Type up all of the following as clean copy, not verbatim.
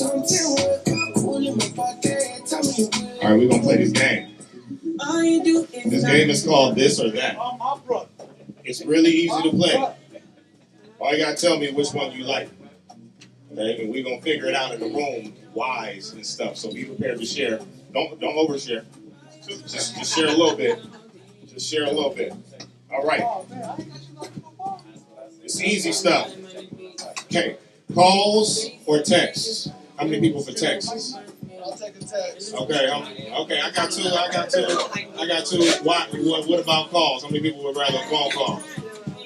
All right, we're gonna play this game. This game is called This or That. It's really easy to play. All you gotta tell me which one you like. Okay, and we're gonna figure it out in the room, wise and stuff. So be prepared to share. Don't overshare. Just share a little bit. Just share a little bit. All right. It's easy stuff. Okay. Calls or texts? How many people for texts? I'll take a text. Okay. Okay. I got two. What about calls? How many people would rather a phone call?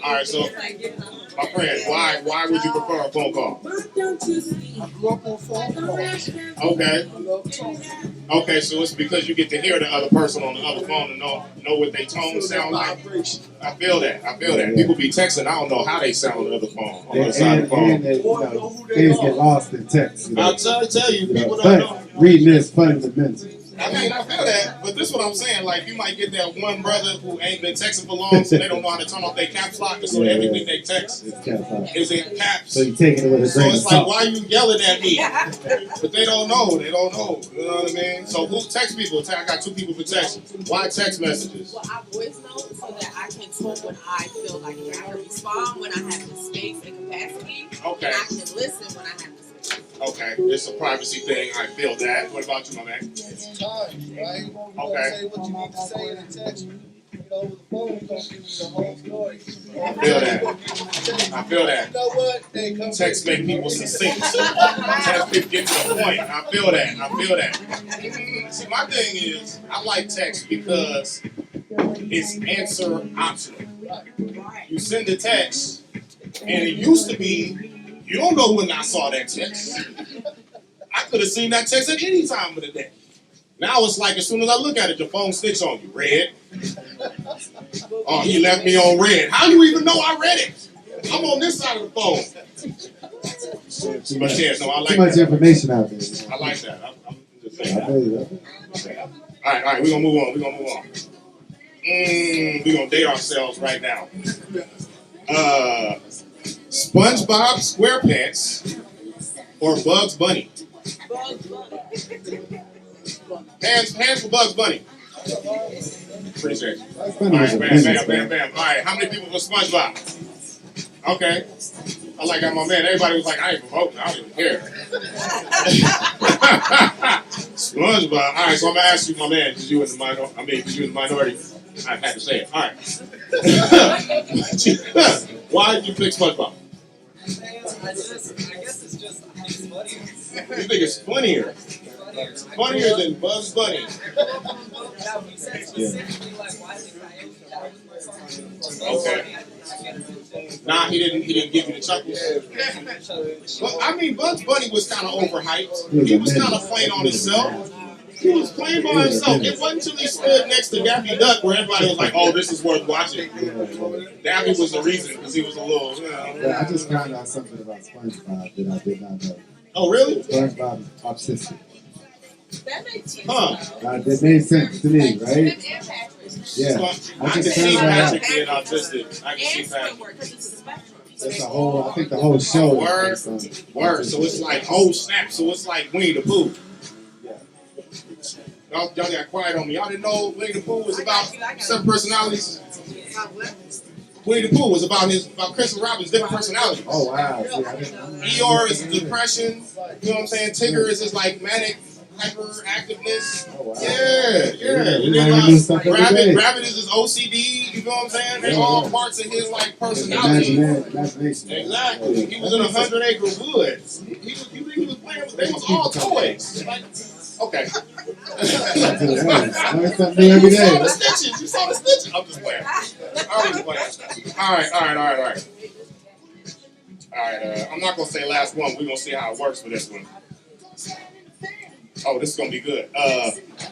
All right. So, my friend, why would you prefer a phone call? I grew up on phone calls. Okay. Okay, so it's because you get to hear the other person on the other phone and know what their tone sound like. I feel that. People be texting, I don't know how they sound on the other phone, on the other side of the phone. And things get lost in text. I'll tell you, people don't know. Reading is fundamental. I mean, I feel that, but this is what I'm saying. Like, you might get that one brother who ain't been texting for long, so they don't know how to turn off their caps lock, so everything they text is in caps. So you take it with a So grain it's of like, salt. why you yelling at me? But they don't know. You know what I mean? So who text people? I got two people for text. Why text messages? Well, I voice note so that I can talk when I feel like it. I can respond when I have the space and capacity. Okay. And I can listen when I have the space. Okay, it's a privacy thing. I feel that. What about you, my man? It's time, right? You Okay. say what you need to say in the text. You over the phone, you don't give me the whole story. I feel that. I feel that. You know what? They come Text make people succinct. Text people get to the point. I feel that. See, my thing is, I like text because it's answer optional. You send a text, and it used to be, you don't know when I saw that text. I could have seen that text at any time of the day. Now it's like as soon as I look at it, your phone sticks on you. Red. Oh, he left me on red. How you even know I read it? I'm on this side of the phone. But yeah, no, I like Too much that. information out there. I like that. I'm just saying I that. feel you. All right, we're gonna move on. We're gonna date ourselves right now. SpongeBob SquarePants or Bugs Bunny? Hands for Bugs Bunny. Appreciate you. All right, bam. All right, how many people for SpongeBob? Okay. I like how my man, everybody was like, I ain't promoting, I don't even care. SpongeBob. All right, so I'm going to ask you, my man, because you in the minority. I had to say it. All right. Why did you pick SpongeBob? I guess it's just funny. You think it's funnier? It's funnier than Bugs Bunny. Now, you said specifically, like, why is it Coyote? Okay. Nah, he didn't give you the chuckles. Well, I mean, Bugs Bunny was kind of overhyped. He was kind of playing on himself. He was playing by himself. It wasn't until he stood next to Daffy Duck where everybody was like, oh, this is worth watching. Daffy was the reason because he was a little, Yeah, I just found out something about SpongeBob that I did not know. Oh, really? SpongeBob is autistic. That makes sense. Huh. That made sense to me, right? Yeah. I can see Patrick being autistic. I can see Patrick. That's the whole, I think the whole show. Word. So it's like, oh, snap. So it's like Winnie the Pooh. Y'all got quiet on me. Y'all didn't know Winnie the Pooh was about 7 personalities? Winnie the Pooh was about Christopher Robin's different personalities. Oh, wow. See, Eeyore is depression. You know what I'm saying? Tigger is his like manic hyperactiveness. Oh, wow. Yeah. And then Rabbit is his OCD. You know what I'm saying? They're all parts of his like personality. Imagination. Exactly. He was in 100-acre woods. You think he was playing with? They was all toys. Like, okay. Learn something new every day. You saw the stitches. I'm just playing. All right. I'm not gonna say last one. We're gonna see how it works for this one. Oh, this is gonna be good.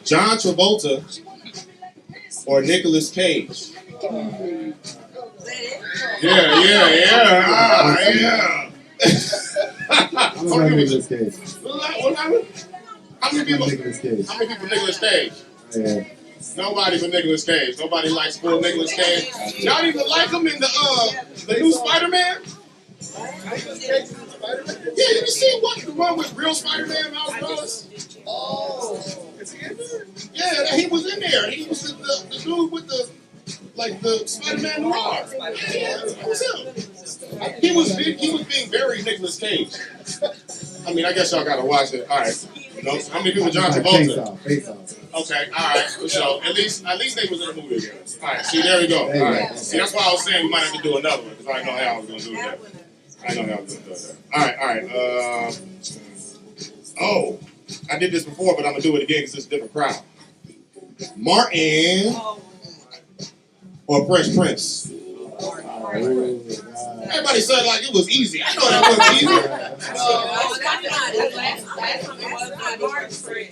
John Travolta or Nicolas Cage? Yeah. I'm going to Nicolas Cage. How many people? Nicolas Cage. How many people Nicolas Cage? Yeah. Nobody but Nicolas Cage. Nobody likes full Nicolas Cage. Y'all even like him in the new Spider-Man? Yeah, you see what the one with real Spider-Man, Miles Morales? Oh, is he in there? Yeah, he was in there. He was the dude with the Spider-Man noir. Yeah, that was him. He was being very Nicolas Cage. I mean, I guess y'all gotta watch it. All right. You know, how many people John Travolta? Face off. Okay, all right. So at least they was in the movie again. All right. See, there we go. All right. See, that's why I was saying we might have to do another one because I didn't know how I was gonna do that. I know how I was gonna do that. All right. Oh, I did this before, but I'm gonna do it again because it's a different crowd. Martin or Fresh Prince? Everybody said like it was easy. I know that wasn't easy.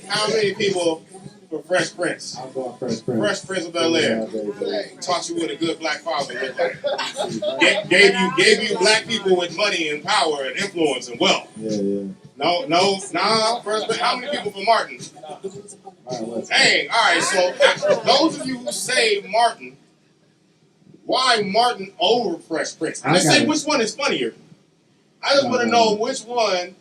How many people for Fresh Prince? I'm going Fresh Prince. Fresh Prince of Bel-Air. Taught you what a good black father looked like. Gave you black people with money and power and influence and wealth. Yeah. No. Fresh Prince. How many people for Martin? Dang. All right. So those of you who say Martin, why Martin over Fresh Prince? I say which one is funnier. I just want to know which one.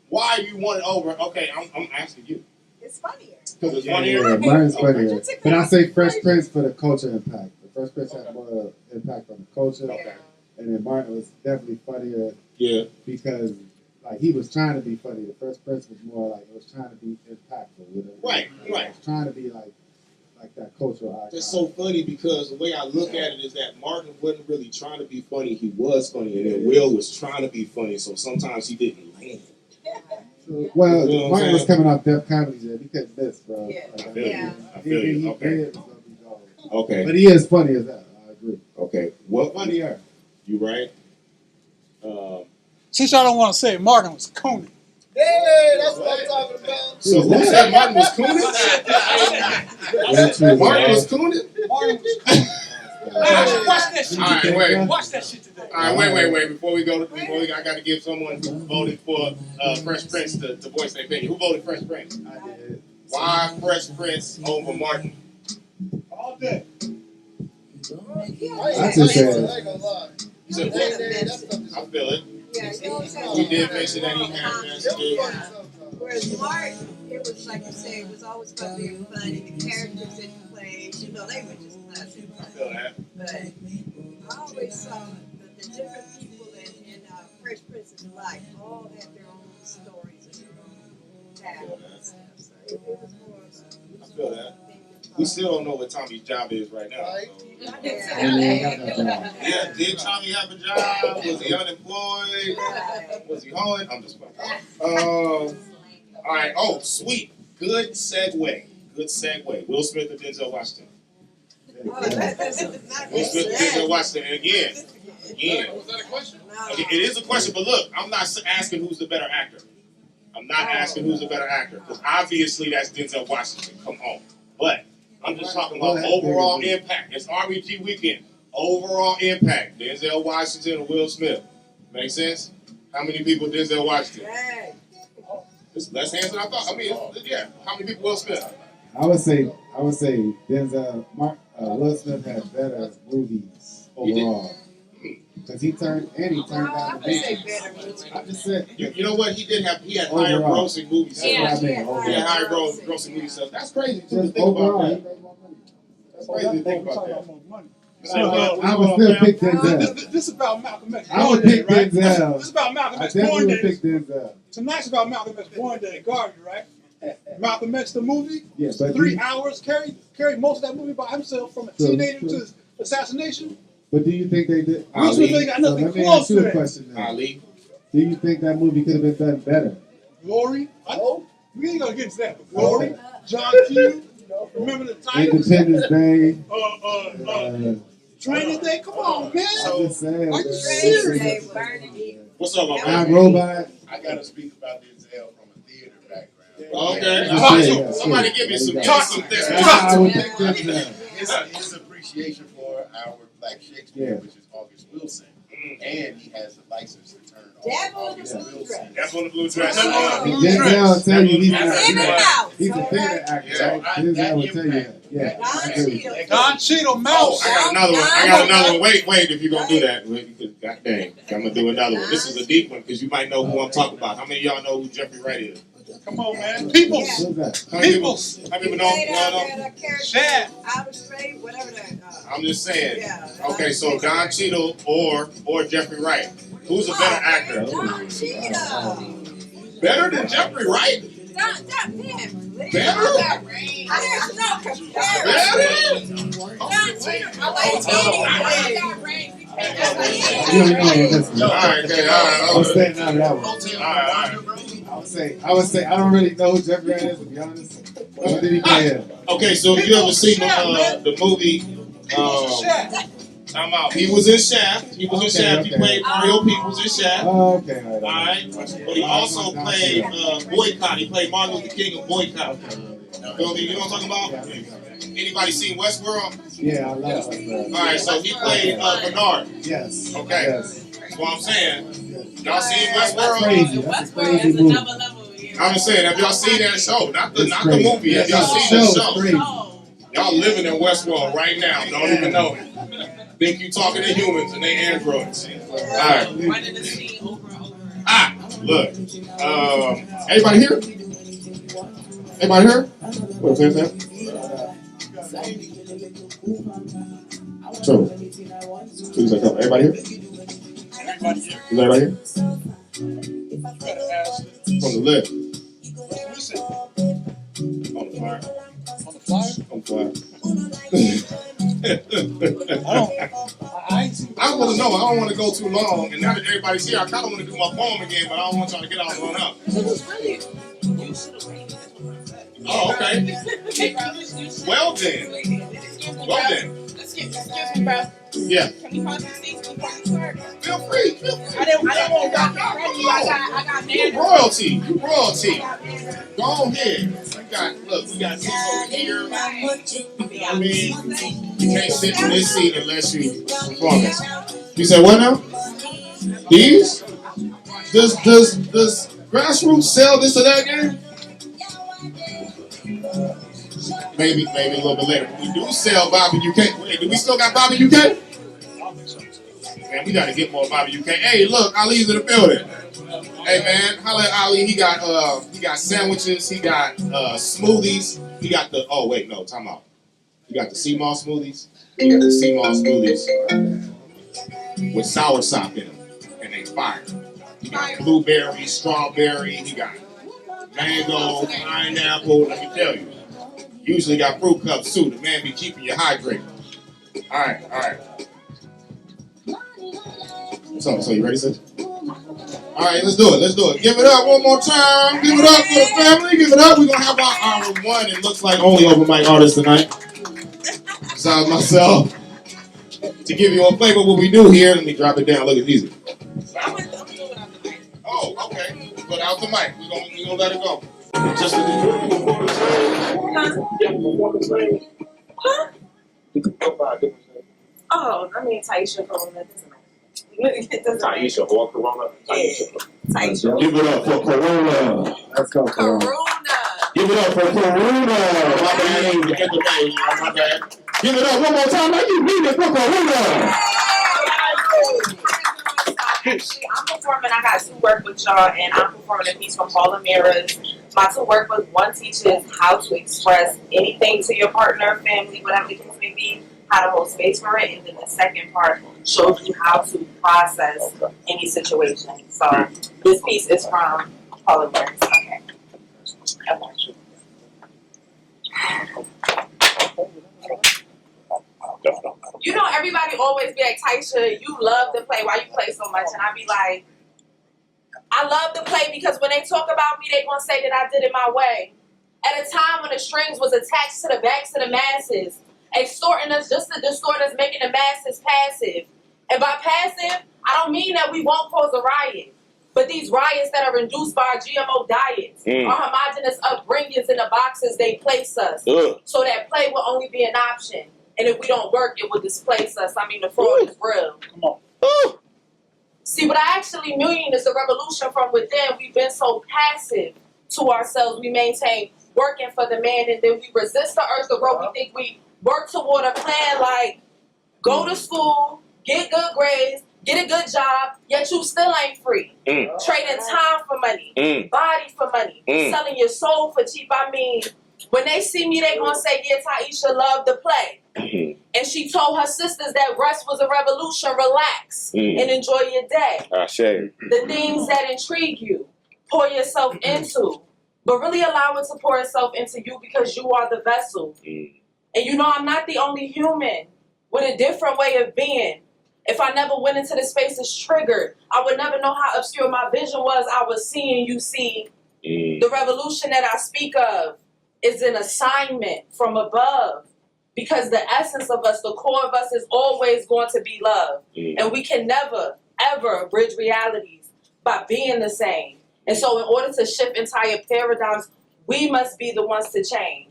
Why you want it over? Okay, I'm asking you. It's funnier. Because it's funnier. Yeah, Martin's funnier. But I say Fresh Prince for the culture impact. The Fresh Prince had more impact on the culture. Okay. And then Martin was definitely funnier. Yeah. Because like he was trying to be funny. The Fresh Prince was more like it was trying to be impactful with it. Right. It was trying to be like that cultural icon. That's so funny because the way I look at it is that Martin wasn't really trying to be funny. He was funny, and then Will was trying to be funny. So sometimes he didn't land. Well, You know what Martin I'm was coming off Def Comedy Jam. He couldn't miss, bro. Yeah. I feel you. Okay. Okay. But he is funny as that. I agree. Okay. What funnier? You right? Since y'all don't want to say it, Martin was Conan. Yeah, that's what I'm talking about. So who said Martin was Coonan? Martin was Coonan? Martin was Conan. Watch that shit. All right, wait. Watch that shit today. All right, wait. Before we I got to give someone who voted for Fresh Prince to voice their opinion. Who voted Fresh Prince? I did. Why Fresh Prince over Martin? All day. I just said- ain't gonna lie. You said what? I feel it. He did mention that he had that. Whereas Martin, it was like you say, it was always about being funny. The characters that he played, you know, they were just classic. I feel that. But I always saw that the different people in Fresh Prince's life all had their own stories and their own talents and stuff. So it was more of I feel that. We still don't know what Tommy's job is right now. Right. Yeah, did Tommy have a job? Was he unemployed? Was he hard? I'm just playing. All right. Oh, sweet. Good segue. Will Smith and Denzel Washington. Will Smith and Denzel Washington. And again. Was that a question? Okay, it is a question, but look, I'm not asking who's the better actor. I'm not asking who's the better actor because obviously that's Denzel Washington. Come on, but I'm just talking about overall impact. It's RBG weekend. Overall impact. Denzel Washington and Will Smith. Make sense? How many people Denzel Washington? It's less hands than I thought. I mean, yeah. How many people Will Smith? I would say Denzel, Will Smith had better movies overall. Because he turned down the beat. I just said, you know what? He had higher grossing movies. He had higher grossing movies. So that's crazy to think about that. That's crazy to think about that. I would still pick Denzel. This is about Malcolm X. I would pick Denzel. This is about Malcolm I X born definitely would day. pick Denzel. Tonight's about Malcolm X born day at Gardner, right? Malcolm X the movie. Yeah, but 3 hours carried most of that movie by himself from a teenager to his assassination. But do you think they did? Will Smith ain't got nothing let me close ask to you a that. question now. Ali. Do you think that movie could have been done better? Glory. We ain't gonna get into that. But Glory. John Q. Remember the Titans? Independence Day. Training Day. Come on, man. I'm just saying. Are you man. serious? What's up, my I'm man? Robot. I gotta speak about Denzel from a theater background. Okay. Yeah, Somebody give me some this. I would pick Denzel. His appreciation for our Black Shakespeare, which is August Wilson, and he has the license to turn on August Wilson. That's on the blue dress. Denzel, I'll tell you, he's He's a theater actor. Yeah. Denzel would tell you that. Yeah. I agree with you. Don Cheadle, Oh, Mouse. I got another one. I got another one. Wait, if you're gonna do that. God dang. I'm gonna do another one. This is a deep one because you might know who I'm talking about. How many of y'all know who Jeffrey Wright is? Come on, man. Peoples. Who's that? How many Peoples. people- how many people know? Shad. Out of straight, whatever that. I'm just saying. Yeah. Okay, so Don Cheadle or Jeffrey Wright. Wwho's a better actor? Don Cheadle. Better than Jeffrey Wright? Better? Better? There's no comparison. Better? Don Cheadle. I got range. You don't know this one. All right, okay, all I'm right. staying out of that one. All right. I would say I don't really know who Jeffrey Wright is, to be honest. What did he play in? Okay, so you ever seen the movie? Shad. I'm out. He was in Shaft. He played Mario P. Was in Shaft. Oh, okay. All right, but he also played Boycott. He played Martin Luther King in Boycott. You know what I'm talking about? Anybody seen Westworld? Yeah, I love that. All right, so he played Bernard. Yes. Okay, Yes. that's what I'm saying. Y'all seen That's Westworld? crazy. That's a Westworld crazy is movie. another level. I'm just saying, have y'all seen that show? Not the It's the crazy. movie. Have y'all Yeah, seen the the show is show? crazy. Y'all living in Westworld right now. Don't even know it. Think you talking to humans and they androids. All right. Running the scene over and over. Look. Everybody here? Everybody here? What's that? So, please like up. Everybody here? Is everybody here? From the left. On the fire. On the flyer? On fire. I ain't seen I want to know. I don't want to go too long. And now that everybody's here, I kind of want to do my poem again, but I don't want y'all to get all run up. It was really, you should have waited. Oh, okay. Well then. Well then. Excuse me, bro. Yeah. Can we find some seats before you start? Feel free. I didn't want to walk in front of you. I got You manners. royalty. You royalty. Go ahead. We got seats over here. You know what I mean? You can't sit in this seat unless you perform it. You said what now? These? Does Grassrootz sell this or that game? Maybe a little bit later. We do sell Bobby UK. Wait, do we still got Bobby UK? Man, we gotta get more Bobby UK. Hey, look, Ali's in the building. Hey man, holla at Ali. He got sandwiches, he got smoothies, he got the time out. He got the sea moss smoothies. He got the sea moss smoothies with sour sop in them. And they fire. He got blueberry, strawberry, he got mango, pineapple, let me tell you. Usually got fruit cups too. The man be keeping you hydrated. Alright. So you ready, sis? Alright, let's do it. Give it up one more time. Give it up for the family. Give it up. We're gonna have our hour one. It looks like only open mic artists tonight. Besides myself. To give you a flavor of what we do here, let me drop it down. Look, it's easy. I'm gonna do it out the mic. Oh, okay. Put out the mic. We're gonna let it go. Just Oh, I mean, Taisha Corona. Taisha or Corona? Taisha. Give it up for Corona. Let's go. Corona. Give it up for Corona. my bad. Give it up one more time like you mean it for Corona. Actually, I'm performing. I got two work with y'all, and I'm performing a piece from Paula Mira's. My two work with one teaches how to express anything to your partner, family, whatever the case may be, how to hold space for it, and then the second part shows you how to process any situation. So this piece is from Paula Mira's. Okay. You know, everybody always be like, Taisha, you love to play. Why you play so much? And I be like, I love to play because when they talk about me, they gonna say that I did it my way. At a time when the strings was attached to the backs of the masses, extorting us just to distort us, making the masses passive. And by passive, I don't mean that we won't cause a riot. But these riots that are induced by our GMO diets, our homogenous upbringings in the boxes they place us. So that play will only be an option. And if we don't work, it will displace us. I mean, the fraud is real. Come on. See, what I actually mean is the revolution from within. We've been so passive to ourselves. We maintain working for the man, and then we resist the urge to grow. We think we work toward a plan like go to school, get good grades, get a good job, yet you still ain't free. Trading time for money, body for money, selling your soul for cheap. I mean, when they see me, they gonna say, yeah, Taisha loved to play. And she told her sisters that rest was a revolution. Relax and enjoy your day. The things that intrigue you, pour yourself into. But really allow it to pour itself into you because you are the vessel. And you know, I'm not the only human with a different way of being. If I never went into the spaces triggered, I would never know how obscure my vision was. I was seeing you see. The revolution that I speak of is an assignment from above. Because the essence of us, the core of us is always going to be love. And we can never, ever bridge realities by being the same. And so in order to shift entire paradigms, we must be the ones to change.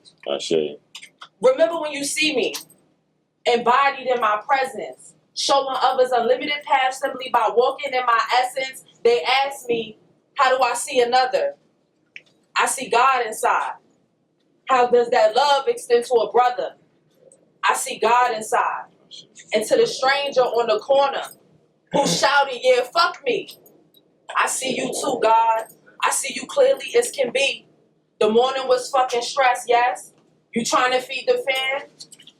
Remember when you see me, embodied in my presence, showing others a limited path simply by walking in my essence, they ask me, how do I see another? I see God inside. How does that love extend to a brother? I see God inside. And to the stranger on the corner who shouted, yeah, fuck me. I see you too, God. I see you clearly as can be. The morning was fucking stress, yes? You trying to feed the fan?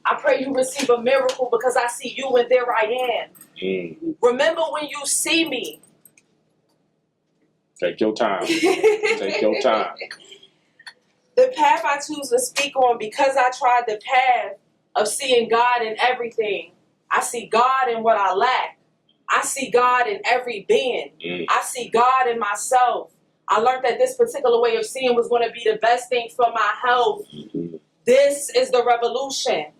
I pray you receive a miracle because I see you and there I am. Remember when you see me. Take your time. Take your time. The path I choose to speak on because I tried the path of seeing God in everything. I see God in what I lack. I see God in every being. I see God in myself. I learned that this particular way of seeing was going to be the best thing for my health. This is the revolution.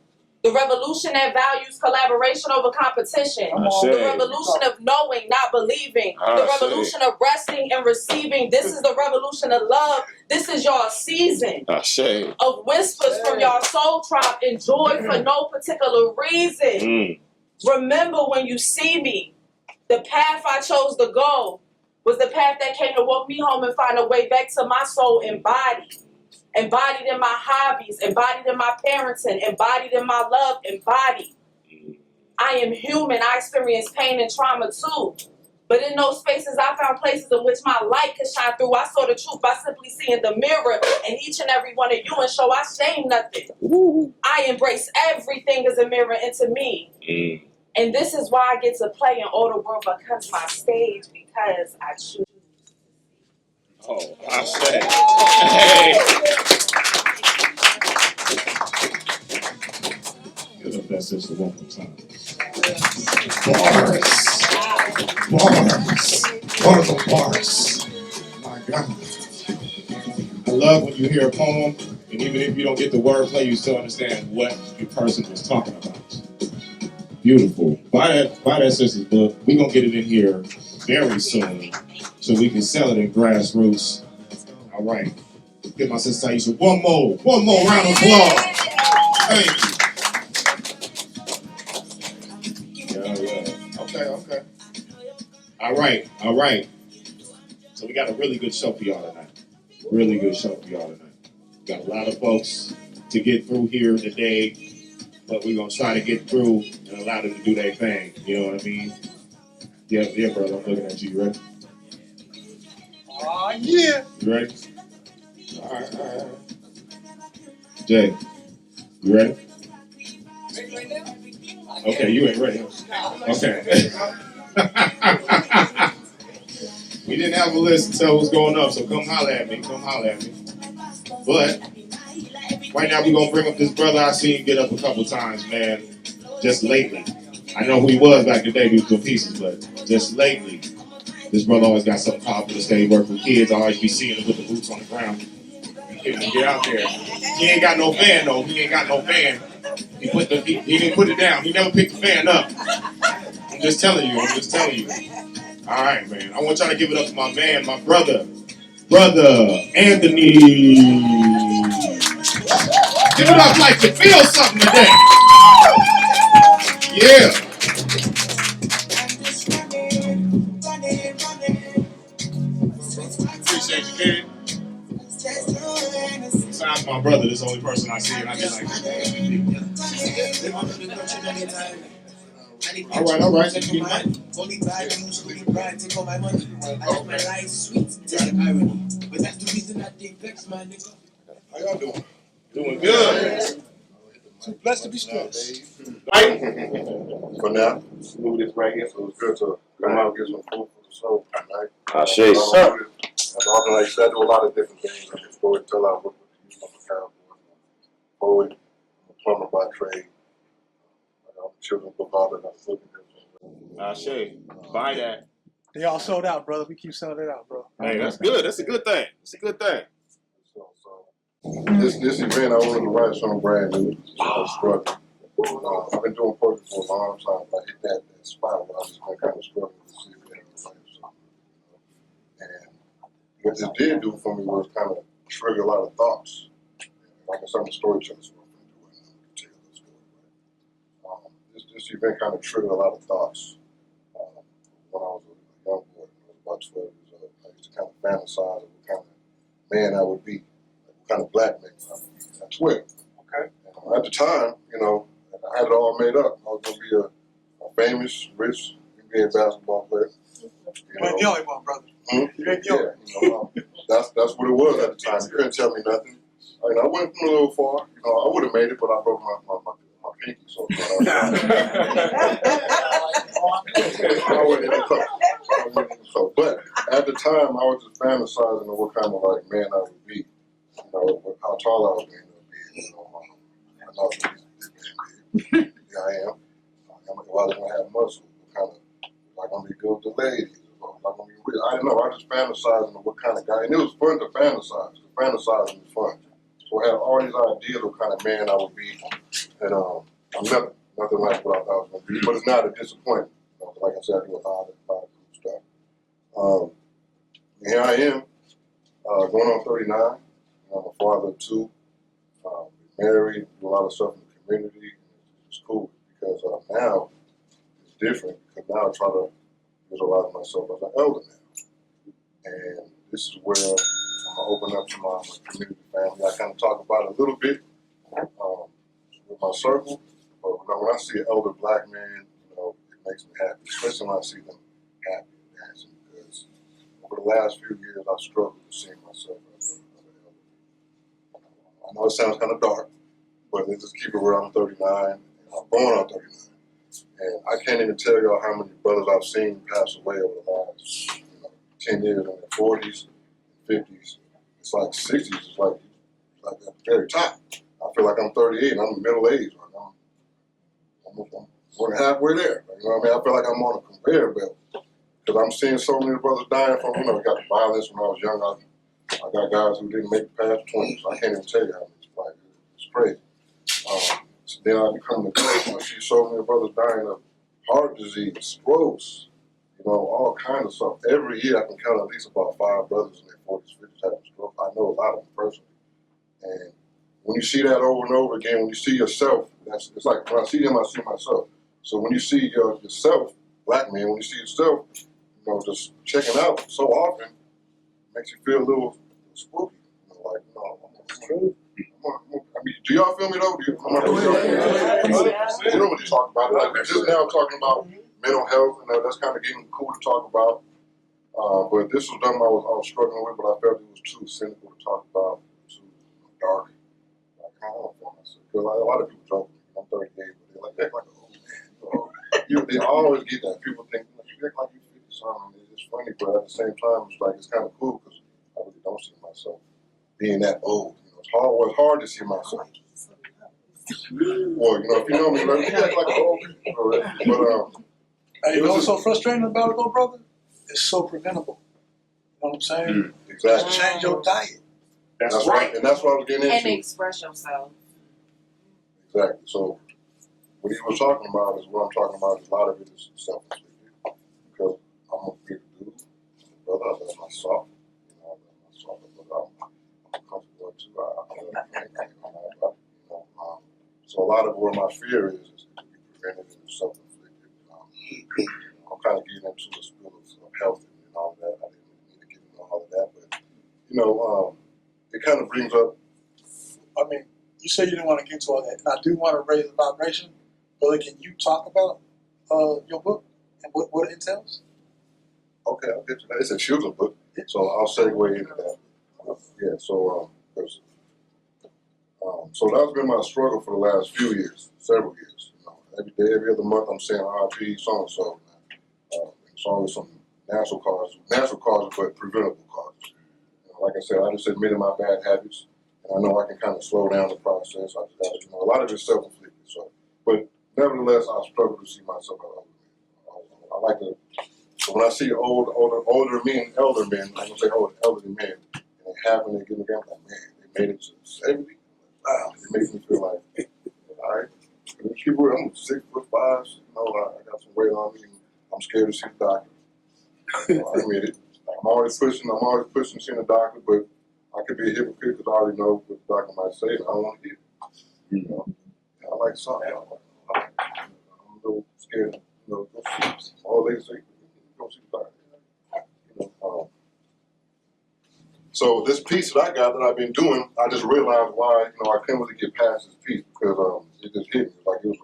The revolution that values collaboration over competition. The revolution of knowing, not believing. The revolution of resting and receiving. This is the revolution of love. This is your season of whispers from your soul tribe and joy for no particular reason. Remember when you see me, the path I chose to go was the path that came to walk me home and find a way back to my soul embodied. Embodied in my hobbies, embodied in my parenting, embodied in my love, embodied. I am human. I experience pain and trauma too. But in those spaces, I found places in which my light could shine through. I saw the truth by simply seeing the mirror in each and every one of you and show I shame nothing. I embrace everything as a mirror into me. And this is why I get to play in all the world becomes my stage because I choose. Oh, I say. Hey. Give up that sister one more time. Bars. My God. I love when you hear a poem, and even if you don't get the wordplay, you still understand what the person was talking about. Beautiful. Buy that sister's book. We're going to get it in here very soon so we can sell it in Grassrootz. All right. Give my sister Taisha one more round of applause. Thank you. Yeah. Okay. All right. So we got a really good show for y'all tonight. Got a lot of folks to get through here today, but we're going to try to get through and allow them to do their thing. You know what I mean? Yeah, brother, I'm looking at you. You ready? Yeah. You ready? All right. Jay, you ready? Okay, you ain't ready. Okay. We didn't have a list to tell what's going up, so come holler at me. But right now we're going to bring up this brother I seen get up a couple times, man, just lately. I know who he was back in the day, he was doing pieces, but just lately, this brother always got something powerful to say. He worked with kids, I always be seeing him with the boots on the ground. He get out there. He ain't got no fan, though. He didn't put it down. He never picked the fan up. I'm just telling you. All right, man. I want y'all to give it up to my man, my brother Anthony. Give it up like you feel something today. Yeah. Appreciate you, kid. Besides my brother, this is the only person I see, and I be like, all right. Take my money. Only bad news, only pride, take all my money. I hope my life sweet, take irony. But that's the reason I think vex, my nigga. How y'all doing? Doing good. Too blessed to be stressed. Right? For now, let's move this right here. So it's good to come out and get some food for the soul tonight. Ashe, sir. As often like I said, I do a lot of different things. I'm a storyteller. I work with the youth. I'm a cowboy. I'm a poet. I'm a plumber by trade. I'm a children's book author. I'm looking at Ashe. Buy that. They all sold out, brother. We keep selling it out, bro. Hey, that's good. That's a good thing. It's a good thing. This event, I wanted to write something brand new. Struggle. I've been doing poetry for a long time. I hit that spot where I was kind of struggling to see if it was something. And what this did do for me was kind of trigger a lot of thoughts. Like I said, I'm a storyteller, so I'm going to do it. Tell the story. This event kind of triggered a lot of thoughts. When I was a young boy, when I was about 12 years old, I used to kind of fantasize of what kind of man I would be, what kind of black man I would be at 12. Okay. And at the time, you know, I had it all made up. I was going to be a famous, rich NBA basketball player. You ain't the only one, brother. You ain't the only one. You know, that's what it was at the time. You couldn't tell me nothing. I mean, I went from a little far. You know, I would have made it, but I broke my pinky. So I wasn't even close. But at the time, I was just fantasizing of what kind of like man I would be. You know, how tall I was going to be. You know, I know here I am. I was going to have muscle. What kind of, like, I'm going to be good with the ladies. Like, I'm going to be rich. I didn't know. I was just fantasizing of what kind of guy. And it was fun to fantasize. Fantasizing was fun. So I had all these ideas of what kind of man I would be. And I'm nothing like what I thought I was going to be. But it's not a disappointment. You know, like I said, I do a lot of cool stuff. Here I am, going on 39. I'm a father of two. Married, do a lot of stuff in the community. It's cool because now it's different because now I try to visualize myself as an elder now. And this is where I'm going to open up to my community family. I kind of talk about it a little bit with my circle. But when I see an elder black man, you know, it makes me happy, especially when I see them happy and dancing because over the last few years I've struggled to see myself as an elder. I know it sounds kind of dark, but let's just keep it where I'm 39, and I'm born on 39. And I can't even tell y'all how many brothers I've seen pass away over the last 10 years in their 40s, 50s. It's like 60s, it's like at the very top. I feel like I'm 38 and I'm middle aged right now. I'm more than halfway there. You know what I mean? I feel like I'm on a conveyor belt because I'm seeing so many brothers dying from, you know, got the violence when I was young. I got guys who didn't make it past 20, so I can't even tell you how many. Like, it's crazy. So then I become an adult and I see so many brothers dying of heart disease, strokes, you know, all kinds of stuff. Every year I can count at least about 5 brothers in their 40s, 50s having stroke. I know a lot of them personally. And when you see that over and over again, when you see yourself, it's like when I see them, I see myself. So when you see yourself, black man, when you see yourself, you know, just checking out so often, makes you feel a little spooky. You know, like, you know, I mean, do y'all feel me though? You know what you talk about. Like, just now talking about mental health, and that's kind of getting cool to talk about. But this was something I was struggling with, but I felt it was too cynical to talk about, too dark. Like, I don't feel myself. Because a lot of people joke with me. I'm 38, but they're like, act like an old man. You know, they always get that. People think, you act like you're 50 something. It's funny, but at the same time, it's like, it's kind of cool because I really don't see myself being that old. It's hard to see myself. Well, you know, if you know me, like, you act like an old man. But, you know what's so frustrating about it though, brother? It's so preventable. You know what I'm saying? Exactly. Just change your diet. That's right. And that's what I was getting into. And express yourself. Exactly. So what he was talking about is what I'm talking about. A lot of it is self-inflicted because I'm a big dude, brother. I love myself. You know, I love myself, but I'm comfortable too. So a lot of where my fear is to be prevented and self-inflicted. I'm kind of getting into the spirit of health and all of that. I didn't need to get into all of that, but you know, it kind of brings up I mean, you said you didn't want to get into all that, and I do want to raise the vibration. But can you talk about your book and what it entails? Okay, I'll get to that. It's a children's book, so I'll segue into that. So that's been my struggle for the last few years, several years. You know, every day, every other month, I'm saying RP so and so. It's always some natural causes, but preventable causes. You know, like I said, I just admitted my bad habits, and I know I can kind of slow down the process. I just got to, a lot of it's self-inflicted. So, but nevertheless, I struggle to see myself as older men. I like to. So when I see older men, elder men, I'm gonna say elderly men, and they happen to get together, I'm like, man, they made it to 70. Wow, it makes me feel like, all right, keep real. I'm 6'5", I got some weight on me, and I'm scared to see the doctor. I admit it. I'm always pushing seeing the doctor, but I could be a hypocrite because I already know what the doctor might say, and I don't want to hear it. You know, I like something. I'm a little scared. Go see. All they say. Go see the doctor. So this piece that I got that I've been doing, I just realized why I couldn't really get past this piece because it just hit me like it was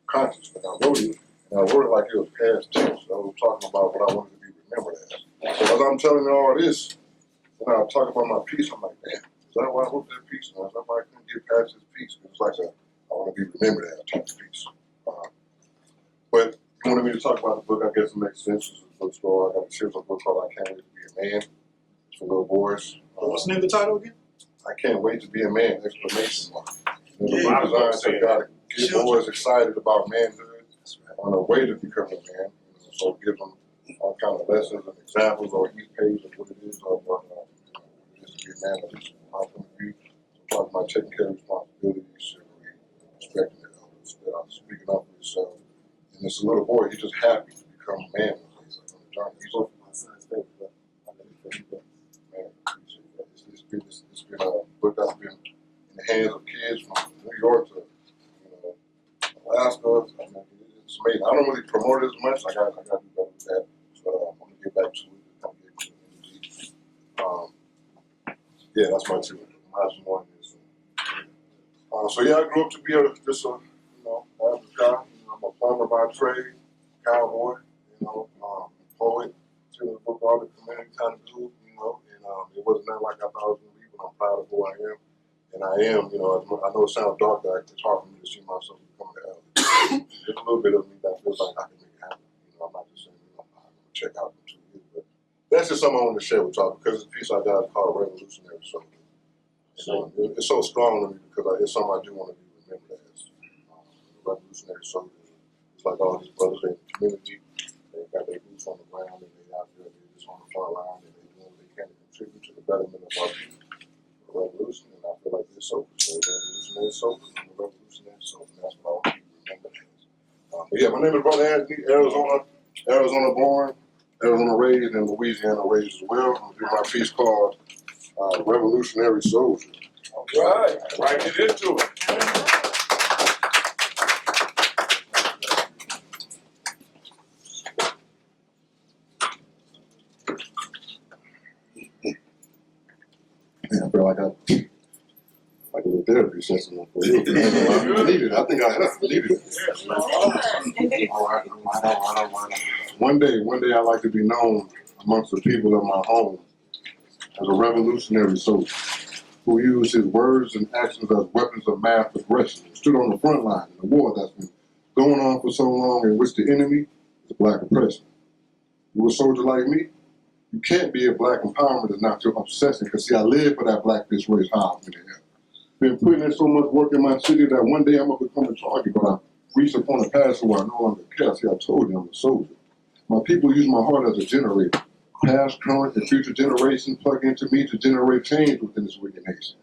conscious when I wrote it, and I wrote it like it was past tense. I was talking about what I wanted to be remembered as. So as I'm telling you all this, and I talk about my piece, I'm like, man, is that why I wrote that piece? And I was like, I couldn't get past this piece because it's like I want to be remembered as type of piece. But you wanted me to talk about the book, I guess it makes sense. It's a bookstore. I got a children's book called I Can't Wait to Be a Man. It's for little boys. What's the name of the title again? I Can't Wait to Be a Man, exclamation mark. And the book designed to God get boys excited about manhood on a way to become a man. So it gives them all kind of lessons and examples on each page of what it is of what it is to be a man. At least from my point of view. So talking about taking care of responsibilities, respecting the elders, speaking up for yourself. And this little boy, he's just happy to become a man. He's off my son's favorite. Man, it's been a book that's been in the hands of kids from New York to Alaska. I mean, it's amazing. I don't really promote it as much. I got to do better with that. So I'm gonna get back to it. That's my two. My last one is. So I grew up to be just a average guy. I'm a plumber by trade, cowboy, poet, children's book author, community kind of dude, and it wasn't that like I thought it was going to be, but I'm proud of who I am. And I am, I know it sounds dark, but it's hard for me to see myself becoming an elder. There's a little bit of me that feels like I can make it happen. I'm not just saying, I'm going to check out in 2 years, but that's just something I want to share with y'all because it's a piece I got called Revolutionary Soul. It's so strong to me because it's something I do want to be remembered as. Revolutionary soldiers. It's like all these brothers in the community, they got their boots on the ground and they out there, they're just on the front line and they do what they can to contribute to the betterment of our people. The revolution, and I feel like this soldiers. So the revolutionary soldiers and the revolutionary soldiers, and that's what I want to be remembered as. My name is Brother Anthony, Arizona born, Arizona raised, and Louisiana raised as well. I'm doing my piece called Revolutionary Soldier. All right, right into it. I feel like I did a therapy session for you. I needed it. I think I needed it. All right. One day I'd like to be known amongst the people of my home as a revolutionary soldier who used his words and actions as weapons of mass aggression, stood on the front line in a war that's been going on for so long in which the enemy is black oppression. You a soldier like me? You can't be a black empowerment is not your obsession, because see, I live for that black fish race high up in the air. Been putting in so much work in my city that one day I'm gonna become a target, but I reached upon a path where I no longer care. See, I told you I'm a soldier. My people use my heart as a generator. Past, current, and future generations plug into me to generate change within this wicked nation.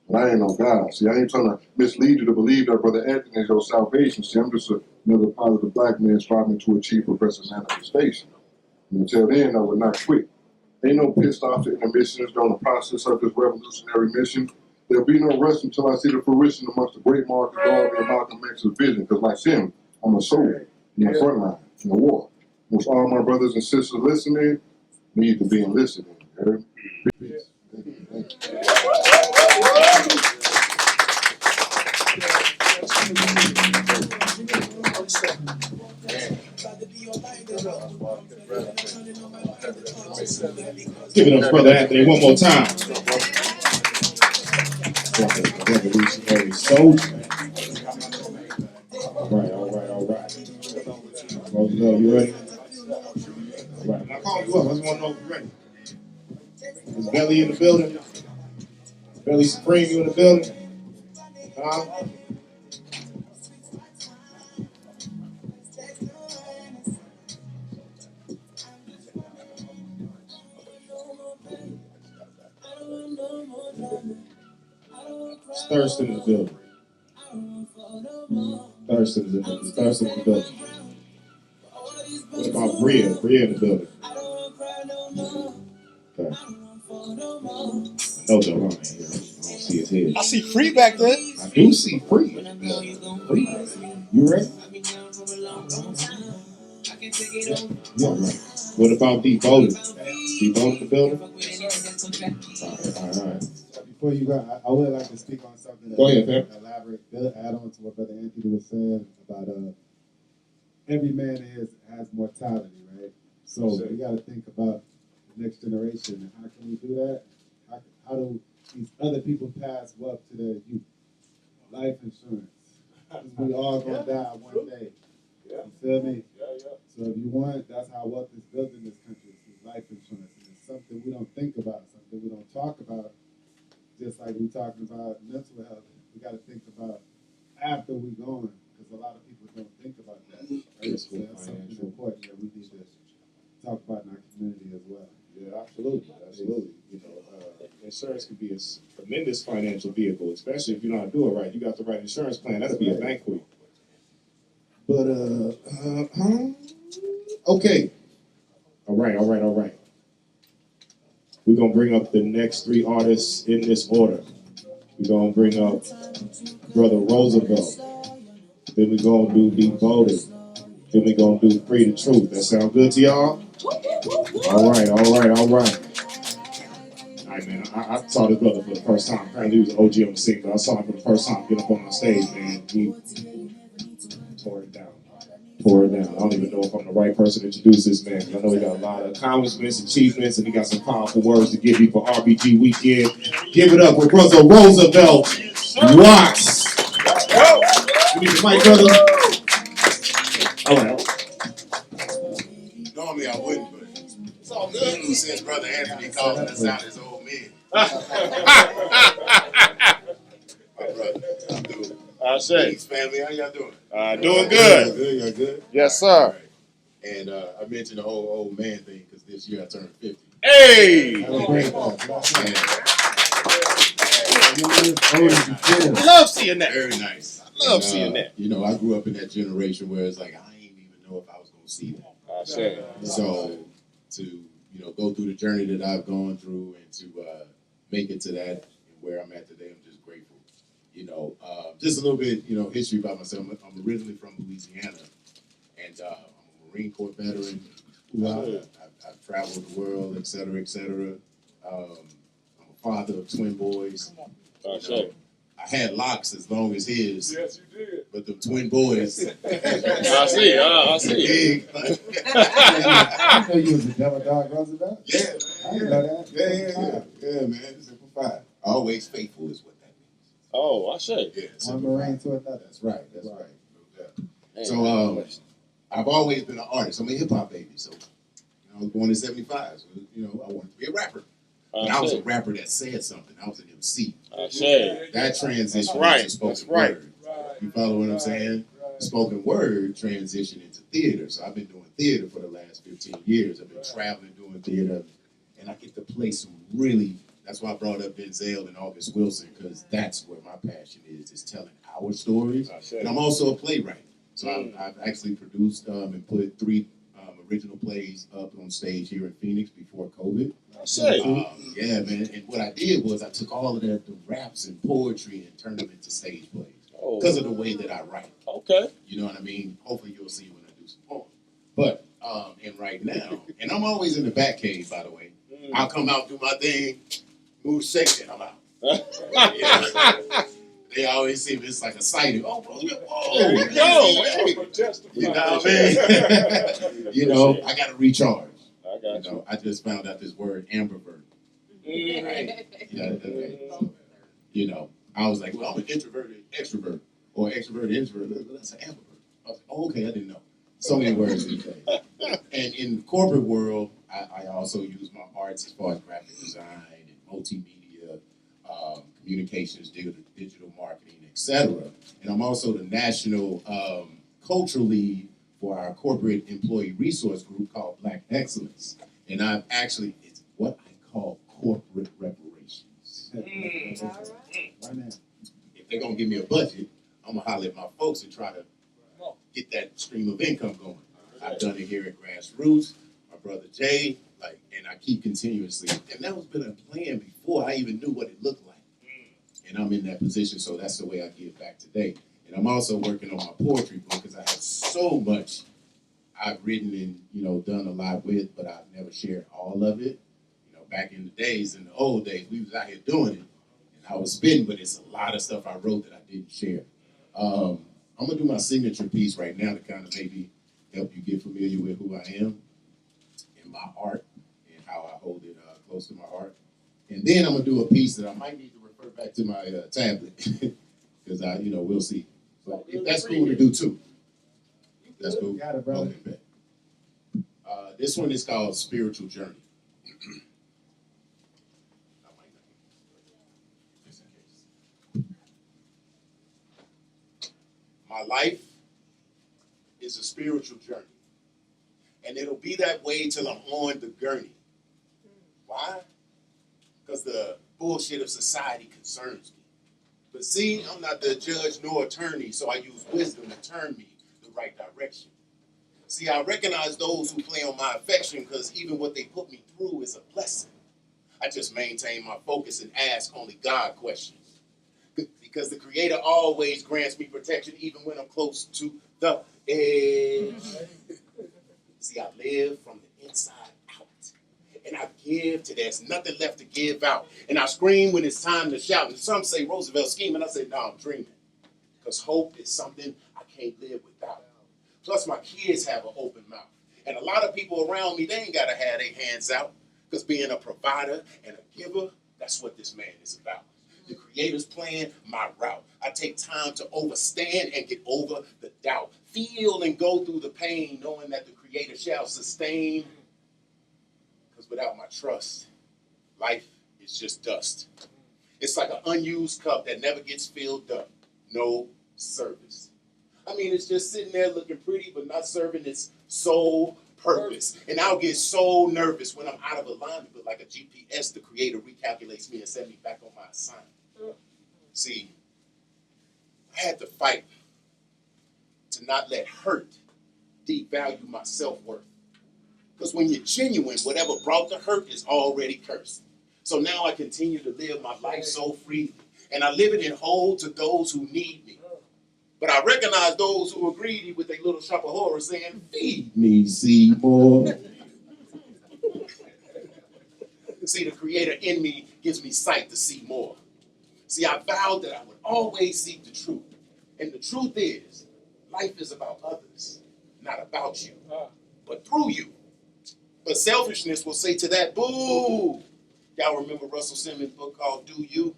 But I ain't no God. See, I ain't trying to mislead you to believe that Brother Anthony is your salvation. See, I'm just another positive black man striving to achieve progressive manifestation. And until then, I will not quit. Ain't no pissed off to intermissions during the process of this revolutionary mission. There'll be no rest until I see the fruition amongst the great Marcus Garvey and Malcolm X's vision. Because like him, I'm a soldier in the front line in the war. Which all my brothers and sisters listening need to be in listening. Peace. Give it up for Brother Anthony one more time. Revolutionary soldier. All right. Roosevelt, you ready? All right. Now call you up. I just want to know if you're ready. Is Belly in the building? Belly Supreme, you in the building? Thurston in the building. Thurston in the building. What about Bria? Bria in the building. Okay. No, Joe, I don't see his head. I see Free back there. I do see Free. Free. You ready? Yeah, right. What about D. Bowden? D. Bowden in the building? All right. Before you go, I would like to speak on something that Go ahead, man. Elaborate, add on to what Brother Anthony was saying about every man has mortality, right? So we got to think about the next generation and how can we do that? How do these other people pass wealth to their youth? Life insurance. We all gonna die one day. You feel me? So if you want, that's how wealth is built in this country. It's life insurance. And it's something we don't think about, something we don't talk about. Just like we're talking about mental health, we got to think about after we're gone, because a lot of people don't think about that. Right? So that's something important that we need to talk about in our community as well. Yeah, absolutely. You know, insurance can be a tremendous financial vehicle, especially if you know how to do it right. You got the right insurance plan, that'll be a bank for you. But okay. All right. We're gonna bring up the next three artists in this order. We're gonna bring up Brother Roosevelt. Then we're gonna do D. Bowden. Then we're gonna do Free the Truth. That sound good to y'all? All right. All right, man. I saw this brother for the first time. Apparently he was an OG on the scene, but I saw him for the first time get up on my stage, man. He tore it down. I don't even know if I'm the right person to introduce this man. I know he got a lot of accomplishments, achievements, and he got some powerful words to give you for RBG weekend. Give it up with Brother Roosevelt Rootz. You need the mic, brother? All right. Normally I wouldn't, but it's all good since Brother Anthony calling us out as old men. My brother, I'm doing. I say. Peace, family. How y'all doing? Doing good. Y'all good? Yes, sir. All right. And I mentioned the whole old man thing because this year I turned 50. Hey! And, I love seeing that. very nice. I love seeing that. You know, I grew up in that generation where it's like, I didn't even know if I was going to see that. I say. So to, you know, go through the journey that I've gone through and to make it to that and where I'm at today, I'm just grateful. You know, just a little bit, you know, history about myself. I'm originally from Louisiana, and I'm a Marine Corps veteran. I've traveled the world, et cetera, et cetera. I'm a father of twin boys. You know, I had locks as long as his. Yes, you did. But the twin boys. I see. I know you was a devil dog Roosevelt. Yeah. I didn't know that. Yeah, man. Simple five. Always faithful is what that means. Oh, I say. Yeah. One Marine to another. That's right. No doubt. So I've always been an artist. I'm a hip hop baby. So I was born in '75. So you know, I wanted to be a rapper. And I was a rapper that said something. I was an MC. That transition into spoken word. You follow what I'm saying? Spoken word transition into theater. So I've been doing theater for the last 15 years. I've been traveling doing theater, and I get to play some really. That's why I brought up Denzel and August Wilson, because that's where my passion is telling our stories. And I'm also a playwright. So I've actually produced and put 3 original plays up on stage here in Phoenix before COVID. Yeah, man. And what I did was I took all of the raps and poetry and turned them into stage plays because of the way that I write. Okay. You know what I mean? Hopefully you'll see when I do some poems. But and right now, and I'm always in the back cave, by the way. I'll come out, do my thing, move, shake it, I'm out. They always see me, it's like a sighting. Oh, bro, whoa, there you go. You know what I mean? You know, I got to recharge. You know, I just found out this word ambivert. Right? Yeah, you know, I was like, well, I'm an introverted extrovert or extroverted introvert. Well, that's an ambivert. I was like, oh, okay, I didn't know. So many words these days. And in the corporate world, I also use my arts as far as graphic design and multimedia, communications, digital marketing, etc. And I'm also the national cultural lead for our corporate employee resource group called Black Excellence. And I'm actually, it's what I call corporate reparations. Right now, if they're gonna give me a budget, I'm gonna holler at my folks and try to get that stream of income going. I've done it here at Grassrootz, my brother Jay, and I keep continuously. And that was been a plan before I even knew what it looked like. And I'm in that position, so that's the way I give back today. And I'm also working on my poetry book because I have so much I've written and, you know, done a lot with, but I've never shared all of it. You know, back in the days, in the old days, we was out here doing it, and I was spitting, but it's a lot of stuff I wrote that I didn't share. I'm gonna do my signature piece right now to kind of maybe help you get familiar with who I am and my art and how I hold it close to my heart. And then I'm gonna do a piece that I might need to refer back to my tablet because we'll see. But if that's cool to do too. That's cool. Got it, brother. Okay, this one is called Spiritual Journey. Just in case. My life is a spiritual journey. And it'll be that way till I'm on the gurney. Why? Because the bullshit of society concerns me. But see, I'm not the judge nor attorney, so I use wisdom to turn me the right direction. See, I recognize those who play on my affection because even what they put me through is a blessing. I just maintain my focus and ask only God questions. Because the Creator always grants me protection even when I'm close to the edge. See, I live from the inside out. And I give till there's nothing left to give out. And I scream when it's time to shout. And some say Roosevelt scheming. I say, no, I'm dreaming. Because hope is something I can't live without. Plus, my kids have an open mouth. And a lot of people around me, they ain't got to have their hands out. Because being a provider and a giver, that's what this man is about. The Creator's plan, my route. I take time to overstand and get over the doubt. Feel and go through the pain, knowing that the Creator shall sustain. Because without my trust, life is just dust. It's like an unused cup that never gets filled up. No service. I mean, it's just sitting there looking pretty, but not serving its sole purpose. And I'll get so nervous when I'm out of alignment, but like a GPS, the Creator recalculates me and sends me back on my assignment. See, I had to fight to not let hurt devalue my self-worth. Because when you're genuine, whatever brought the hurt is already cursed. So now I continue to live my life so freely. And I live it in whole to those who need me. But I recognize those who are greedy with a little shop of horror saying, feed me, Seymour. See, the Creator in me gives me sight to see more. See, I vowed that I would always seek the truth. And the truth is, life is about others, not about you, but through you. But selfishness will say to that, boo. Y'all remember Russell Simmons' book called Do You?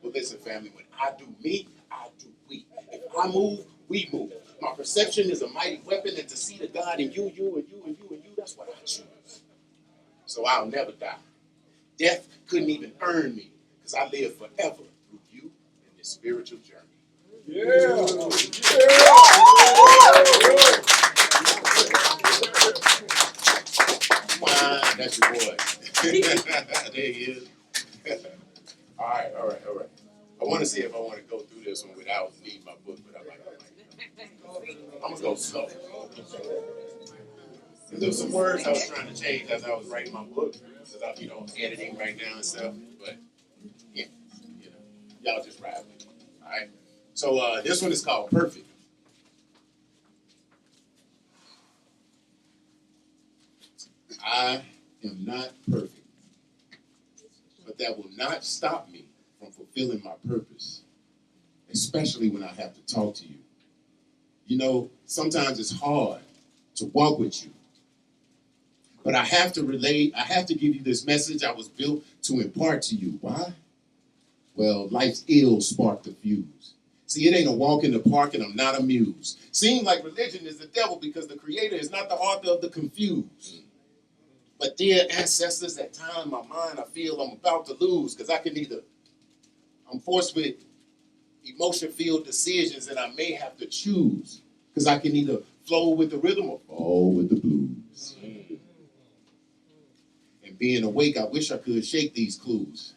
Well, listen, family, when I do me, I do we. If I move, we move. My perception is a mighty weapon, and to see the God in you, you, and you, and you, and you, that's what I choose. So I'll never die. Death couldn't even earn me, because I live forever through you in this spiritual journey. Yeah. Fine, that's your boy. There he is. All right. I want to see if I want to go through this one without needing my book, but I'm going to go slow. There were some words I was trying to change as I was writing my book, because I'm, editing right now and stuff, but yeah, y'all just ride with me, all right? So this one is called Perfect. I am not perfect, but that will not stop me from fulfilling my purpose, especially when I have to talk to you. Sometimes it's hard to walk with you, But I have to relate, I have to give you this message I was built to impart to you. Why? Well, life's ills spark the fuse. See, it ain't a walk in the park and I'm not amused. Seems like religion is the devil because the creator is not the author of the confused. But dear ancestors, at times in my mind I feel I'm about to lose because I'm forced with emotion-filled decisions and I may have to choose because I can either flow with the rhythm or fall with the blues. And being awake, I wish I could shake these clues.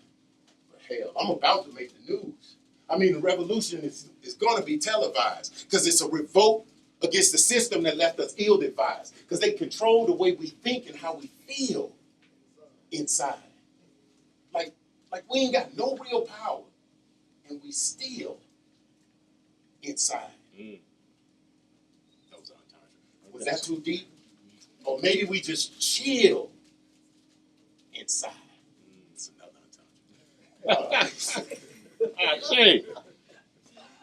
But hell, I'm about to make the news. I mean, the revolution is going to be televised because it's a revolt against the system that left us ill-advised because they control the way we think and how we feel inside. Like we ain't got no real power and we still inside. Was that too deep? Or maybe we just chill inside. It's another entendre.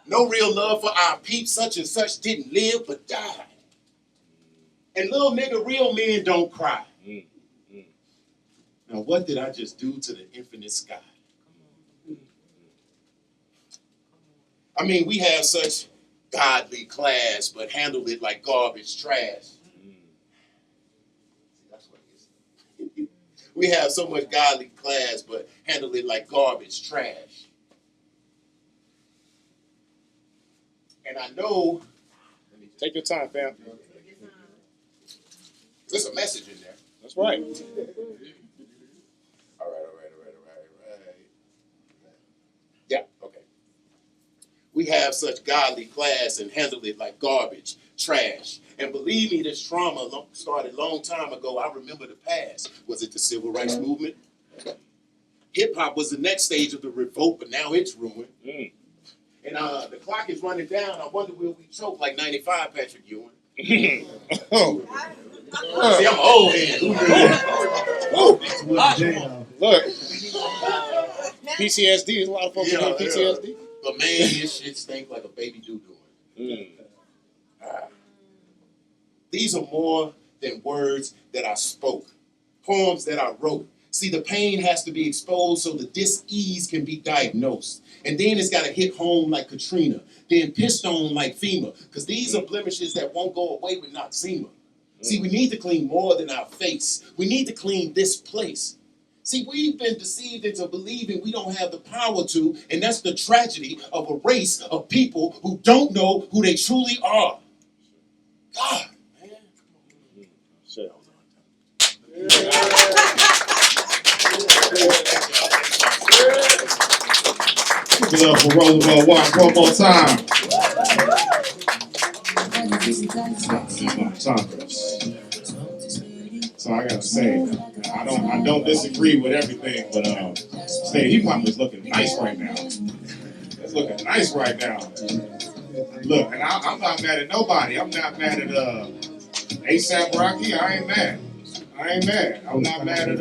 No real love for our peeps, such and such didn't live but died. And little nigga, real men don't cry. Now what did I just do to the infinite sky? I mean, we have such godly class, but handle it like garbage trash. That's what it is. We have so much godly class, but handle it like garbage trash. And I know, take your time, fam. There's a message in there. That's right. All right. Yeah, okay. We have such godly class and handle it like garbage, trash. And believe me, this trauma started a long time ago. I remember the past. Was it the civil rights movement? Hip-hop was the next stage of the revolt, but now it's ruined. And the clock is running down. I wonder will we choke like 95, Patrick Ewing? See, I'm old head. Look. PTSD. There's a lot of folks who have PTSD. But man, this shit stink like a baby doo-doo. These are more than words that I spoke, poems that I wrote. See, the pain has to be exposed so the dis-ease can be diagnosed. And then it's got to hit home like Katrina, then pissed on like FEMA, because these are blemishes that won't go away with Noxema. See, we need to clean more than our face. We need to clean this place. See, we've been deceived into believing we don't have the power to, and that's the tragedy of a race of people who don't know who they truly are. God, man. Give it up for Roosevelt Watch one more time. So I gotta say, I don't disagree with everything, but state hip hop is looking nice right now. It's looking nice right now. Look, and I'm not mad at nobody. I'm not mad at ASAP Rocky. I ain't mad. I'm not mad at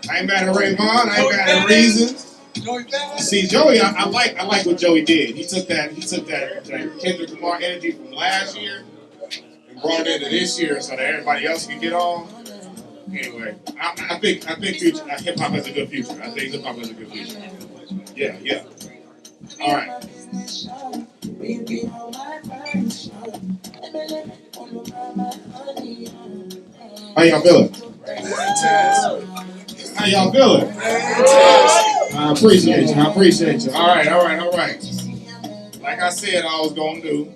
I ain't mad at Ray Vaughn. I ain't mad at Reasons. See, Joey, I like what Joey did. He took that Kendrick Lamar energy from last year and brought it into this year so that everybody else can get on. Anyway, I think future hip hop has a good future. I think hip hop has a good future. Yeah. All right. How y'all feeling? How y'all feeling? I appreciate you. All right. Like I said, I was gonna do.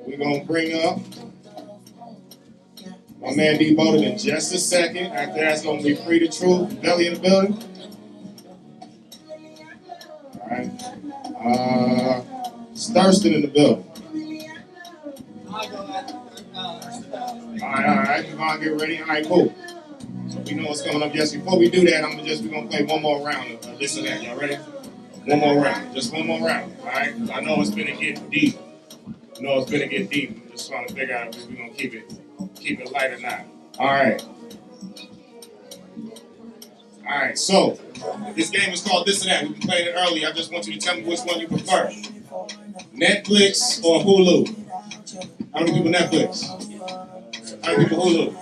We're gonna bring up my man D Boden in just a second. After that's gonna be Free the Truth, Belly in the building. All right. Thurston in the building. All right. We're gonna get ready. All right, cool. So we know what's coming up. Yes, before we do that, we're gonna play one more round of this and that. Y'all ready? One more round. Just one more round. All right? I know it's gonna get deep. I'm just trying to figure out if we're gonna keep it light or not. All right. So this game is called This and That. We played it earlier. I just want you to tell me which one you prefer. Netflix or Hulu? How many people Netflix? How many people Hulu?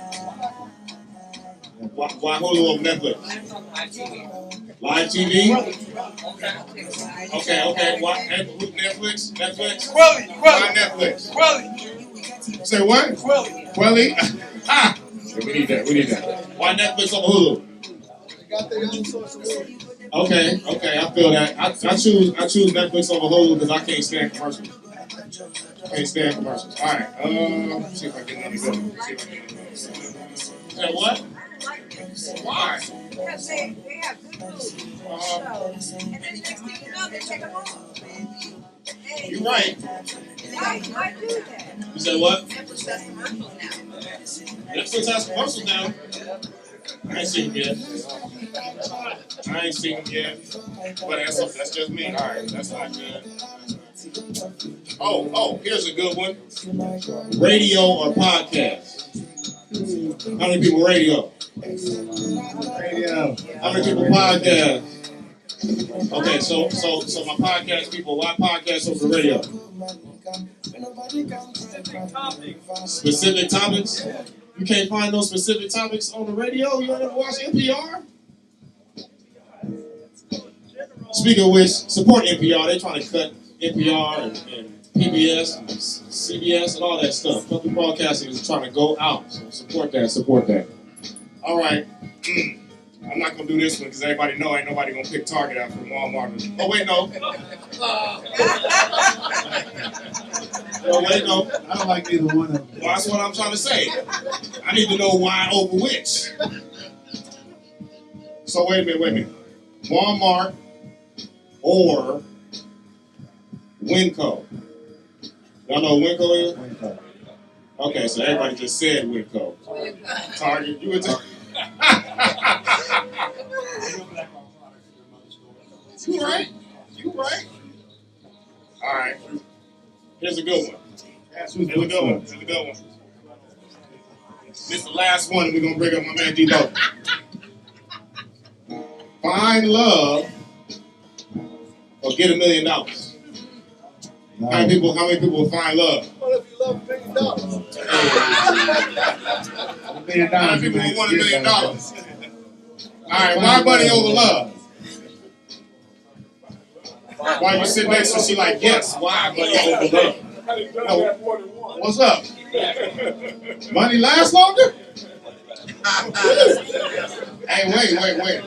Why Hulu over Netflix? Live TV? Okay. Why Netflix? Quelly. Why Netflix? Say what? Quelly? Ah! We need that. Why Netflix over Hulu? They got their own source of work. Okay, I feel that. I choose Netflix over Hulu because I can't stand commercials. All right, let's see if I get another good one. Say what? Why? Because they have good movies, shows, and then next thing you know, they take them off. Hey, You're right. why do that? You said what? Netflix has commercials now. Netflix has commercials now. I ain't seen them yet. But that's just me. All right, that's not good. Oh, here's a good one. Radio or podcast? How many people radio? How many people podcast? Okay, so my podcast people, why podcast over radio? Specific topics? You can't find no specific topics on the radio? You don't ever watch NPR? Speaking of which, support NPR. They're trying to cut NPR and PBS and CBS and all that stuff. Public broadcasting is trying to go out. So support that. All right. I'm not going to do this one because everybody know ain't nobody going to pick Target out from Walmart. Oh, wait, no. I don't like either one of them. Well, that's what I'm trying to say. I need to know why over which. So wait a minute. Walmart or Winco. Y'all know what Winco is? Winco. Okay, so everybody just said Winco. Target, you would You right. All right. Here's a good one. This is the last one, and we're going to bring up my man D-Lo. Find love or get $1 million. How many people will find love? What if you love $1 million? How many people will want $1 million? All right, why money over love? Why you sit next to her, she like, yes, why money over love? What's up? Money lasts longer? Hey, wait.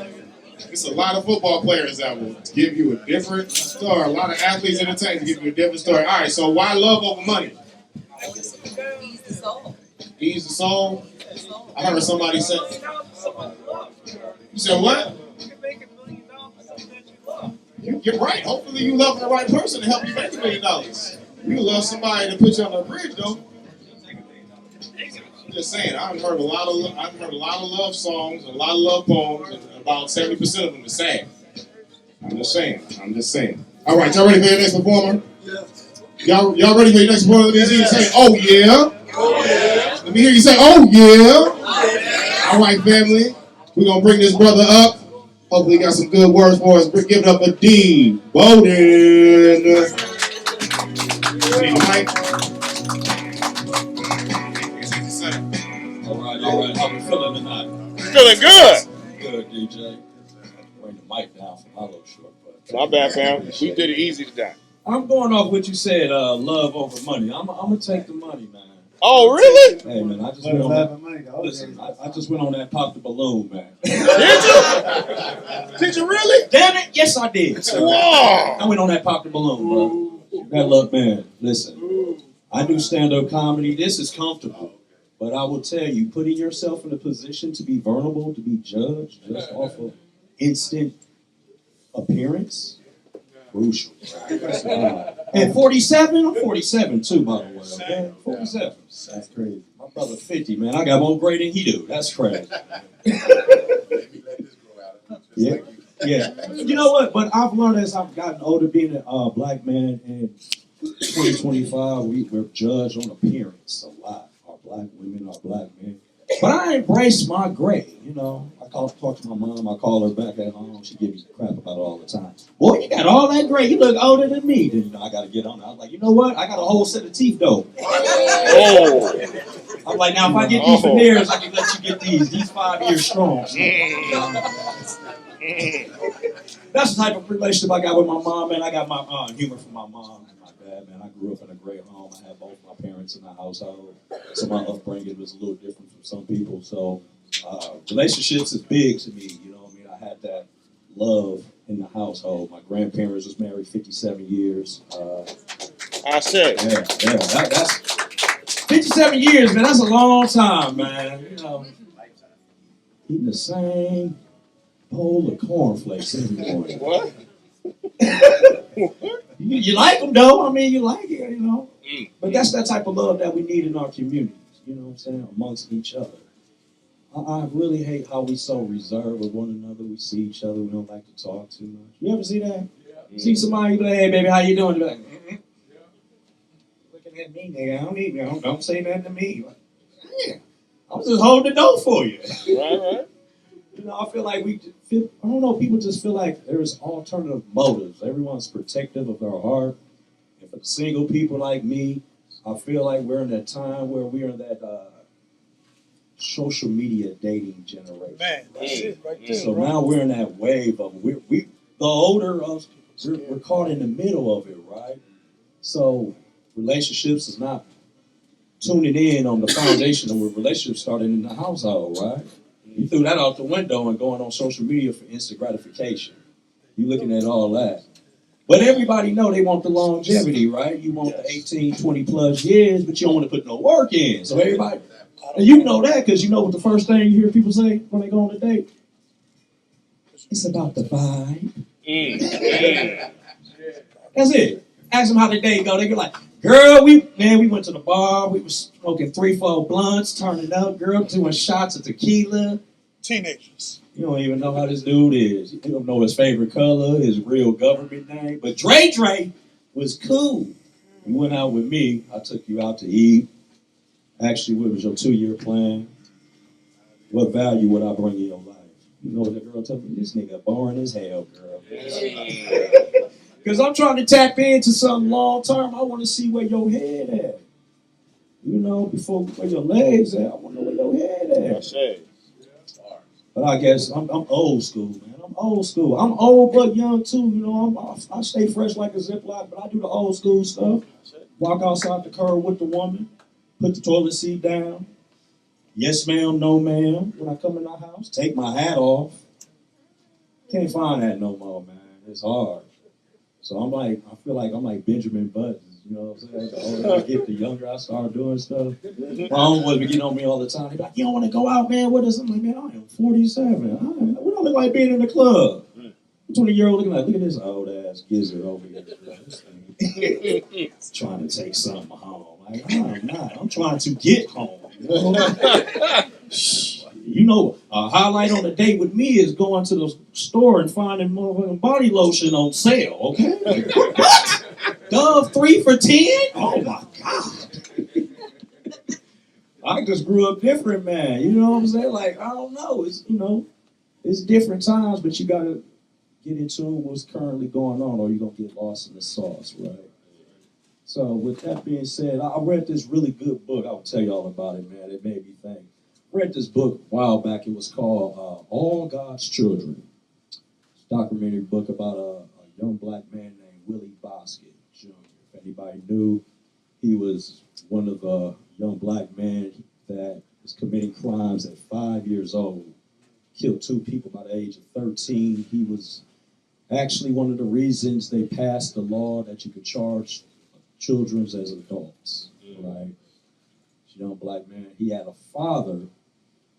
There's a lot of football players that will give you a different story. A lot of athletes entertainers give you a different story. All right, so why love over money? Ease the soul. I heard somebody say. You said what? You're right. Hopefully you love the right person to help you make $1 million. You love somebody to put you on the bridge, though. I'm just saying. I've heard a lot of love songs, a lot of love poems, and about 70% of them are sad. I'm just saying. All right, y'all ready for your next performer? Y'all ready for your next performer? Let me hear you say, "Oh yeah." Let me hear you say, "Oh yeah." All right, family. We're gonna bring this brother up. Hopefully, he got some good words for us. Give it up for D. Bowden. All right. How we feeling tonight? Feeling good. Good, DJ. Bring the mic down for my little short. My bad, fam. We did it easy today. I'm going off what you said, love over money. I'm gonna take the money, man. Oh, really? Hey, man, I just went on that. Listen, I just went on that pop the balloon, man. Did you? Did you really? Damn it, yes I did. Whoa! I went on that pop the balloon, bro. That look, man. Listen, I do stand-up comedy. This is comfortable. But I will tell you, putting yourself in a position to be vulnerable, to be judged just off of instant appearance, crucial. And 47, I'm 47 too, by the way. Okay, 47. That's crazy. My brother 50, man. I got more gray than he do. That's crazy. Yeah. You know what? But I've learned as I've gotten older, being a black man in 2025, we're judged on appearance a lot. Our black women, our black men. But I embrace my gray, you know. I talk to my mom, I call her back at home, she gives me crap about it all the time. Boy, you got all that gray, you look older than me. Then, you know, I got to get on it. I was like, you know what? I got a whole set of teeth, though. Oh. I'm like, now if I get these veneers, I can let you get these 5 years strong. So, that's the type of relationship I got with my mom, man. I got my humor from my mom and my dad, man. I grew up in a great home. I had both my parents in the household, so my upbringing was a little different from some people. So relationships is big to me. You know what I mean? I had that love in the household. My grandparents was married 57 years. I said. Yeah, that's 57 years, man. That's a long time, man. You know, eating the same bowl of cornflakes every morning. What? You like them, though. I mean, you like it, you know. But that's that type of love that we need in our communities, you know what I'm saying, amongst each other. I really hate how we so reserved with one another. We see each other, we don't like to talk too much. You ever see that? Yeah. See somebody, you be like, hey, baby, how you doing? You be like, looking at me, nigga. Don't say nothing to me. Like, yeah, I'm just holding the door for you. Right. You know, I feel like I don't know, people just feel like there's alternative motives. Everyone's protective of their heart. And for the single people like me, I feel like we're in that time where we're in that social media dating generation. Man, that's it right there. So bro. now we're in that wave of the older us, we're caught in the middle of it, right? So relationships is not tuning in on the foundation of where relationships started in the household, right? You threw that out the window and going on social media for instant gratification. You looking at all that. But everybody know they want the longevity, right? You want the 18, 20 plus years, but you don't want to put no work in. So everybody, and you know that because you know what the first thing you hear people say when they go on a date? It's about the vibe. That's it. Ask them how the day go. They go like, girl, we went to the bar. We was smoking 3-4 blunts, turning up. Girl, doing shots of tequila. Teenagers. You don't even know how this dude is. You don't know his favorite color, his real government name. But Dre was cool. You went out with me. I took you out to eat. Actually, what was your 2-year plan? What value would I bring in your life? You know what the girl told me? This nigga boring as hell, girl. Because I'm trying to tap into something long term. I want to see where your head at. You know, before where your legs at. I want to know where your head at. That's it. But I guess I'm old school, man. I'm old school. I'm old but young too. You know, I stay fresh like a Ziploc, but I do the old school stuff. Walk outside the curb with the woman. Put the toilet seat down. Yes, ma'am, no, ma'am. When I come in my house, take my hat off. Can't find that no more, man. It's hard. So I feel like I'm like Benjamin Button. You know what I'm saying? The older I get, the younger I start doing stuff. My homeboys be getting on me all the time. They be like, you don't want to go out, man? What is it? I'm like, man, I am 47. We don't look like being in the club. 20-year-old looking like, look at this old ass gizzard over here. Trying to take something home. Like, I'm not. I'm trying to get home. You know, a highlight on a date with me is going to the store and finding motherfucking body lotion on sale, okay? What? Dove 3 for $10? Oh my God. I just grew up different, man. You know what I'm saying? Like, I don't know. It's, you know, it's different times, but you gotta get into what's currently going on or you're gonna get lost in the sauce, right? So with that being said, I read this really good book. I'll tell y'all about it, man. It made me think. I read this book a while back. It was called All God's Children. It's a documentary book about a young black man named Willie Bosket Jr. If anybody knew, he was one of the young black men that was committing crimes at 5 years old. Killed 2 people by the age of 13. He was actually one of the reasons they passed the law that you could charge children as adults, right? This young black man, he had a father.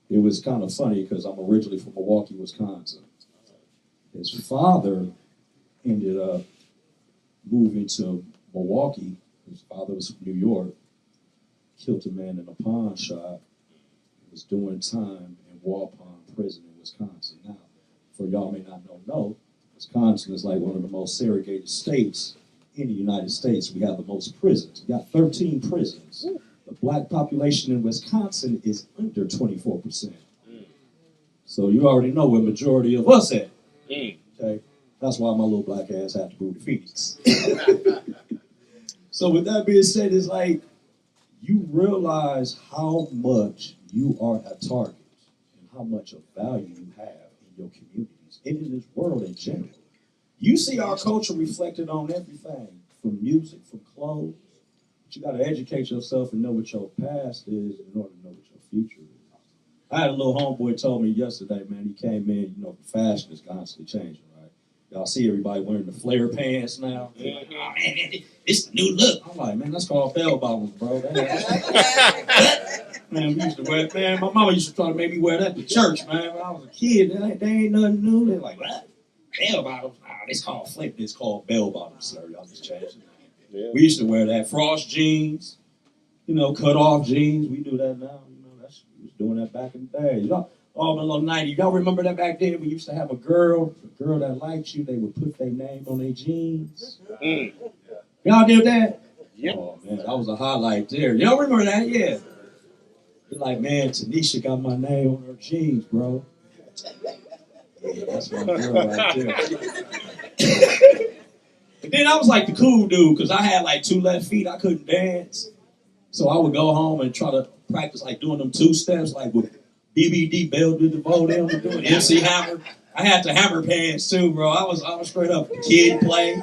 It was kind of funny because I'm originally from Milwaukee, Wisconsin. His father ended up moving to Milwaukee. His father was from New York. Killed a man in a pawn shop. He was doing time in Waupun Prison in Wisconsin. Now, for y'all may not know, Wisconsin is like one of the most segregated states in the United States. We have the most prisons. We got 13 prisons. The black population in Wisconsin is under 24%. So you already know where majority of us at. Okay? That's why my little black ass had to move to Phoenix. So with that being said, it's like, you realize how much you are a target and how much of value you have in your communities and in this world in general. You see our culture reflected on everything, from music, from clothes. But you got to educate yourself and know what your past is in order to know what your future is. I had a little homeboy told me yesterday, man, he came in, you know, fashion is constantly changing, right? Y'all see everybody wearing the flare pants now? Like, oh, man, it's the new look. I'm like, man, that's called bell bottoms, bro. Man, we used to wear, man, my mama used to try to make me wear that to church, man. When I was a kid, they ain't nothing new. They're like, what? Bell bottoms? Nah, it's called flip. It's called bell bottoms, sir. Y'all just changed it. Yeah. We used to wear that. Frost jeans, you know, cut off jeans. We do that now. You know, we was doing that back in the day. You know, all the little 90s. Y'all remember that back then? We used to have a girl that liked you, they would put their name on their jeans. Mm. Y'all did that? Yep. Oh, man, that was a highlight there. Y'all remember that? Yeah. You're like, man, Tanisha got my name on her jeans, bro. Yeah, that's my girl right there. But then I was like the cool dude, because I had like 2 left feet. I couldn't dance. So I would go home and try to practice like doing them 2 steps, like with BBD, Bell to the Vote, doing MC Hammer. I had the hammer pants too, bro. I was straight up kid play.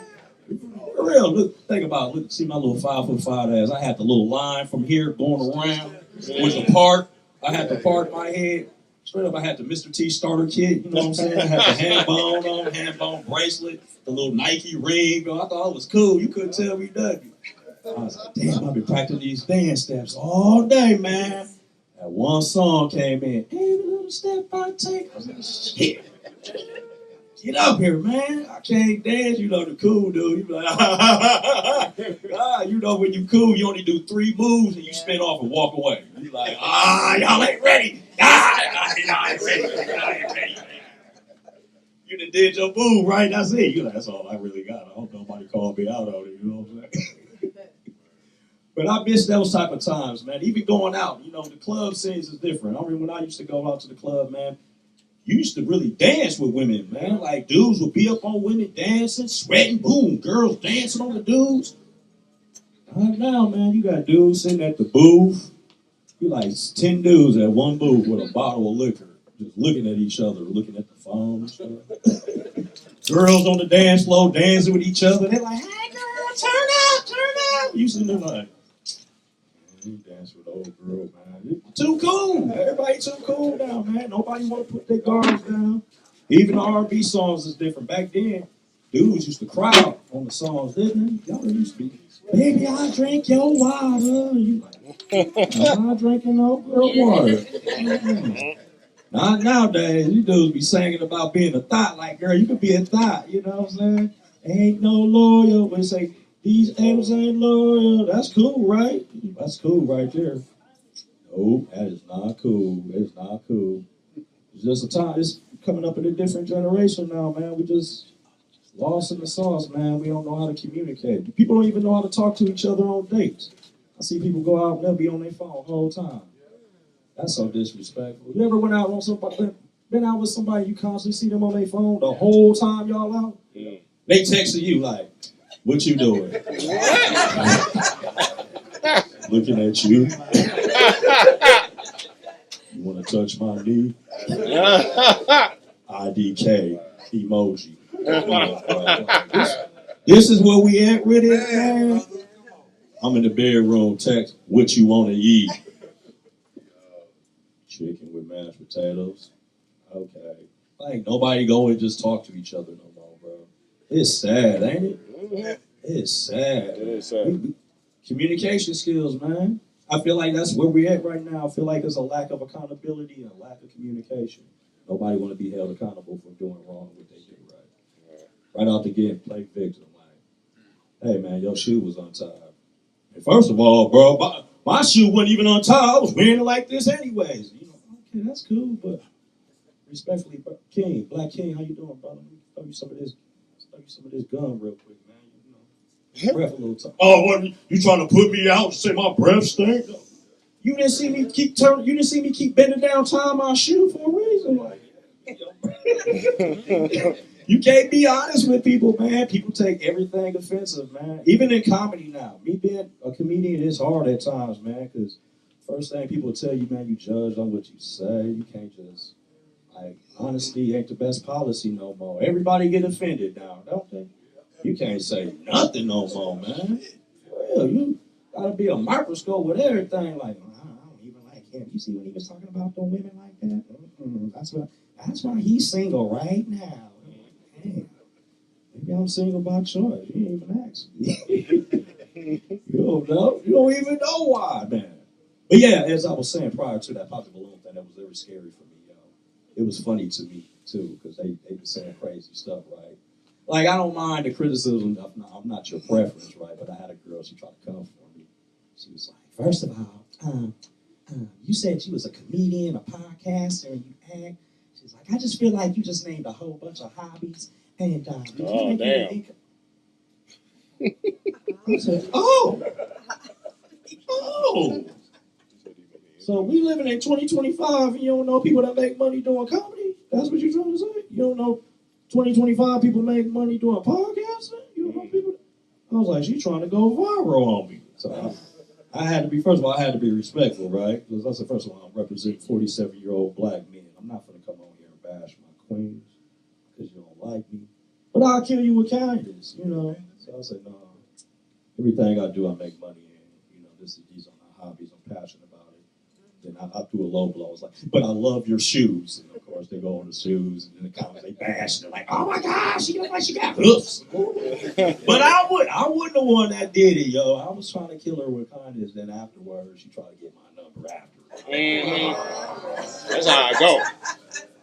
For real, look, think about it. Look, see my little 5'5" ass. I had the little line from here going around with the part. I had the part in my head. Straight up, I had the Mr. T starter kit, you know what I'm saying? I had the hand bone bracelet, the little Nike ring. Bro. I thought it was cool. You couldn't tell me nothing. I was like, damn, I've been practicing these dance steps all day, man. That one song came in. Every little step I take. I was like, shit. Get up here, man. I can't dance. You know the cool dude. You be like, you know when you cool, you only do 3 moves and you spin off and walk away. You like, y'all ain't ready. Y'all ain't ready. You done did your move, right? That's it. You like, that's all I really got. I hope nobody called me out on it. You know what I'm saying? But I miss those type of times, man. Even going out, you know, the club scenes is different. I remember when I used to go out to the club, man. You used to really dance with women, man. Like, dudes would be up on women dancing, sweating, boom, girls dancing on the dudes. Right now, man, you got dudes sitting at the booth. You like 10 dudes at one booth with a bottle of liquor, just looking at each other, looking at the phone and stuff. Girls on the dance floor dancing with each other. They're like, hey, girl, turn up. You sitting there like, you dance with the old girl, man. Too cool. Everybody too cool now, man. Nobody want to put their guards down. Even the R&B songs is different. Back then, dudes used to cry out on the songs, didn't they? Y'all used to be, baby, I drink your water. You like, I'm not drinking no girl water. Not nowadays. You dudes be singing about being a thought. Like, girl, you could be a thought. You know what I'm saying? Ain't no loyal. But say, these M's ain't loyal. That's cool, right? That's cool right there. No, that is not cool. That is not cool. It's just a time. It's coming up in a different generation now, man. We just lost in the sauce, man. We don't know how to communicate. People don't even know how to talk to each other on dates. I see people go out and they'll be on their phone the whole time. That's so disrespectful. You ever went out on somebody, been out with somebody, you constantly see them on their phone the whole time y'all out? Yeah. They texting you like, what you doing? Looking at you. You want to touch my knee? IDK emoji. This is where we at with it, man. I'm in the bedroom, text, what you want to eat? Chicken with mashed potatoes. Okay. Like, nobody go and just talk to each other no more, bro. It's sad, ain't it? It's sad. It is sad. Communication skills, man. I feel like that's where we're at right now. I feel like there's a lack of accountability and a lack of communication. Nobody want to be held accountable for doing wrong what they do right. Right out the gate, play victim. Like, hey, man, your shoe was untied. And first of all, bro, my shoe wasn't even untied. I was wearing it like this anyways. You know, okay, that's cool, but respectfully, King, Black King, how you doing, brother? Let me throw you some of this gum real quick, man. Breath a little time. Oh, what, you trying to put me out and say my breath stink? You didn't see me keep turning. You didn't see me keep bending down, tying my shoe for a reason. Like, You can't be honest with people, man. People take everything offensive, man. Even in comedy now. Me being a comedian is hard at times, man, because first thing people tell you, man, you judge on what you say. You can't just, like, honesty ain't the best policy no more. Everybody get offended now, don't they? You can't say nothing no more, man. Well, you gotta be a microscope with everything. Like, I don't even like him. You see when he was talking about the women like that? That's why he's single right now. Damn. Maybe I'm single by choice. You didn't even ask me. You don't know. You don't even know why, man. But yeah, as I was saying prior to that pop the balloon thing, that was very scary for me, yo. It was funny to me too, because they were saying crazy stuff, right? Like, I don't mind the criticism. I'm not your preference, right? But I had a girl, she tried to come for me. She was like, first of all, you said you was a comedian, a podcaster, and you act. She's like, I just feel like you just named a whole bunch of hobbies. And oh, damn. I said, oh. So we living in 2025 and you don't know people that make money doing comedy? That's what you're trying to say? You don't know 2025 people make money doing podcasting? You don't know people? I was like, she's trying to go viral on me. So I had to be, first of all, I had to be respectful, right? Because I said, first of all, I'm representing 47-year-old black men. I'm not going to come on here and bash my queens because you don't like me. But I'll kill you with kindness, you know? So I said, no, everything I do, I make money in. You know, these are my hobbies. I'm passionate about it. Then I threw a low blow. I was like, but I love your shoes. And of course, they go on the shoes, and in the comments, they bash. And they're like, oh my gosh, she looks like she got hoofs. But I wasn't the one that did it, yo. I was trying to kill her with kindness. Then afterwards, she tried to get my number after. Mm-hmm. That's how I go.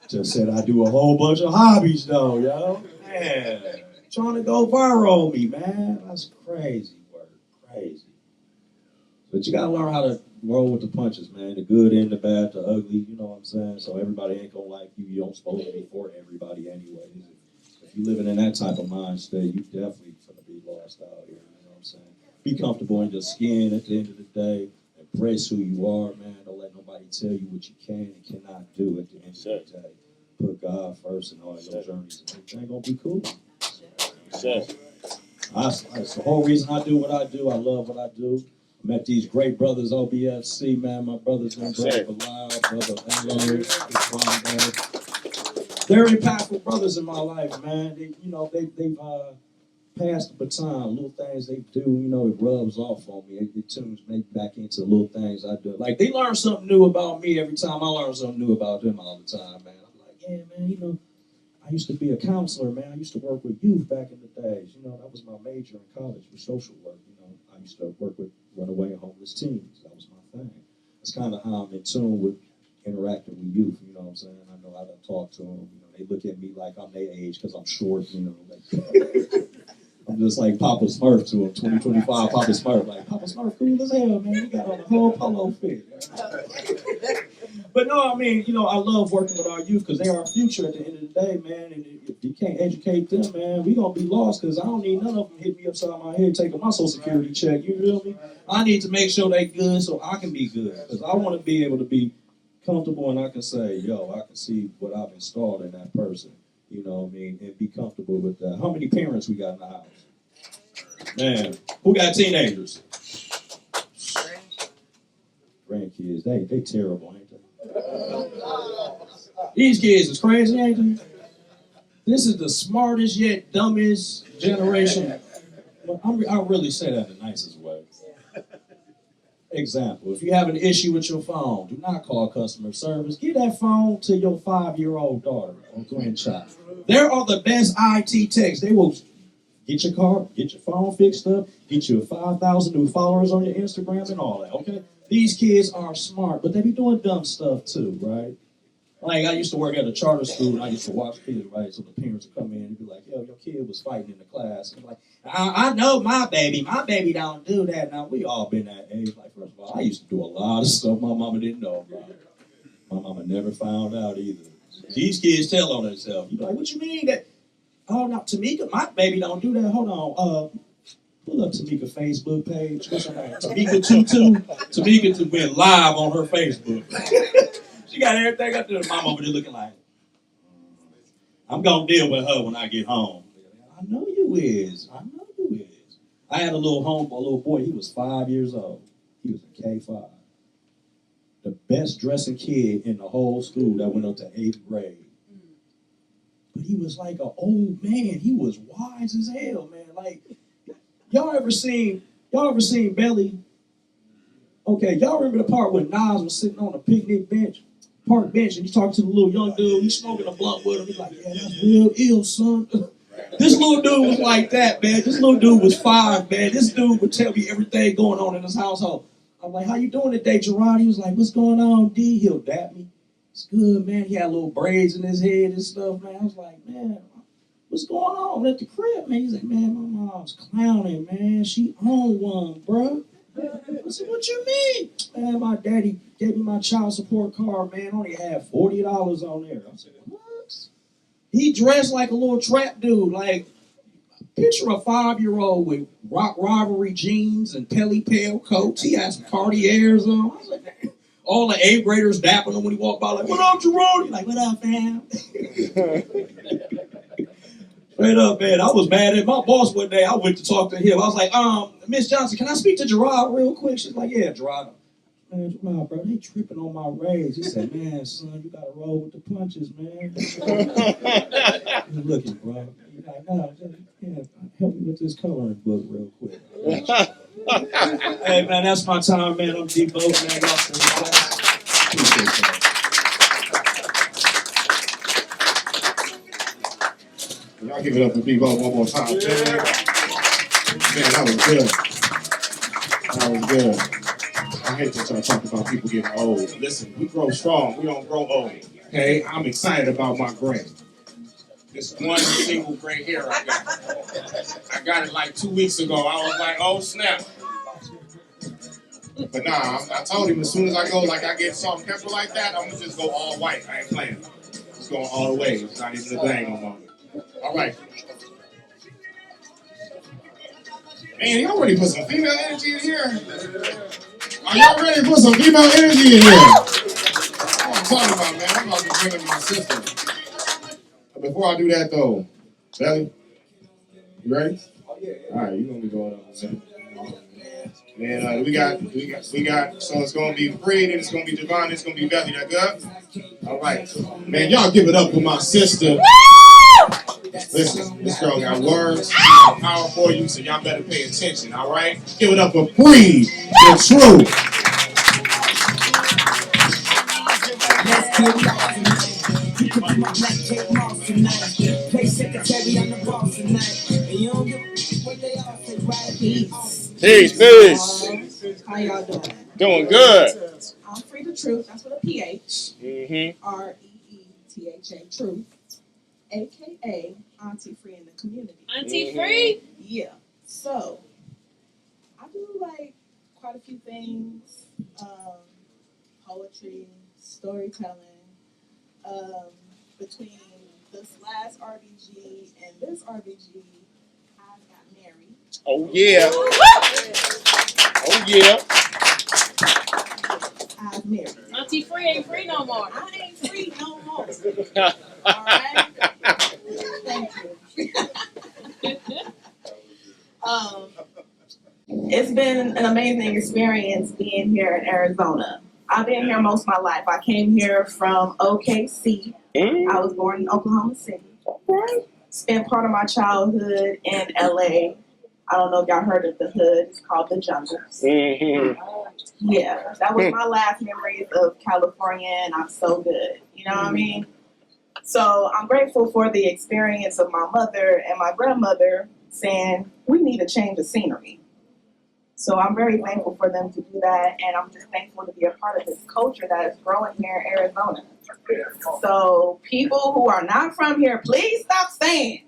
Just said I do a whole bunch of hobbies, though, yo. Man, trying to go viral on me, man. That's crazy work, crazy. But you gotta learn how to roll with the punches, man. The good and the bad, the ugly, you know what I'm saying? So everybody ain't gonna like you. You don't supposed to be for everybody anyway. If you're living in that type of mind state, you definitely gonna be lost out here, you know what I'm saying? Be comfortable in your skin at the end of the day. Embrace who you are, man. Don't let nobody tell you what you can and cannot do at the end of the day. Put God first in all your journeys. Everything gonna be cool. That's the whole reason I do what I do. I love what I do. I met these great brothers, O.B.F.C, man. My brothers in Brave Alive, brother Enload, they're impactful brothers in my life, man. They've passed the baton. Little things they do, it rubs off on me. It tunes me back into little things I do. Like, they learn something new about me every time I learn something new about them all the time, man. I'm like, yeah, man, I used to be a counselor, man. I used to work with youth back in the days. That was my major in college was social work. I used to work with runaway and homeless teens. That was my thing. That's kind of how I'm in tune with interacting with youth. You know what I'm saying? I know how to talk to them. They look at me like I'm their age because I'm short. I'm just like Papa Smurf to them. 2025 Papa Smurf. Like, Papa Smurf cool as hell, man. He got on the whole polo fit. But no, I mean, I love working with our youth because they are our future at the end of the day, man. And if you can't educate them, man, we going to be lost because I don't need none of them hitting me upside my head taking my social security check. You feel me? I need to make sure they good so I can be good because I want to be able to be comfortable and I can say, yo, I can see what I've installed in that person. You know what I mean? And be comfortable with that. How many parents we got in the house? Man, who got teenagers? Grandkids, they terrible, ain't they? These kids is crazy, ain't they? This is the smartest yet dumbest generation. I really say that in the nicest way. Example, if you have an issue with your phone, do not call customer service. Give that phone to your 5-year-old daughter or grandchild. There are the best IT techs. They will get your car, get your phone fixed up, get you 5,000 new followers on your Instagram and all that, okay? These kids are smart, but they be doing dumb stuff too, right? Like, I used to work at a charter school, and I used to watch kids, right? So the parents would come in and be like, yo, your kid was fighting in the class. And I'm like, I know my baby don't do that. Now, we all been that age. Like, first of all, I used to do a lot of stuff my mama didn't know about. My mama never found out either. These kids tell on themselves. You're like, what you mean that? Oh, no, Tamika, my baby don't do that. Hold on. Pull up Tamika's Facebook page. What's her name? Tamika Tutu. Tamika went live on her Facebook. She got everything up there. My mama there looking like, I'm gonna deal with her when I get home. I know you is. I know you is. I had a little boy. He was 5 years old. He was a K5. The best dressing kid in the whole school that went up to 8th grade. But he was like an old man. He was wise as hell, man. Like, y'all ever seen Belly? Okay, y'all remember the part when Nas was sitting on a park bench, and he talking to the little young dude, he's smoking a blunt with him. He's like, yeah, that's real ill, son. This little dude was like that, man. This little dude was 5, man. This dude would tell me everything going on in his household. I'm like, how you doing today, Gerard? He was like, what's going on, D? He'll dap me. It's good, man. He had little braids in his head and stuff, man. I was like, man, what's going on at the crib, man? He's like, man, my mom's clowning, man. She on one, bro. I said, what you mean? Man, my daddy gave me my child support card, man. Only had $40 on there. I said, what? He dressed like a little trap dude. Like, picture a 5-year-old with rock rivalry jeans and Pelly Pale coats. He had some Cartiers on. I was like, man. All the 8th graders dapping him when he walked by, like, what up, Jerome? He's like, what up, fam? Straight up, man. I was mad at my boss one day. I went to talk to him. I was like, Miss Johnson, can I speak to Gerard real quick? She's like, yeah, Gerard. Man, Gerard, bro, they tripping on my raise. He said, man, son, you got to roll with the punches, man. He's looking, bro. He's like, no, help me with this coloring book real quick. Hey, man, that's my time, man. I'm D-Bo, man. Y'all stay blessed. Appreciate that. Y'all give it up for D-Bo one more time. Man, that was good. That was good. I hate that y'all talk about people getting old. Listen, we grow strong. We don't grow old. Okay? I'm excited about my gray. This one single gray hair I got. I got it like 2 weeks ago. I was like, oh, snap. But nah, I told him as soon as I go, like I get salt and pepper like that, I'm going to just go all white. I ain't playing. It's going all the way. It's not even a thing no more. All right. Man, y'all ready to put some female energy in here? Are y'all ready to put some female energy in here? That's what I'm talking about, man. I'm about to bring in my sister. But before I do that, though, Belly, you ready? All right, you're going to be going up in a minute. And we got, so it's going to be Free, then it's going to be Javon, it's going to be Belly. That good? All right. Man, y'all give it up for my sister. Listen, this girl got words, power for you, so y'all better pay attention, all right? Give it up for Free, the truth. Peace. How y'all doing? Doing good. I'm Free the Truth. That's with a PH. Mm-hmm. REETHA Truth. AKA Auntie Free in the community. Auntie Free? Yeah. So, I do like quite a few things. Poetry, storytelling. Between this last RBG and this RBG, I got married. Oh, yeah. Oh, yeah. I've married. Auntie Free ain't free no more. I ain't free no more. All right? Thank you. It's been an amazing experience being here in Arizona. I've been here most of my life. I came here from OKC. I was born in Oklahoma City. Spent part of my childhood in LA. I don't know if y'all heard of the hood. It's called the Jungles. Yeah, that was my last memories of California, and I'm so good. You know what I mean? So I'm grateful for the experience of my mother and my grandmother saying, we need a change of scenery. So I'm very thankful for them to do that, and I'm just thankful to be a part of this culture that is growing here in Arizona. So people who are not from here, please stop saying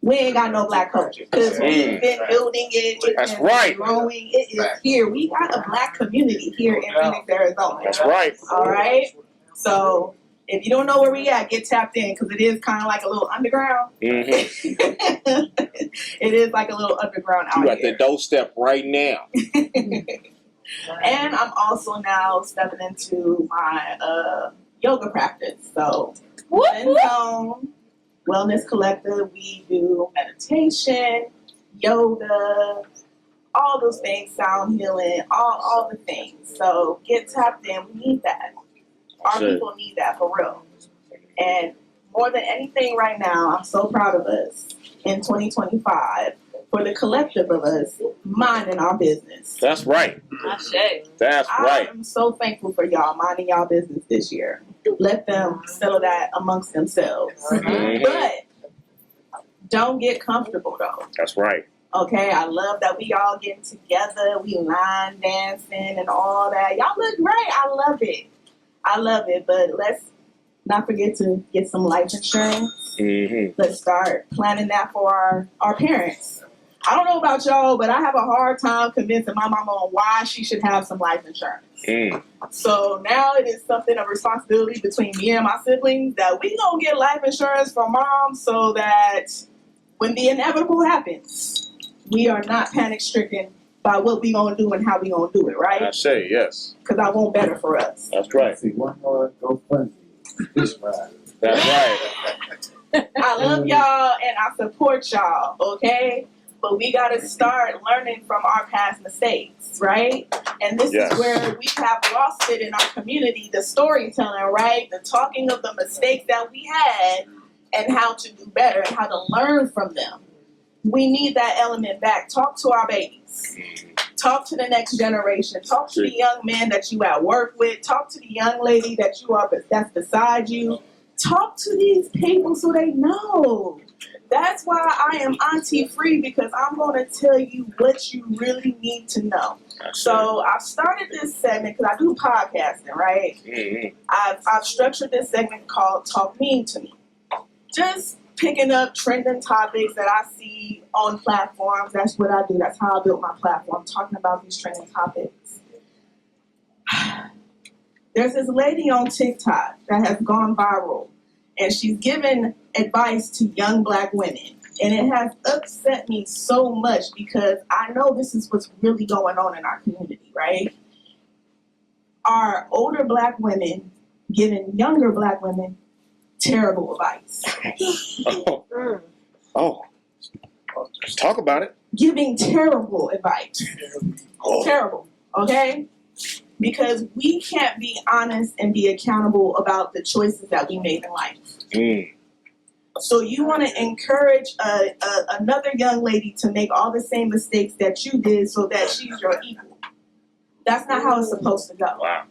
we ain't got no black culture, because we've been building it. It's been growing. It is here. We got a black community here in Phoenix, Arizona. That's right. All right? So if you don't know where we at, get tapped in, because it is kind of like a little underground. It is like a little underground out here. You at the doorstep right now. And I'm also now stepping into my yoga practice. So, Wellness Collective, we do meditation, yoga, all those things, sound healing, all the things. So get tapped in. We need that. Our people need that for real. And more than anything right now, I'm so proud of us in 2025 for the collective of us minding our business. That's right. That's right. I'm so thankful for y'all minding y'all business this year. Let them settle that amongst themselves. Mm-hmm. But don't get comfortable though. That's right. Okay, I love that we all getting together, we line dancing and all that. Y'all look great. I love it. I love it. But let's not forget to get some life insurance. Mm-hmm. Let's start planning that for our parents. I don't know about y'all, but I have a hard time convincing my mama on why she should have some life insurance. So now it is something of responsibility between me and my siblings that we gonna get life insurance for mom so that when the inevitable happens, we are not panic stricken by what we gonna do and how we gonna do it, right? I say yes. Because I want better for us. That's right. See, one more GoFundMe. Fish fry. That's right. I love y'all and I support y'all, okay? But we got to start learning from our past mistakes, right? And this is where we have lost it in our community, the storytelling, right? The talking of the mistakes that we had and how to do better and how to learn from them. We need that element back. Talk to our babies. Talk to the next generation. Talk to the young man that you at work with. Talk to the young lady that's beside you. Talk to these people so they know. That's why I am Auntie Free, because I'm going to tell you what you really need to know. So I've started this segment because I do podcasting, right? Mm-hmm. I've structured this segment called Talk Mean to Me. Just picking up trending topics that I see on platforms. That's what I do. That's how I built my platform, talking about these trending topics. There's this lady on TikTok that has gone viral, and she's given advice to young Black women. And it has upset me so much because I know this is what's really going on in our community, right? Our older Black women giving younger Black women terrible advice. Let's talk about it. Giving terrible advice. Terrible, okay? Because we can't be honest and be accountable about the choices that we made in life. So you want to encourage another young lady to make all the same mistakes that you did so that she's your equal. That's not how it's supposed to go. Wow.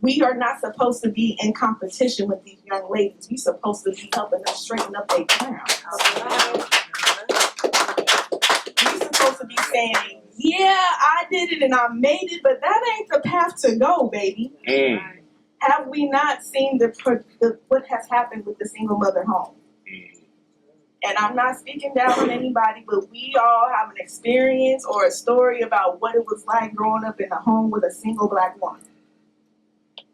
We are not supposed to be in competition with these young ladies. We're supposed to be helping them straighten up their crown. We're supposed to be saying, yeah, I did it and I made it, but that ain't the path to go, baby. Have we not seen what has happened with the single mother home? And I'm not speaking down on anybody, but we all have an experience or a story about what it was like growing up in a home with a single Black woman.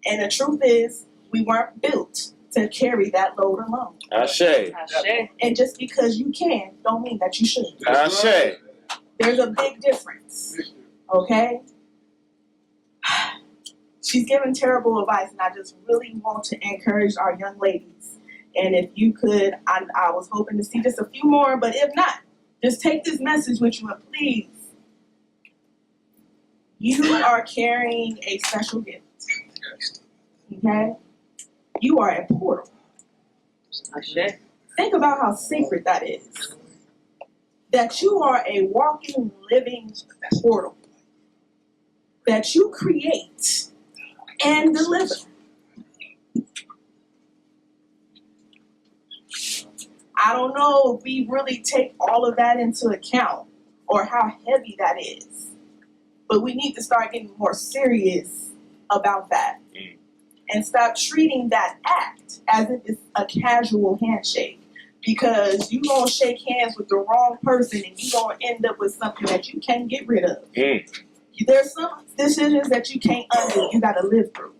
And the truth is, we weren't built to carry that load alone. Ashe. And just because you can, don't mean that you should. Ashe. There's a big difference, okay? She's giving terrible advice, and I just really want to encourage our young ladies. And if you could, I was hoping to see just a few more, but if not, just take this message with you, and please, you are carrying a special gift. Okay? You are a portal. Think about how sacred that is. That you are a walking, living portal. That you create and deliver. I don't know if we really take all of that into account or how heavy that is. But we need to start getting more serious about that. And stop treating that act as if it's a casual handshake. Because you're going to shake hands with the wrong person and you're going to end up with something that you can't get rid of. There's some decisions that you can't undo. You got to live through.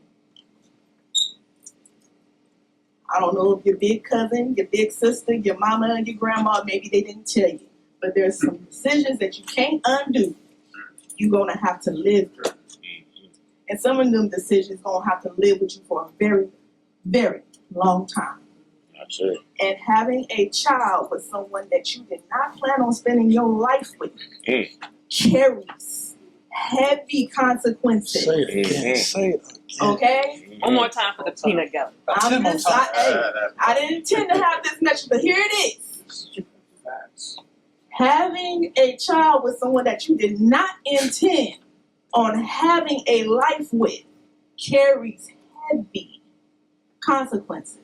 I don't know if your big cousin, your big sister, your mama, and your grandma, maybe they didn't tell you. But there's some decisions that you can't undo. You're going to have to live through. And some of them decisions going to have to live with you for a very, very long time. And having a child with someone that you did not plan on spending your life with carries heavy consequences. Say it again. Say it again. Okay? One more time for the peanut gallery. I didn't intend to have this message, but here it is. Having a child with someone that you did not intend on having a life with carries heavy consequences.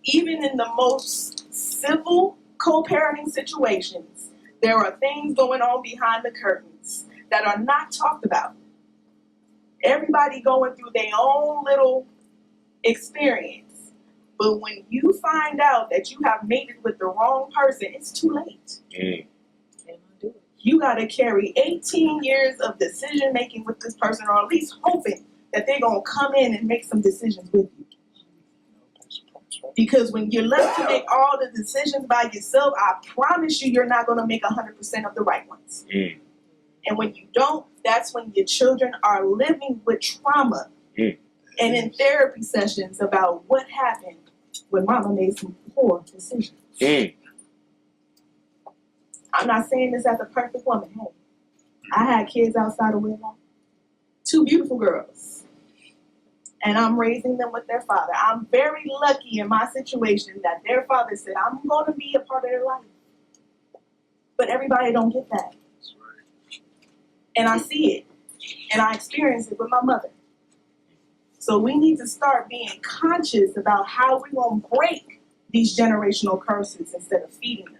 Even in the most civil co-parenting situations, there are things going on behind the curtains that are not talked about. Everybody going through their own little experience. But when you find out that you have mated with the wrong person, it's too late. You got to carry 18 years of decision making with this person, or at least hoping that they're going to come in and make some decisions with you. Because when you're left to make all the decisions by yourself, I promise you're not going to make 100% of the right ones. And when you don't, that's when your children are living with trauma and in therapy sessions about what happened when mama made some poor decisions. I'm not saying this as a perfect woman. Hey, I had kids outside of wedlock. 2 beautiful girls. And I'm raising them with their father. I'm very lucky in my situation that their father said, I'm going to be a part of their life. But everybody don't get that. And I see it. And I experience it with my mother. So we need to start being conscious about how we're going to break these generational curses instead of feeding them.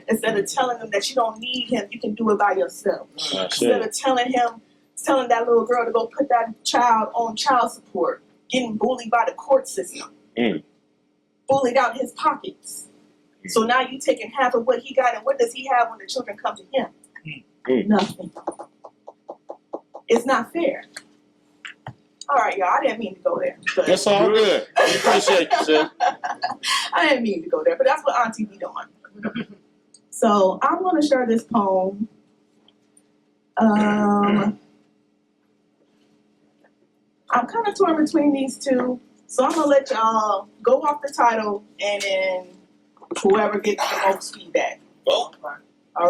Instead of telling them that you don't need him, you can do it by yourself. Instead of telling that little girl to go put that child on child support, getting bullied by the court system, bullied out his pockets. So now you taking half of what he got, and what does he have when the children come to him? Nothing. It's not fair. All right, y'all. I didn't mean to go there. That's all good. We appreciate you, sis. I didn't mean to go there, but that's what Auntie be doing. So I'm going to share this poem. I'm kind of torn between these two, so I'm going to let y'all go off the title, and then whoever gets the most feedback. All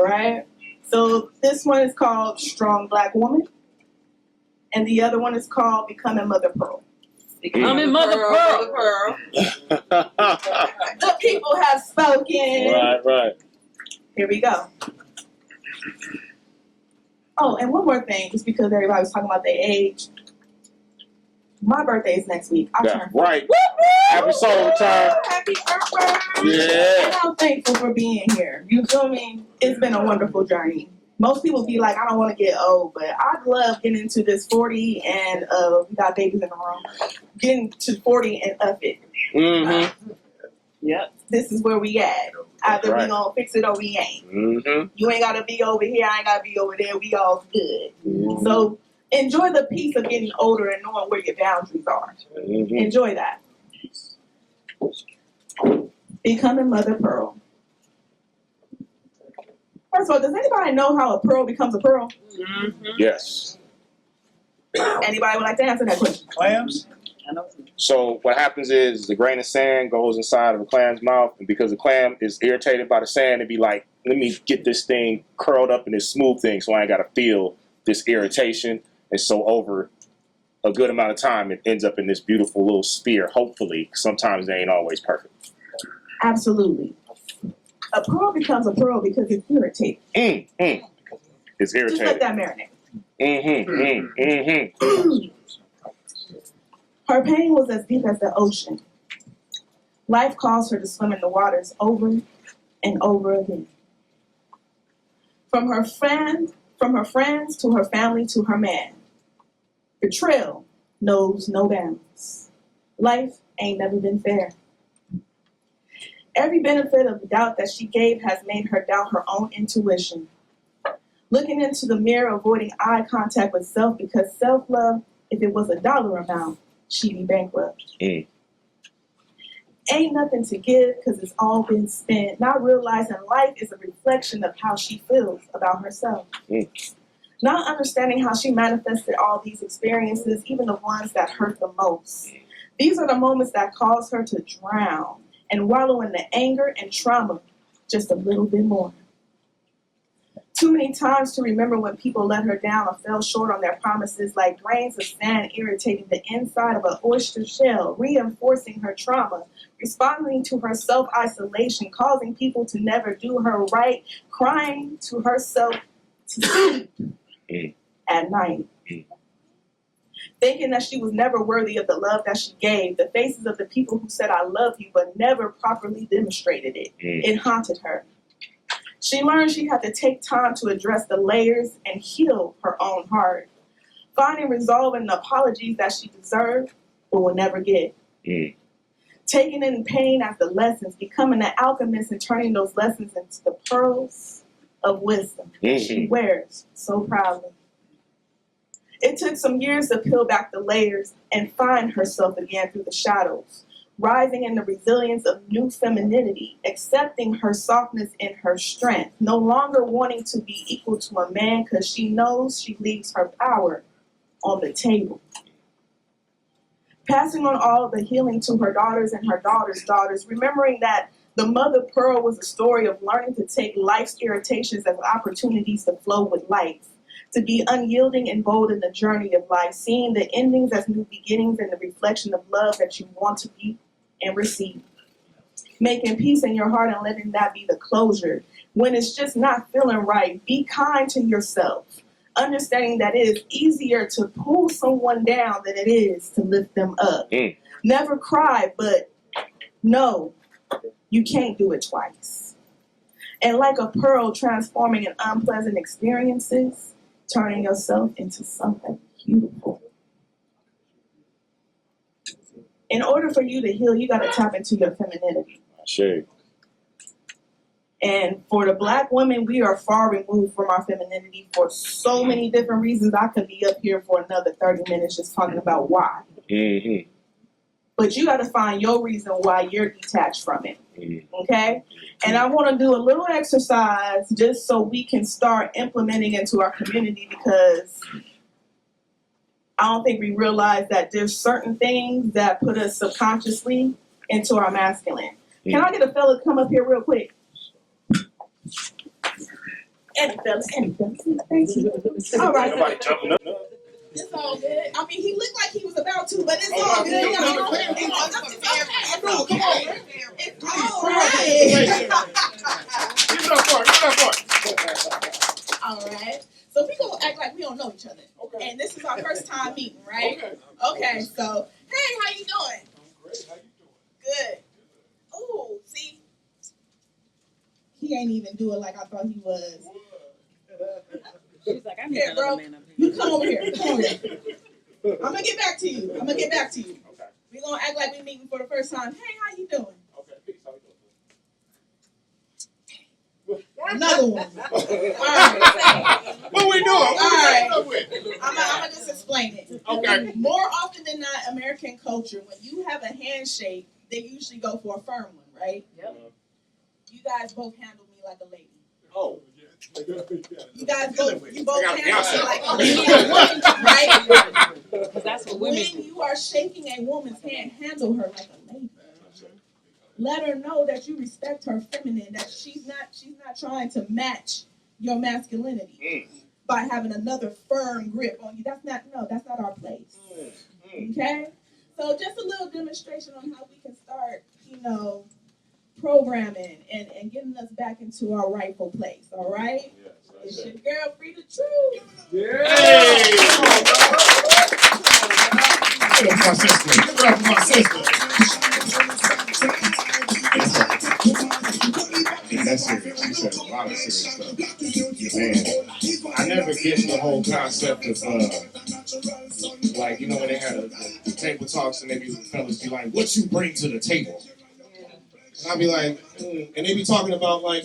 right? So this one is called Strong Black Woman, and the other one is called Becoming Mother Pearl. Becoming Mother Pearl. The people have spoken. Right. Here we go. Oh, and one more thing, just because everybody was talking about their age. My birthday is next week. I turn 40. Right. Happy soul return. Happy birthday. Yeah. And I'm thankful for being here. You feel me? It's been a wonderful journey. Most people be like, I don't want to get old, but I'd love getting into this 40 and we got babies in the room. Getting to 40 and up it. Yep. This is where we at. Either we gonna fix it or we ain't. You ain't gotta be over here, I ain't gotta be over there. We all good. So enjoy the peace of getting older and knowing where your boundaries are. Enjoy that. Becoming Mother Pearl. First of all, does anybody know how a pearl becomes a pearl? Yes. Anybody would like to answer that question? Clams? So what happens is the grain of sand goes inside of a clam's mouth, and because the clam is irritated by the sand, it'd be like, let me get this thing curled up in this smooth thing so I ain't got to feel this irritation. And so over a good amount of time, it ends up in this beautiful little sphere, hopefully. Sometimes they ain't always perfect. Absolutely. A pearl becomes a pearl because it's irritated. It's irritated. Just let that marinate. Her pain was as deep as the ocean. Life caused her to swim in the waters over and over again. From her friends to her family to her man. Betrayal knows no bounds. Life ain't never been fair. Every benefit of the doubt that she gave has made her doubt her own intuition. Looking into the mirror, avoiding eye contact with self, because self-love, if it was a dollar amount, she'd be bankrupt. Ain't nothing to give because it's all been spent. Not realizing life is a reflection of how she feels about herself. Not understanding how she manifested all these experiences, even the ones that hurt the most. These are the moments that cause her to drown and wallow in the anger and trauma just a little bit more. Too many times to remember when people let her down or fell short on their promises, like grains of sand irritating the inside of an oyster shell, reinforcing her trauma, responding to her self-isolation, causing people to never do her right, crying to herself to sleep at night. Thinking that she was never worthy of the love that she gave, the faces of the people who said, I love you, but never properly demonstrated it. It haunted her. She learned she had to take time to address the layers and heal her own heart, finding resolve in the apologies that she deserved but will never get. Taking in pain as the lessons, becoming an alchemist and turning those lessons into the pearls of wisdom she wears so proudly. It took some years to peel back the layers and find herself again through the shadows, rising in the resilience of new femininity, accepting her softness and her strength, no longer wanting to be equal to a man because she knows she leaves her power on the table. Passing on all the healing to her daughters and her daughters' daughters, remembering that the mother pearl was a story of learning to take life's irritations as opportunities to flow with life, to be unyielding and bold in the journey of life, seeing the endings as new beginnings and the reflection of love that you want to be and receive. Making peace in your heart and letting that be the closure. When it's just not feeling right, be kind to yourself. Understanding that it is easier to pull someone down than it is to lift them up. Never cry, but no, you can't do it twice. And like a pearl transforming in unpleasant experiences, turning yourself into something beautiful. In order for you to heal, you got to tap into your femininity. Sure. And for the Black women, we are far removed from our femininity for so many different reasons. I could be up here for another 30 minutes just talking about why. But you got to find your reason why you're detached from it. Okay? And I want to do a little exercise just so we can start implementing into our community, because I don't think we realize that there's certain things that put us subconsciously into our masculine. Can I get a fella to come up here real quick? Any fella. Thank you. All right. Nobody jumping up. It's all good. I mean, he looked like he was about to, but it's all good. It's all good. Come on. It's all right. Give it up for it. All right. So we gonna act like we don't know each other. Okay. And this is our first time meeting, right? Okay. So, hey, how you doing? I'm great. How you doing? Good. Oh, see, he ain't even do it like I thought he was. She's like, I need Here, another bro. man up here. You come over here. Come over here. I'm gonna get back to you. Okay. We're gonna act like we're meeting for the first time. Hey, how you doing? Okay. Peace. How you Another one. All right. What we doing? All right. I'm gonna just explain it. Okay. More often than not, American culture, when you have a handshake, they usually go for a firm one, right? Yep. You guys both handle me like a lady. Oh. You guys both handle me gotta like a lady, right? Because that's what women When you are shaking a woman's hand, handle her like a lady. Let her know that you respect her feminine, that she's not trying to match your masculinity by having another firm grip on you. That's not our place. Okay? So just a little demonstration on how we can start, programming and getting us back into our rightful place. All right? It's your girl, Frida True. Hey! Give it up for my sister. Give it up for my sister. Yeah, that's serious. She said a lot of serious stuff. Man, I never get the whole concept of, like, when they had the table talks and the fellas be like, what you bring to the table? And I'd be like, and they be talking about, like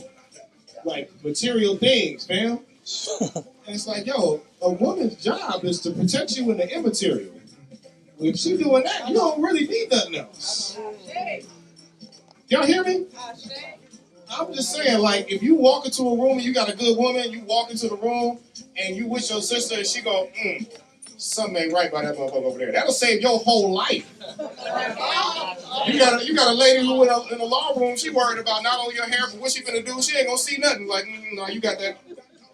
material things, fam. And it's like, yo, a woman's job is to protect you in the immaterial. If she doing that, you don't really need nothing else. Y'all hear me? I'm just saying, like, if you walk into a room and you got a good woman, you walk into the room and you with your sister and she go, something ain't right by that motherfucker over there. That'll save your whole life. You got a lady who in a law room, she worried about not only your hair, but what she finna do. She ain't gonna see nothing. Like, no, you got that.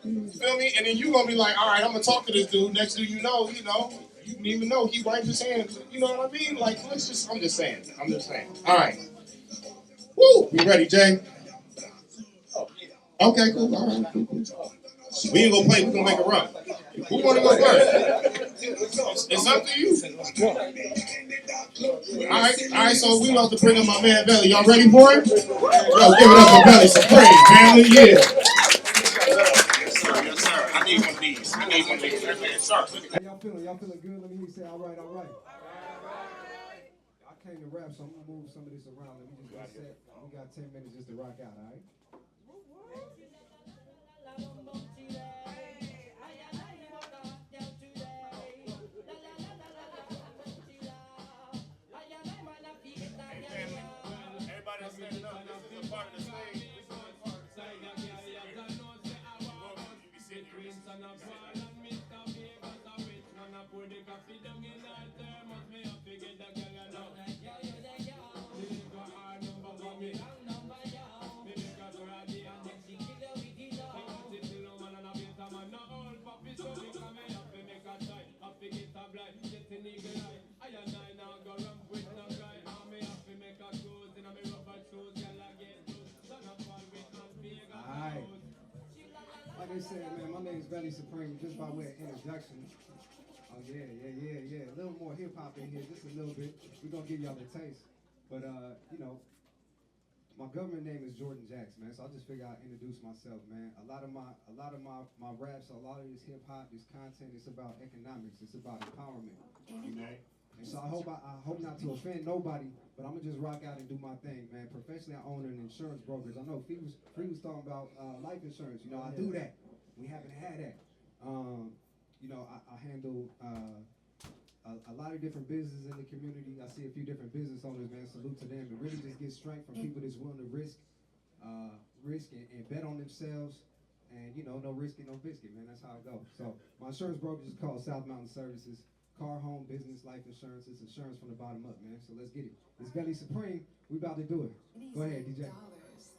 You feel me? And then you gonna be like, all right, I'm gonna talk to this dude. Next dude you don't even know he wiped his hands. You know what I mean? Like, I'm just saying. All right. Woo! We ready, Jay? Okay, cool. All right, cool. We ain't gonna play. We gonna make a run. Who wanna go first? It's up to you. All right. So we about to bring up my man Belly. Y'all ready for it? Yo, give it up for Belly Supreme, family. Yeah. Yes, sir. I need one of these. Sharp. Y'all feeling good? Let me hear you say, all right. I came to rap, so I'm gonna move some of this around. Let me just get set. We got 10 minutes just to rock out, all right? Like I said, man, my name's Belly Supreme, just by way of introduction. Oh, yeah. A little more hip-hop in here, just a little bit. We're going to give y'all the taste. But, my government name is Jordan Jacks, man, so I just figured I'd introduce myself, man. A lot of my raps, a lot of this hip-hop, this content, it's about economics. It's about empowerment, you know? And so I hope not to offend nobody, but I'm going to just rock out and do my thing, man. Professionally, I own an insurance brokerage. I know Free was talking about life insurance. You know, I do that. We haven't had that. I handle a lot of different businesses in the community. I see a few different business owners, man. Salute to them. And really just get strength from people that's willing to risk and bet on themselves. And, no risk and no biscuit, man. That's how it goes. So my insurance brokerage is called South Mountain Services. Car, home, business, life insurance. It's insurance from the bottom up, man. So let's get it. It's Belly Supreme. We about to do it. Go ahead, DJ.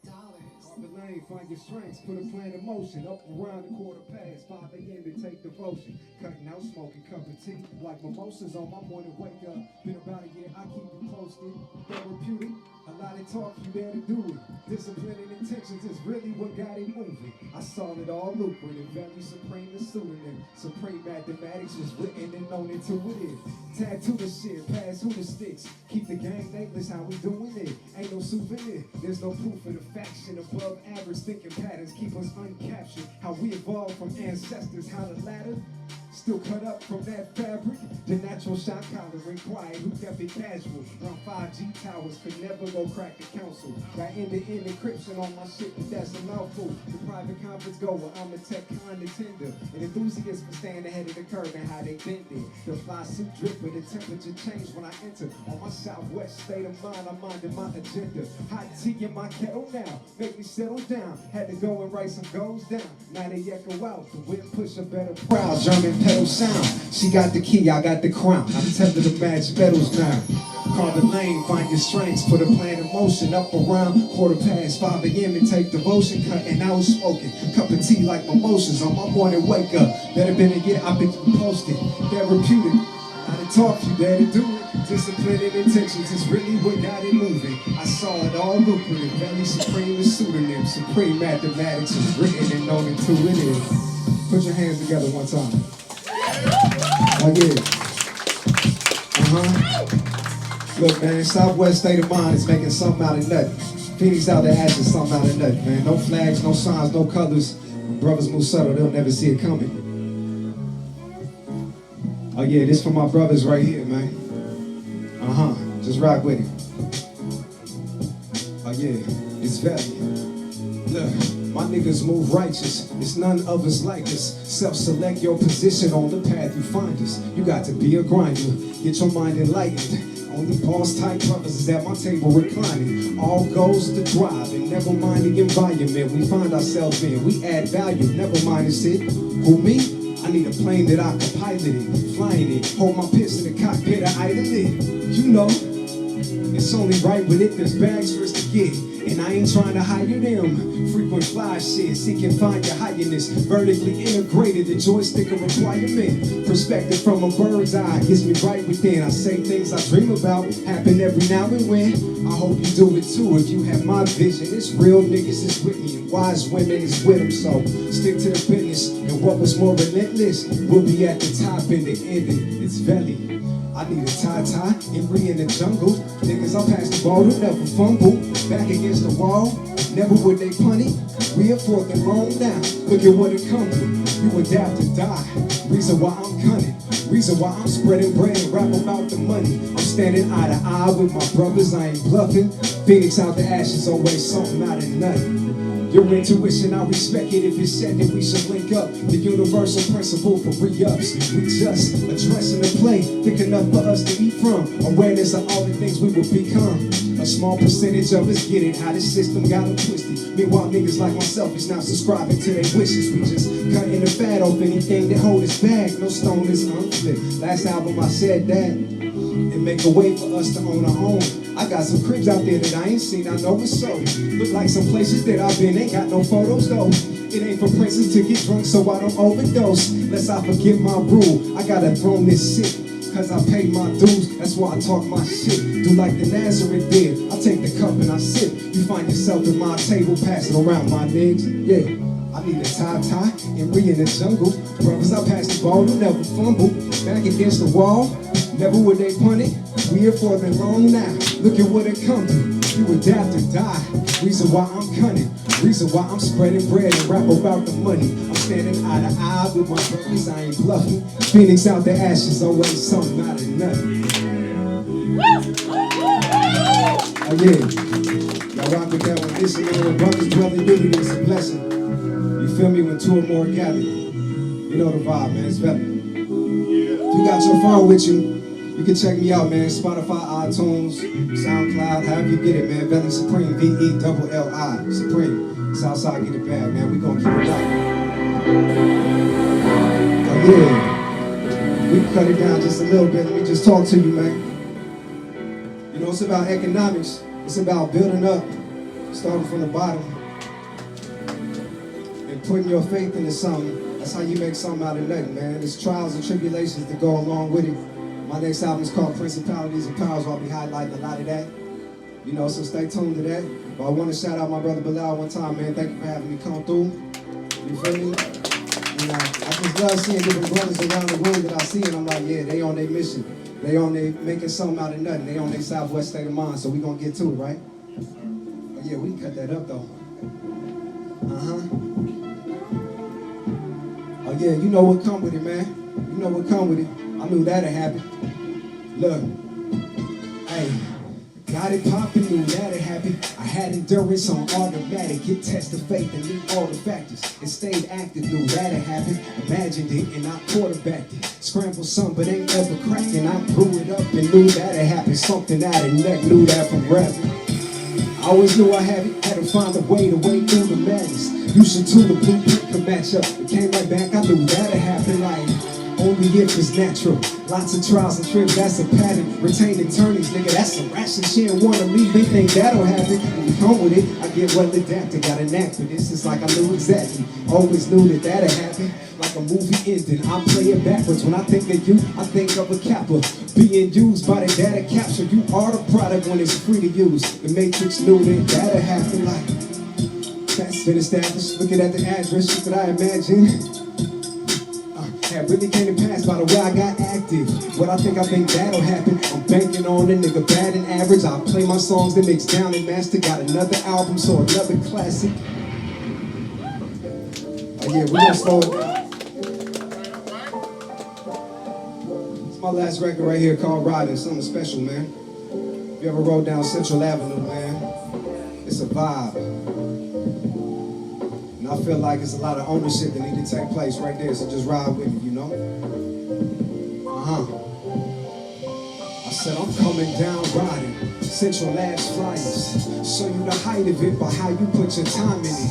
Carve the lane, find your strengths, put a plan in motion. Up around the 5:15, 5 a.m. to take devotion. Cutting out smoking, cup of tea, like mimosas on my morning wake up. Been about a year, I keep you posted. Therapeutic, a lot of talk, you there to do it. Discipline and intentions is really what got it moving. I saw it all lucrative, Belly Supreme the pseudonym. Supreme mathematics is written and known it to it is. Tattoo the shit, pass who the sticks. Keep the gang nameless, how we doing it. Ain't no souvenir, there's no proof of the faction. Above average thinking patterns keep us uncaptured. How we evolved from ancestors, how the ladder still cut up from that fabric. The natural shock collar required, who kept it casual. Around 5G towers could never go crack the council. Got end-to-end encryption on my shit, but that's a mouthful. The private conference goer, I'm a tech kind of tender. An enthusiast for staying ahead of the curve and how they bend it. The fly suit drip, but the temperature changed when I enter. On my southwest state of mind, I'm minding my agenda. Hot tea in my kettle now, make me settle down. Had to go and write some goals down. Now they echo out, the whip push a better proud. German pedal sound. She got the key, I got the crown. I'm tempted to match pedals now. Carve the lane, find your strengths, put a plan in motion. Up around 5:15 a.m. and take devotion. Cutting out smoking, cup of tea like mimosas on my morning wake up. Better been a year, I've been posted. Therapeutic, how to talk, you better do it. Discipline and intentions is really what got it moving. I saw it all lucrative. Belly Supreme is pseudonym. Supreme mathematics is written and known it to it is. Put your hands together one time. Oh yeah. Look, man, Southwest state of mind is making something out of nothing. Phoenix out the ashes, something out of nothing, man. No flags, no signs, no colors. When brothers move subtle, they'll never see it coming. Oh yeah, this for my brothers right here, man. Just rock with it. Oh yeah, it's value. Look. My niggas move righteous, it's none of us like us. Self-select your position on the path you find us. You got to be a grinder, get your mind enlightened. Only boss type brothers is at my table reclining. All goes to drive and never mind the environment we find ourselves in. We add value, never mind the shit. Who, me? I need a plane that I can pilot it, flying it, hold my piss in the cockpit, I idle it. You know, it's only right with it, there's bags for us to get. And I ain't trying to hire them. Frequent fly shit, seek and find your highness. Vertically integrated, the joystick a requirement. Perspective from a bird's eye gets me right within. I say things I dream about, happen every now and when. I hope you do it too if you have my vision. It's real niggas is with me and wise women is with them. So stick to the business and what was more relentless will be at the top and the ending. It's Valley. I need a tie-tie, Embry in the jungle. Niggas, I pass the ball to never fumble. Back against the wall, never would they punt it. We are fourth and long now, look at what it comes to. You adapt and die, reason why I'm cunning. Reason why I'm spreading bread and rap about the money. I'm standing eye to eye with my brothers, I ain't bluffing. Phoenix out the ashes, always something out of nothing. Your intuition, I respect it if it said that we should link up. The universal principle for re-ups. We just addressing the play, thick enough for us to eat from. Awareness of all the things we will become. A small percentage of us get it, how this system got them twisted. Meanwhile, niggas like myself is not subscribing to their wishes. We just cutting the fat off anything that hold us back. No stone is unflipped. Last album I said that. And make a way for us to own our own. I got some cribs out there that I ain't seen, I know it's so. Look like some places that I've been, ain't got no photos though. It ain't for princes to get drunk so I don't overdose. Lest I forget my rule, I gotta throw this shit. Cause I paid my dues, that's why I talk my shit. Do like the Nazareth did, I take the cup and I sip. You find yourself at my table, passing around my niggas, yeah. I need a tie-tie, and we in the jungle. Brothers, I pass the ball, you'll never fumble. Back against the wall, never would they punt it. We here for the long now, look at what it come to. You adapt and die, reason why I'm cunning. Reason why I'm spreading bread and rap about the money. I'm standing eye to eye with my brothers, I ain't bluffing. Phoenix out the ashes, always something out of nothing. Oh yeah, y'all rock with that one. Listen, man, brothers, brother unity is a blessing. You feel me? When two or more gather, you know the vibe, man. It's better. If you got your phone with you, you can check me out, man. Spotify, iTunes, SoundCloud, however you get it, man. Valley Supreme, VELLI, Supreme. Southside, get it bad, man. We gonna keep it up. Oh yeah, we can cut it down just a little bit. Let me just talk to you, man. You know, it's about economics. It's about building up, starting from the bottom. Putting your faith into something, that's how you make something out of nothing, man. There's trials and tribulations that go along with it. My next album is called Principalities and Powers, where I'll be highlighting a lot of that. You know, so stay tuned to that. But I want to shout out my brother Bilal one time, man. Thank you for having me come through. You feel me? And I just love seeing different brothers around the room that I see, and I'm like, yeah, they on their mission. They on their making something out of nothing. They on their Southwest state of mind, so we gonna get to it, right? Oh yeah, we can cut that up though. Oh yeah, you know what come with it, man. You know what come with it. I knew that'd happen. Look, hey, got it poppin', knew that'd happen. I had endurance on automatic, get tested faith and meet all the factors. And stayed active, knew that'd happen. Imagined it and I quarterbacked it. Scrambled some, but ain't ever cracking. I blew it up and knew that'd happen. Something out of neck, knew that from rapping. I always knew I had it, had to find a way through the madness. You should too, the blueprint could match up. It came right back, I knew that'd happen like only if it's natural. Lots of trials and tricks, that's a pattern. Retaining turnings, nigga, that's some ration. She ain't wanna leave, they think that'll happen. When you come with it, I get well adapted. Got a knack for this, it's like I knew exactly. Always knew that that'd happen. Like a movie ending, I play it backwards. When I think of you, I think of a capper. Being used by the data capture. You are the product when it's free to use. The Matrix knew that that'd happen like that's been established. Looking at the address, shit that I imagine. That really came to pass by the way I got active. What I think that'll happen. I'm banking on a nigga batting average. I play my songs, then mix down and master. Got another album, so another classic. Oh yeah, we gonna slow it down. It's my last record right here called Riding. Something special, man. If you ever rode down Central Avenue, man, it's a vibe. I feel like it's a lot of ownership that need to take place right there, so just ride with me, you know? I said I'm coming down riding, Central Labs flyers. Show you the height of it by how you put your time in it.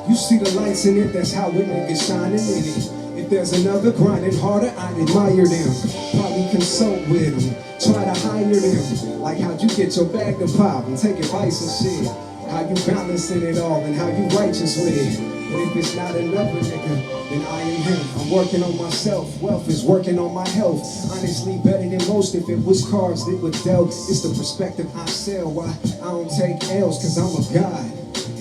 You see the lights in it, that's how it niggas shining in it. If there's another grinding harder, I'd admire them. Probably consult with them, try to hire them. Like how'd you get your bag to pop and take advice and shit. How you balancing it all and how you righteous with it. But if it's not another nigga, then I am him. I'm working on myself, wealth is working on my health. Honestly, better than most. If it was cards that would dealt, it's the perspective I sell. Why I don't take L's, cause I'm a god.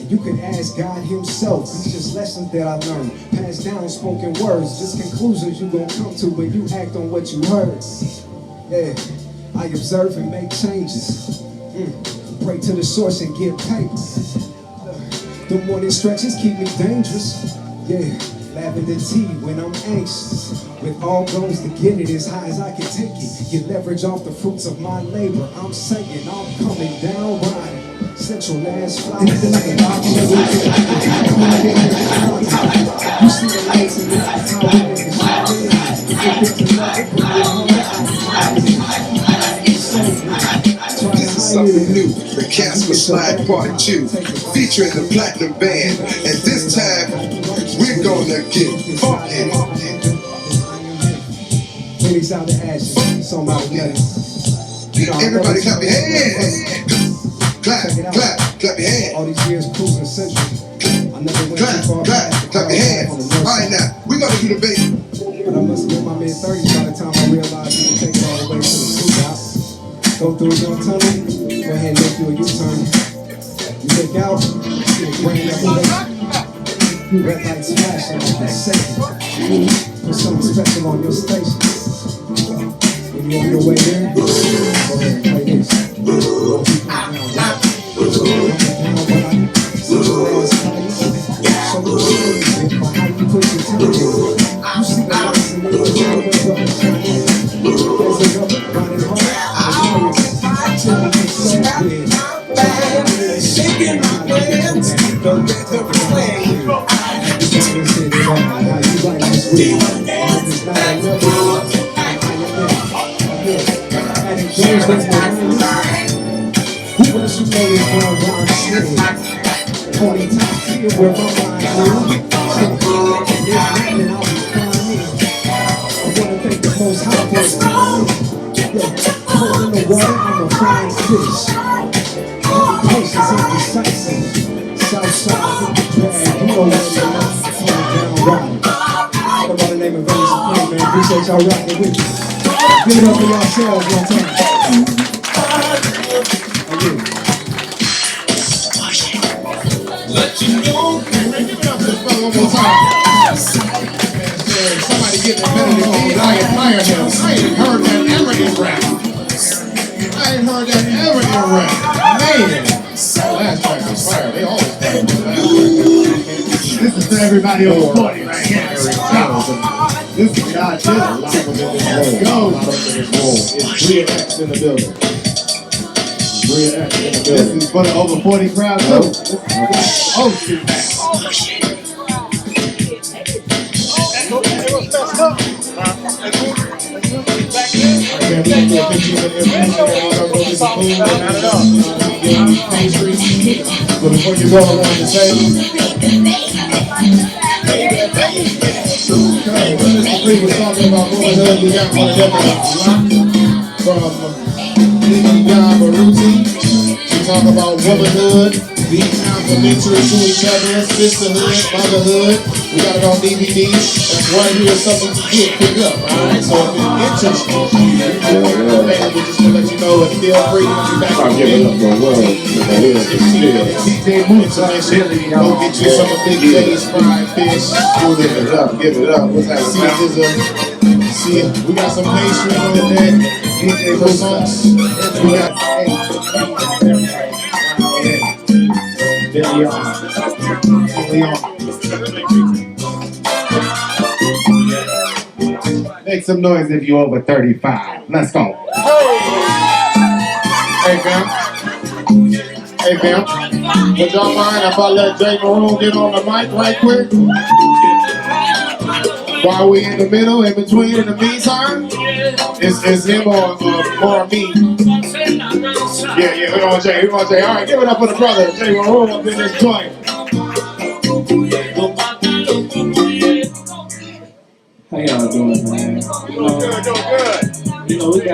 You can ask God himself. It's just lessons that I learned. Passed down spoken words. Just conclusions you gon' come to when you act on what you heard. Yeah, I observe and make changes. Pray to the source and get paper. The morning stretches keep me dangerous. Yeah, lavender tea when I'm anxious. With all goals to get it as high as I can take it. Get leverage off the fruits of my labor. I'm saying I'm coming down riding. Central last flight. You see the lights and this is how we make it. This is something new, the Casper Slide Part 2, featuring the Platinum Band, and this time, we're gonna get funky. Phoenix out the ashes, somebody got it. Everybody clap your hands. Clap, clap, clap your hands. All these years cruising century. I never went too far back. Clap your hands. All right now, we're gonna do the bass. But I must be in my mid-30s by the time I realized you can take it all the way to the soup house. Go through your tunnel, go ahead and make you a U-turn. You look out, see a grand elevation. Red lights flashing like a second. Put something special on your station. When you on your way there, go ahead and play this. Where my mind I wanna thank the most high for cold in the water, I'm a flying fish. Patience and decisive. Southside with the bag, you know what it is. Down riding. Talk about the name of Vegas Supreme, man. Appreciate y'all rocking with me. Give it up for yourselves one time. Let you know. Give it up for the brother one more time. Somebody get that better than me. I admire him. I ain't heard that ever in rap. I ain't heard that ever in rap. Man. Last track was fire. They always play the last track. This is for everybody on the party right here. This is God Dilla. Let's go. It's Bria X in the building. Bria X in the building. This is for the over 40 crowd too. Oh shit. So before you go, I wanted to say, Mr. Free was talking about womanhood. We got one of them from Rootz. We talk about womanhood, being complementary to each other, sisterhood, motherhood. We got it on DVD. That's right here, something to get pick up. Alright, so if it interests you, available just to let you know, and feel free to be back on the DJ Moose, go get you some of Big J's fried fish. Give it up. What's that? See, we got some pastry on the deck. DJ Moose. We got Make some noise if you're over 35. Let's go. Hey, fam. Hey, fam. Would y'all mind if I let Jay Maroon get on the mic right quick? While we in the middle, in between, in the meantime, it's him or me. Yeah, we're on Jay. All right, give it up for the brother, Jay Maroon up in this joint.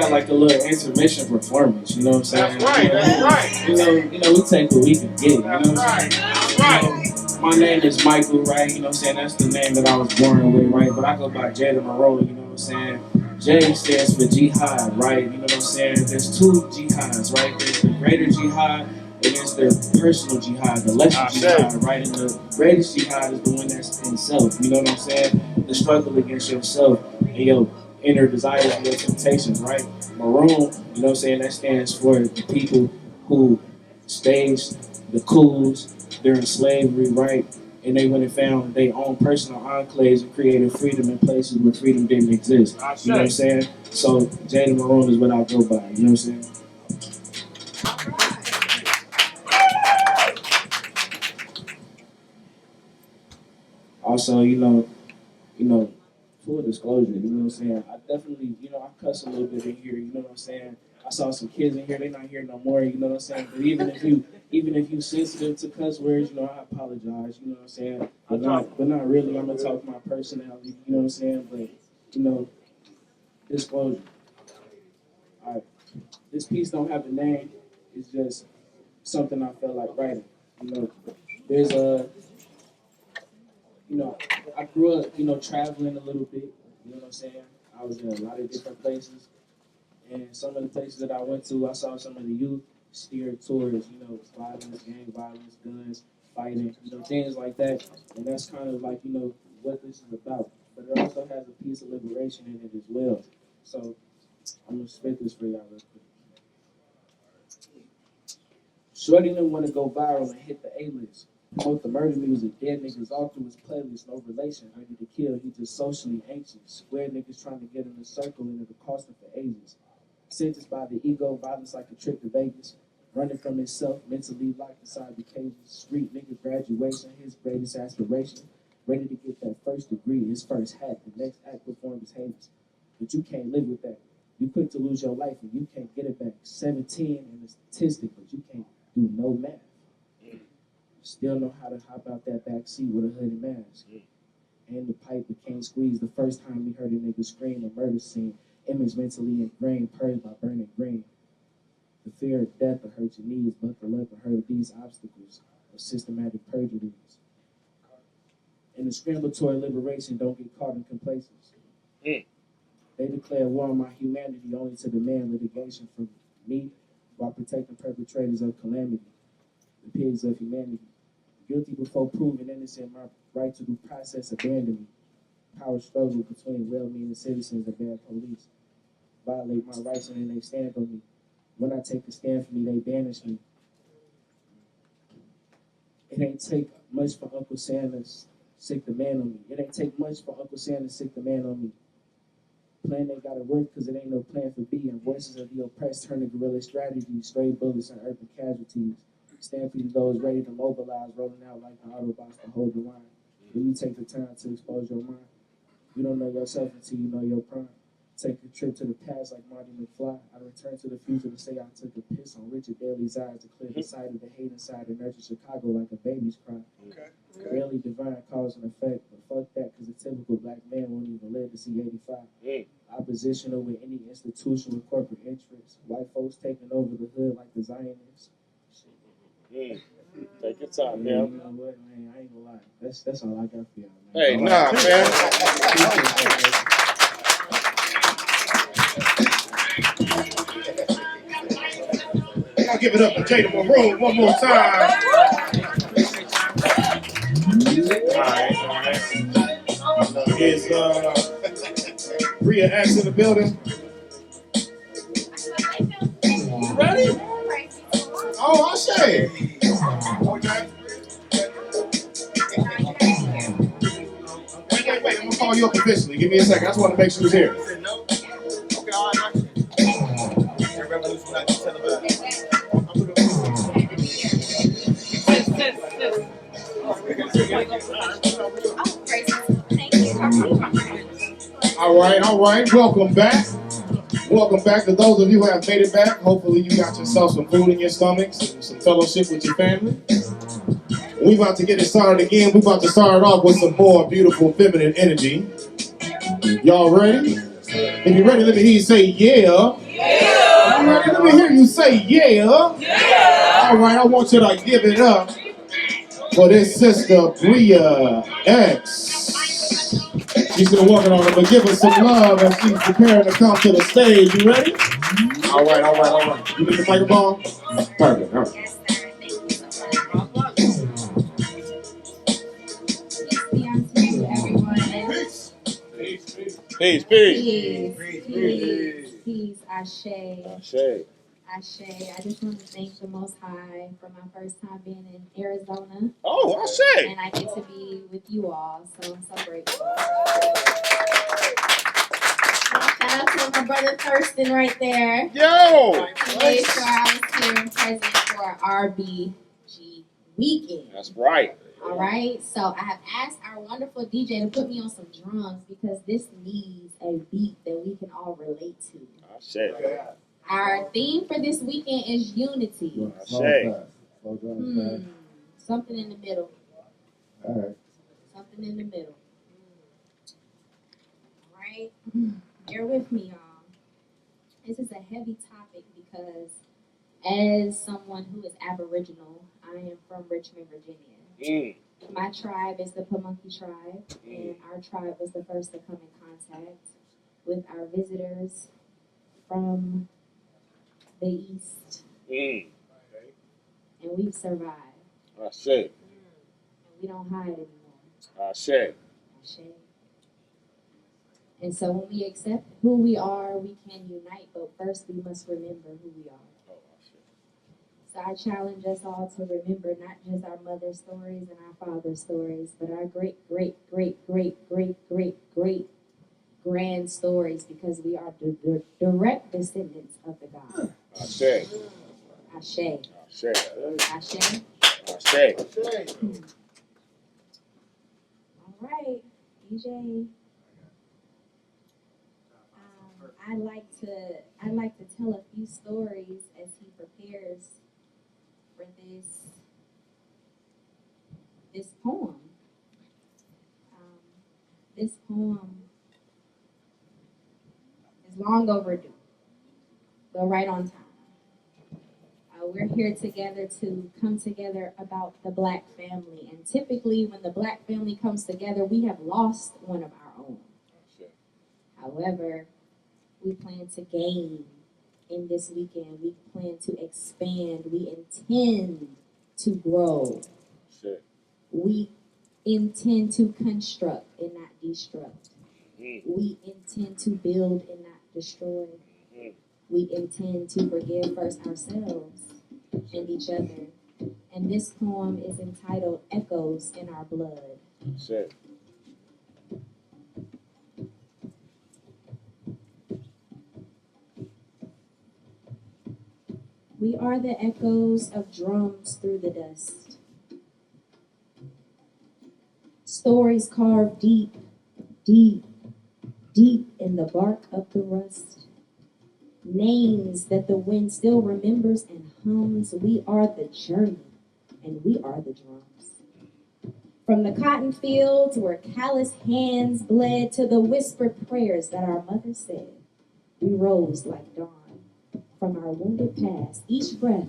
got like a little intermission performance, you know what I'm saying? That's right, that's right. You know, we take what we can get, you know what I'm saying? That's right. My name is Michael, right? You know what I'm saying? That's the name that I was born with, right? But I go by Jada Monroe, you know what I'm saying? J stands for jihad, right? You know what I'm saying? There's two jihads, right? There's the greater jihad and there's the personal jihad, the lesser jihad, right? And the greatest jihad is the one that's in self, you know what I'm saying? The struggle against yourself and your inner desires and your temptations, right? Maroon, you know what I'm saying? That stands for the people who staged the coups during slavery, right? And they went and found their own personal enclaves and created freedom in places where freedom didn't exist. You know what I'm saying? So Jada Maroon is what I go by. You know what I'm saying? Also, you know, full disclosure, you know what I'm saying? I definitely, you know, I cuss a little bit in here, you know what I'm saying? I saw some kids in here, they're not here no more, you know what I'm saying? But even if you sensitive to cuss words, you know, I apologize, you know what I'm saying? But not really, I'm gonna talk my personality, you know what I'm saying? But, you know, disclosure. Alright. This piece don't have a name, it's just something I felt like writing. You know, there's you know, I grew up, you know, traveling a little bit, you know what I'm saying? I was in a lot of different places. And some of the places that I went to, I saw some of the youth steer towards, you know, violence, gang violence, guns, fighting, you know, things like that. And that's kind of like, you know, what this is about. But it also has a piece of liberation in it as well. So I'm going to spit this for y'all real quick. Shorty didn't want to go viral and hit the A-list. Promote the murder music, dead niggas all through his playlist, no relation, ready to kill, he just socially anxious. Square niggas trying to get in a circle and it'll cost him for ages. Sentenced by the ego, violence like a trip to Vegas. Running from himself, mentally locked inside the cages. Street nigga graduation, his greatest aspiration. Ready to get that first degree, his first hat, the next act performed his haters. But you can't live with that. You quick to lose your life and you can't get it back. 17 and a statistic, but you can't do no math. Still know how to hop out that back seat with a hooded mask. And the pipe became squeezed the first time he heard a nigga scream a murder scene. Image mentally ingrained, purged by burning green. The fear of death will hurt your knees, buckle up and hurt these obstacles of systematic perjuries. In the scramble toward liberation, don't get caught in complacency. They declare war on my humanity only to demand litigation from me while protecting perpetrators of calamity, the pigs of humanity. Guilty before proven innocent, my right to due process abandoned me. Power struggle between well-meaning citizens and bad police. Violate my rights and then they stand on me. When I take a stand for me, they banish me. It ain't take much for Uncle Sam to sick the man on me. It ain't take much for Uncle Sam to sick the man on me. Plan ain't gotta work because it ain't no plan for B. And voices of the oppressed turn to guerrilla strategies, stray bullets and urban casualties. Stand for those ready to mobilize, rolling out like the Autobots to hold the line. When you take the time to expose your mind, you don't know yourself until you know your prime. Take a trip to the past like Marty McFly. I return to the future to say I took a piss on Richard Daley's eyes to clear the sight of the hate inside and nurture Chicago like a baby's cry. Really divine cause and effect, but fuck that, because a typical black man won't even live to see 85. Oppositional with any institution with corporate interests. White folks taking over the hood like the Zionists. Take your time, man. You know what, man? I ain't gonna lie. That's all I got for y'all, man. Hey, nah, man. I'll give it up to Jada Monroe one more time. All right. Is Bria X in the building? Ready? Oh, I'll say. Okay. Wait. I'm gonna call you up officially. Give me a second. I just want to make sure he's here. All right. Welcome back. Welcome back to those of you who have made it back. Hopefully you got yourself some food in your stomachs and some fellowship with your family. We about to get it started again. We about to start off with some more beautiful feminine energy. Y'all ready? If you're ready, let me hear you say yeah. Yeah. All right, let me hear you say yeah. Yeah. All right, I want you to give it up for this sister, Bria X. She's still working on it, but give her some love as she's preparing to come to the stage. You ready? All right, all right, all right. You need the microphone? Perfect, all right. Peace, peace. Peace, Ashe. Ashe. Ashe. I just want to thank the Most High for my first time being in Arizona. Oh, Ashe. And I get to be with you all, so I'm so grateful. Shout out to my brother Thurston right there. Yo! He made sure I was here and present for RBG weekend. That's right. All right, so I have asked our wonderful DJ to put me on some drums because this needs a beat that we can all relate to. Ashe. Our theme for this weekend is unity. Ashe. Something in the middle. All right. Something in the middle. All right, bear with me, y'all. This is a heavy topic because as someone who is Aboriginal, I am from Richmond, Virginia. My tribe is the Pamunkey tribe, and our tribe was the first to come in contact with our visitors from the East. And we've survived. Ashe. And we don't hide anymore. Ashe. Ashe. And so when we accept who we are, we can unite, but first we must remember who we are. So I challenge us all to remember not just our mother's stories and our father's stories, but our great, great, great, great, great, great, great grand stories, because we are the direct descendants of the God. Ashe. Ashe. Ashe. Ashe. Ashe. All right, DJ. I'd like to tell a few stories as he prepares for this poem. This poem is long overdue, but right on time. We're here together to come together about the Black family, and typically when the Black family comes together, we have lost one of our own. However, we plan to gain in this weekend. We plan to expand. We intend to grow. We intend to construct and not destruct. We intend to build and not destroy. We intend to forgive first ourselves and each other. And this poem is entitled Echoes in Our Blood. We are the echoes of drums through the dust. Stories carved deep, deep, deep in the bark of the rust. Names that the wind still remembers and hums. We are the journey, and we are the drums. From the cotton fields where calloused hands bled to the whispered prayers that our mother said, we rose like dawn. From our wounded past, each breath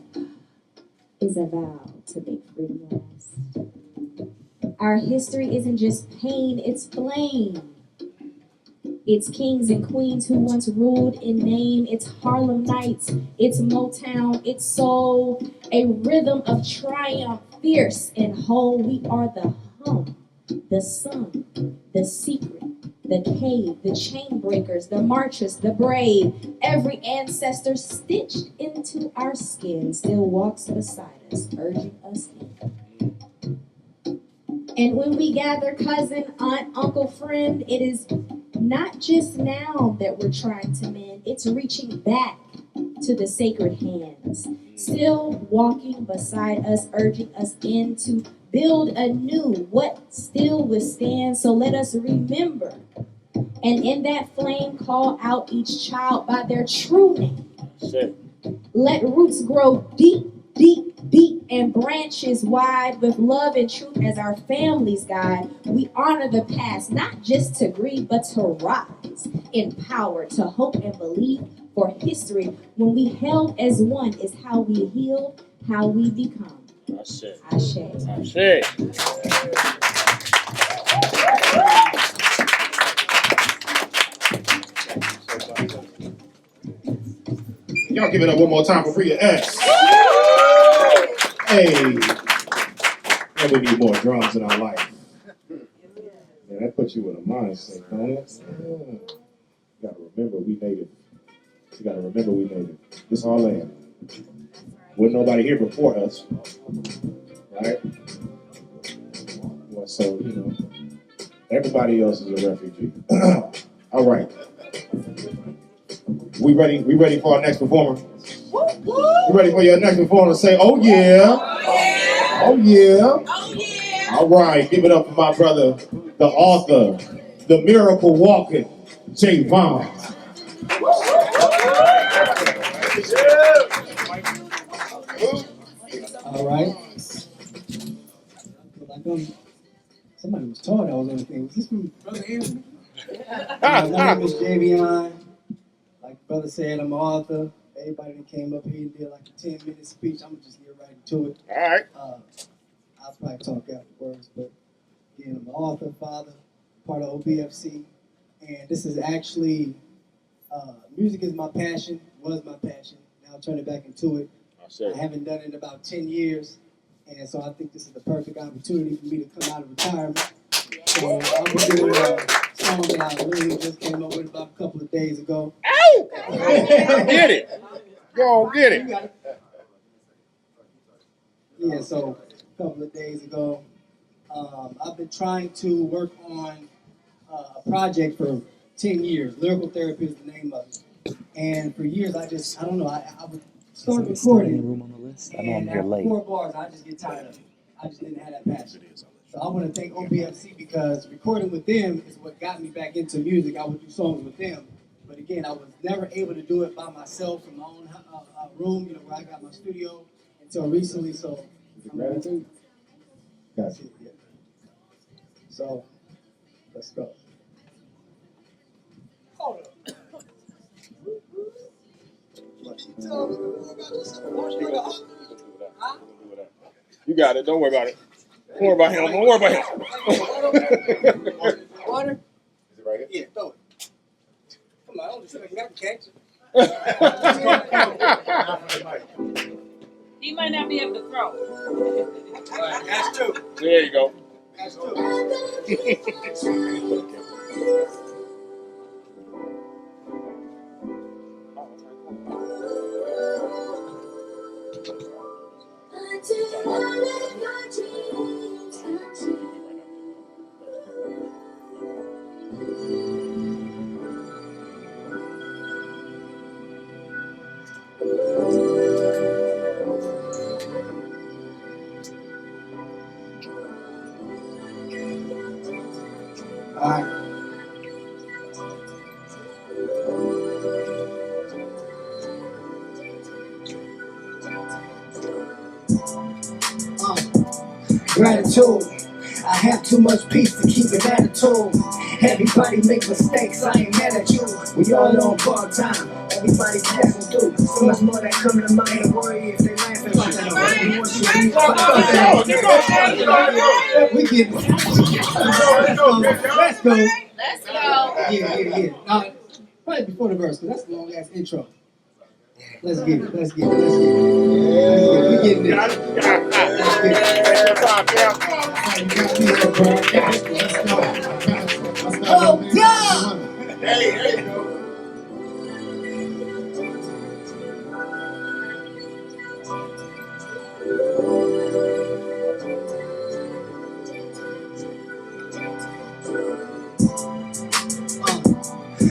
is a vow to make freedom last. Our history isn't just pain, it's flame. It's kings and queens who once ruled in name. It's Harlem Nights, it's Motown, it's soul. A rhythm of triumph, fierce and whole. We are the hum, the sun, the secret, the cave, the chain breakers, the marchers, the brave. Every ancestor stitched into our skin still walks beside us, urging us in. And when we gather cousin, aunt, uncle, friend, it is not just now that we're trying to mend. It's reaching back to the sacred hands, still walking beside us, urging us in to build anew what still withstands. So let us remember, and in that flame call out each child by their true name. Let roots grow deep, deep, deep, and branches wide with love and truth as our family's guide. We honor the past, not just to grieve, but to rise in power, to hope and believe, for history. When we held as one is how we heal, how we become. Ashe. Ashe. Ashe. Y'all give it up one more time for Rita S. Hey. And we need more drums in our life. Man, that puts you in a mindset, don't it? Yeah. You gotta remember we native. You gotta remember we native. This is our land. Wasn't nobody here before us. Right? Well, so, you know, everybody else is a refugee. All right. We ready for our next performer? You ready for your next performer to say, oh yeah. Oh yeah. Oh yeah. All right, give it up for my brother, the author, the miracle walking, J. Vaughn. All right. Like somebody was taught I was on the thing. Was this from Brother Anthony? My name is Javion. Like the brother said, I'm an author. Everybody that came up here and did like a 10-minute speech, I'm gonna just get right into it. All right. I'll probably talk afterwards, but again, I'm an author, father, part of O.B.F.C. And this is actually, music is my passion, was my passion. Now I'll turn it back into it. I haven't done it in about 10 years. And so I think this is the perfect opportunity for me to come out of retirement. So I'll be doing a song that I literally just came up with about a couple of days ago. Ow! Get it. Go get it. Yeah, so a couple of days ago, I've been trying to work on a project for 10 years. Lyrical therapy is the name of it. And for years, I don't know, I would start recording. And after 4 bars, I just get tired of it. I just didn't have that passion. So I want to thank O.B.F.C. because recording with them is what got me back into music. I would do songs with them. But again, I was never able to do it by myself in my own room, you know, where I got my studio until recently. So, Gratitude? That's it, yeah. So, let's go. Hold up. What you tell me more about yourself? What you got? Huh? You got it. Don't worry about it. Don't worry about him. Don't worry about him. Water? Is it right here? Yeah, throw it. Come on, I don't just think I can catch it. He might not be able to throw. All right, that's 2. There you go. That's 2. Gratitude. I have too much peace to keep an attitude. Everybody make mistakes, I ain't mad at you. We all on bar time, everybody passing through. So much more that come to mind, don't worry if they laugh at you. We get it. Let's go. Let's go. Yeah. Probably before the verse, because that's the long ass intro. Let's get it. We getting it. Oh, God! Hey, there you go.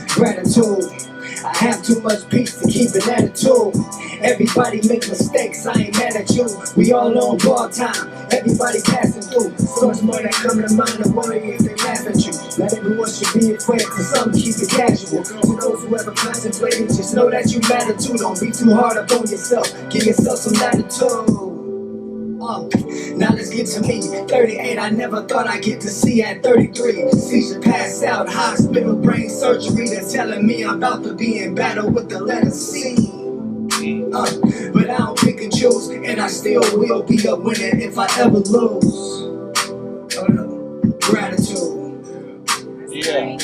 Gratitude. I have too much peace to keep an attitude. Everybody make mistakes, I ain't mad at you. We all on bar time, everybody passing through. So much more that come to mind, don't worry if they laugh at you. Not everyone should be afraid, cause some keep it casual. For those who ever contemplated, just know that you matter too. Don't be too hard up on yourself, give yourself some latitude. Now let's get to me. 38, I never thought I'd get to see at 33. Seizure, pass out, hospital, brain surgery. They're telling me I'm about to be in battle with the letter C. But I don't pick and choose, and I still will be a winner if I ever lose. Gratitude. Yeah.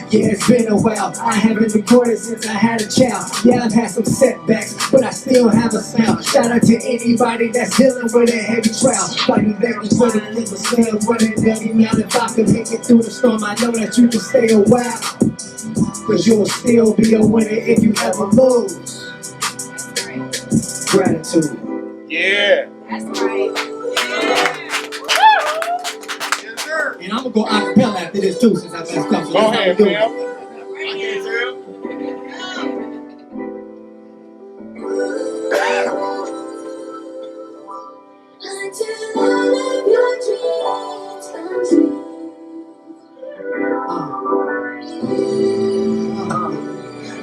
Yeah, it's been a while. I haven't recorded since I had a child. Yeah, I've had some setbacks, but I still have a smile. Shout out to anybody that's dealing with a heavy trial. Fighting back and running in the sun, running every mile. If I can make it through the storm, I know that you can stay a while. Cause you'll still be a winner if you ever lose. Gratitude. Yeah. That's right. And I'm gonna go acapella after this too, since I messed up. So Go ahead, fam.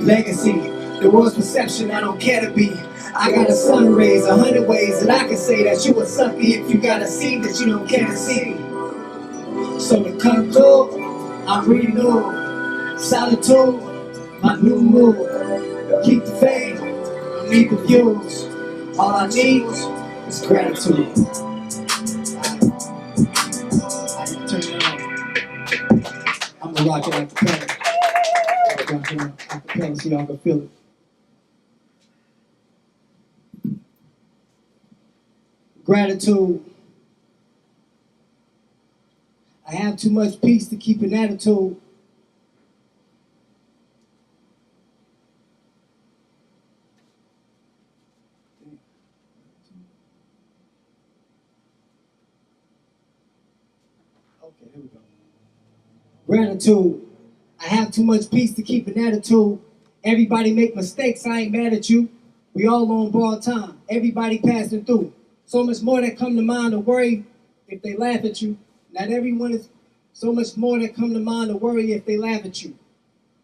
Legacy, the world's perception I don't care to be. I got a sun rays, 100 ways that I can say that you a sucker if you got a seed that you don't care to see. So to conclude, I'm renewed. Solitude, my new mood. Keep the faith, don't need the views. All I need is gratitude. I'm gonna rock it like the pen. Acapella so y'all can feel it. Gratitude. I have too much peace to keep an attitude. Okay, here we go. Gratitude. I have too much peace to keep an attitude. Everybody make mistakes, I ain't mad at you. We all on borrowed time, everybody passing through. So much more that come to mind to worry if they laugh at you. Not everyone is, so much more that come to mind to worry if they laugh at you.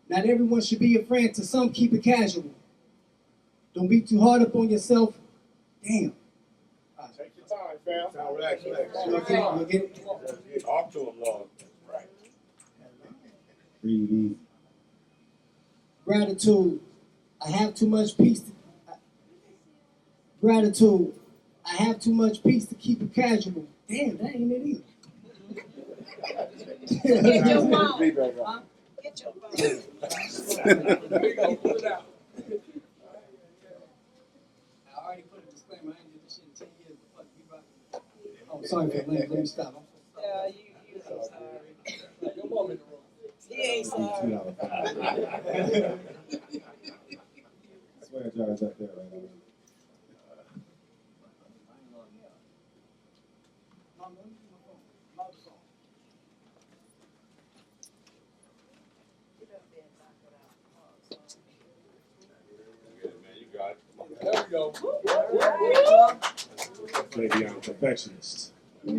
Not everyone should be your friend, to some keep it casual. Don't be too hard up on yourself. Damn. Take your time, fam. Now relax, relax. You'll get it. Talk to him, Lord. Right. Breathe easy. Gratitude. I have too much peace. Gratitude. I have too much peace to keep it casual. Damn, that ain't it either. Get your phone. Get your phone. There you go. Put it out. I already put a disclaimer. I ain't did this shit in 10 years. Fuck, you right. Oh, sorry for that. Let me stop. Yeah, you ain't sorry. Your mom in the room. He ain't sorry. Swear jars up there right now. There we go. Maybe I'm a perfectionist. There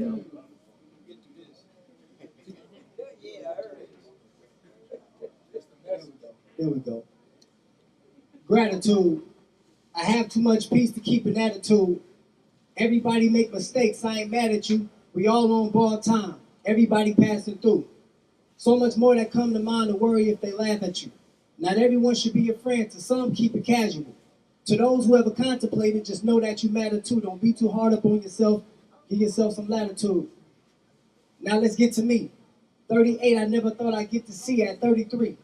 we go. Gratitude. I have too much peace to keep an attitude. Everybody make mistakes, I ain't mad at you. We all on borrowed time. Everybody passing through. So much more that come to mind to worry if they laugh at you. Not everyone should be your friend, to some keep it casual. To those who ever contemplated, just know that you matter too. Don't be too hard up on yourself. Give yourself some latitude. Now let's get to me. 38, I never thought I'd get to see at 33.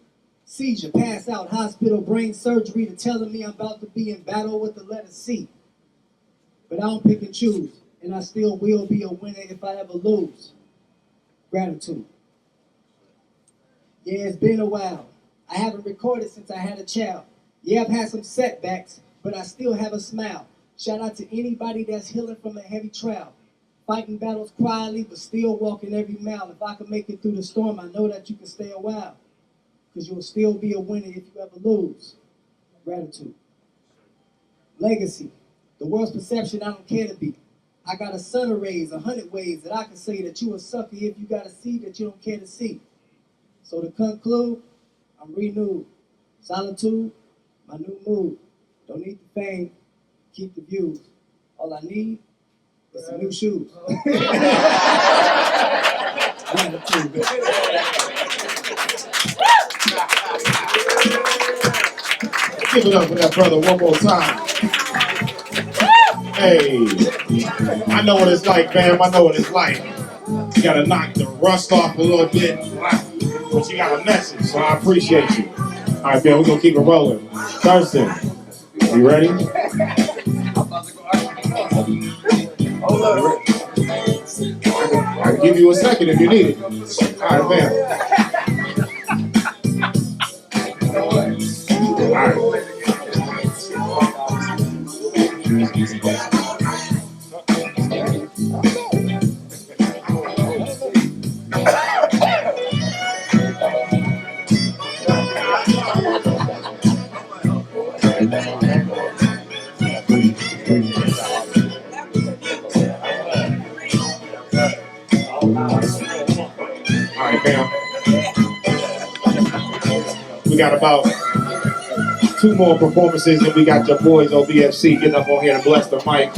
Seizure, pass out, hospital, brain surgery. They're telling me I'm about to be in battle with the letter C. But I don't pick and choose, and I still will be a winner if I ever lose. Gratitude. Yeah, it's been a while. I haven't recorded since I had a child. Yeah, I've had some setbacks, but I still have a smile. Shout out to anybody that's healing from a heavy trial. Fighting battles quietly, but still walking every mile. If I can make it through the storm, I know that you can stay a while. Because you'll still be a winner if you ever lose. Gratitude. Legacy. The world's perception I don't care to be. I got a sun rays, 100 ways that I can say that you a sucker if you got a seed that you don't care to see. So to conclude, I'm renewed. Solitude, my new mood. Don't need the fame. keep the views. All I need is some new shoes. Give it up for that brother one more time. Hey, I know what it's like, fam. I know what it's like. You gotta knock the rust off a little bit, but you got a message, so I appreciate you. All right, fam, we're gonna keep it rolling. Thurston, you ready? I can give you a second if you need it. All right, fam. All right. Alright, fam. We got about 2 more performances, and we got your boys O.B.F.C getting up on here to bless the mic.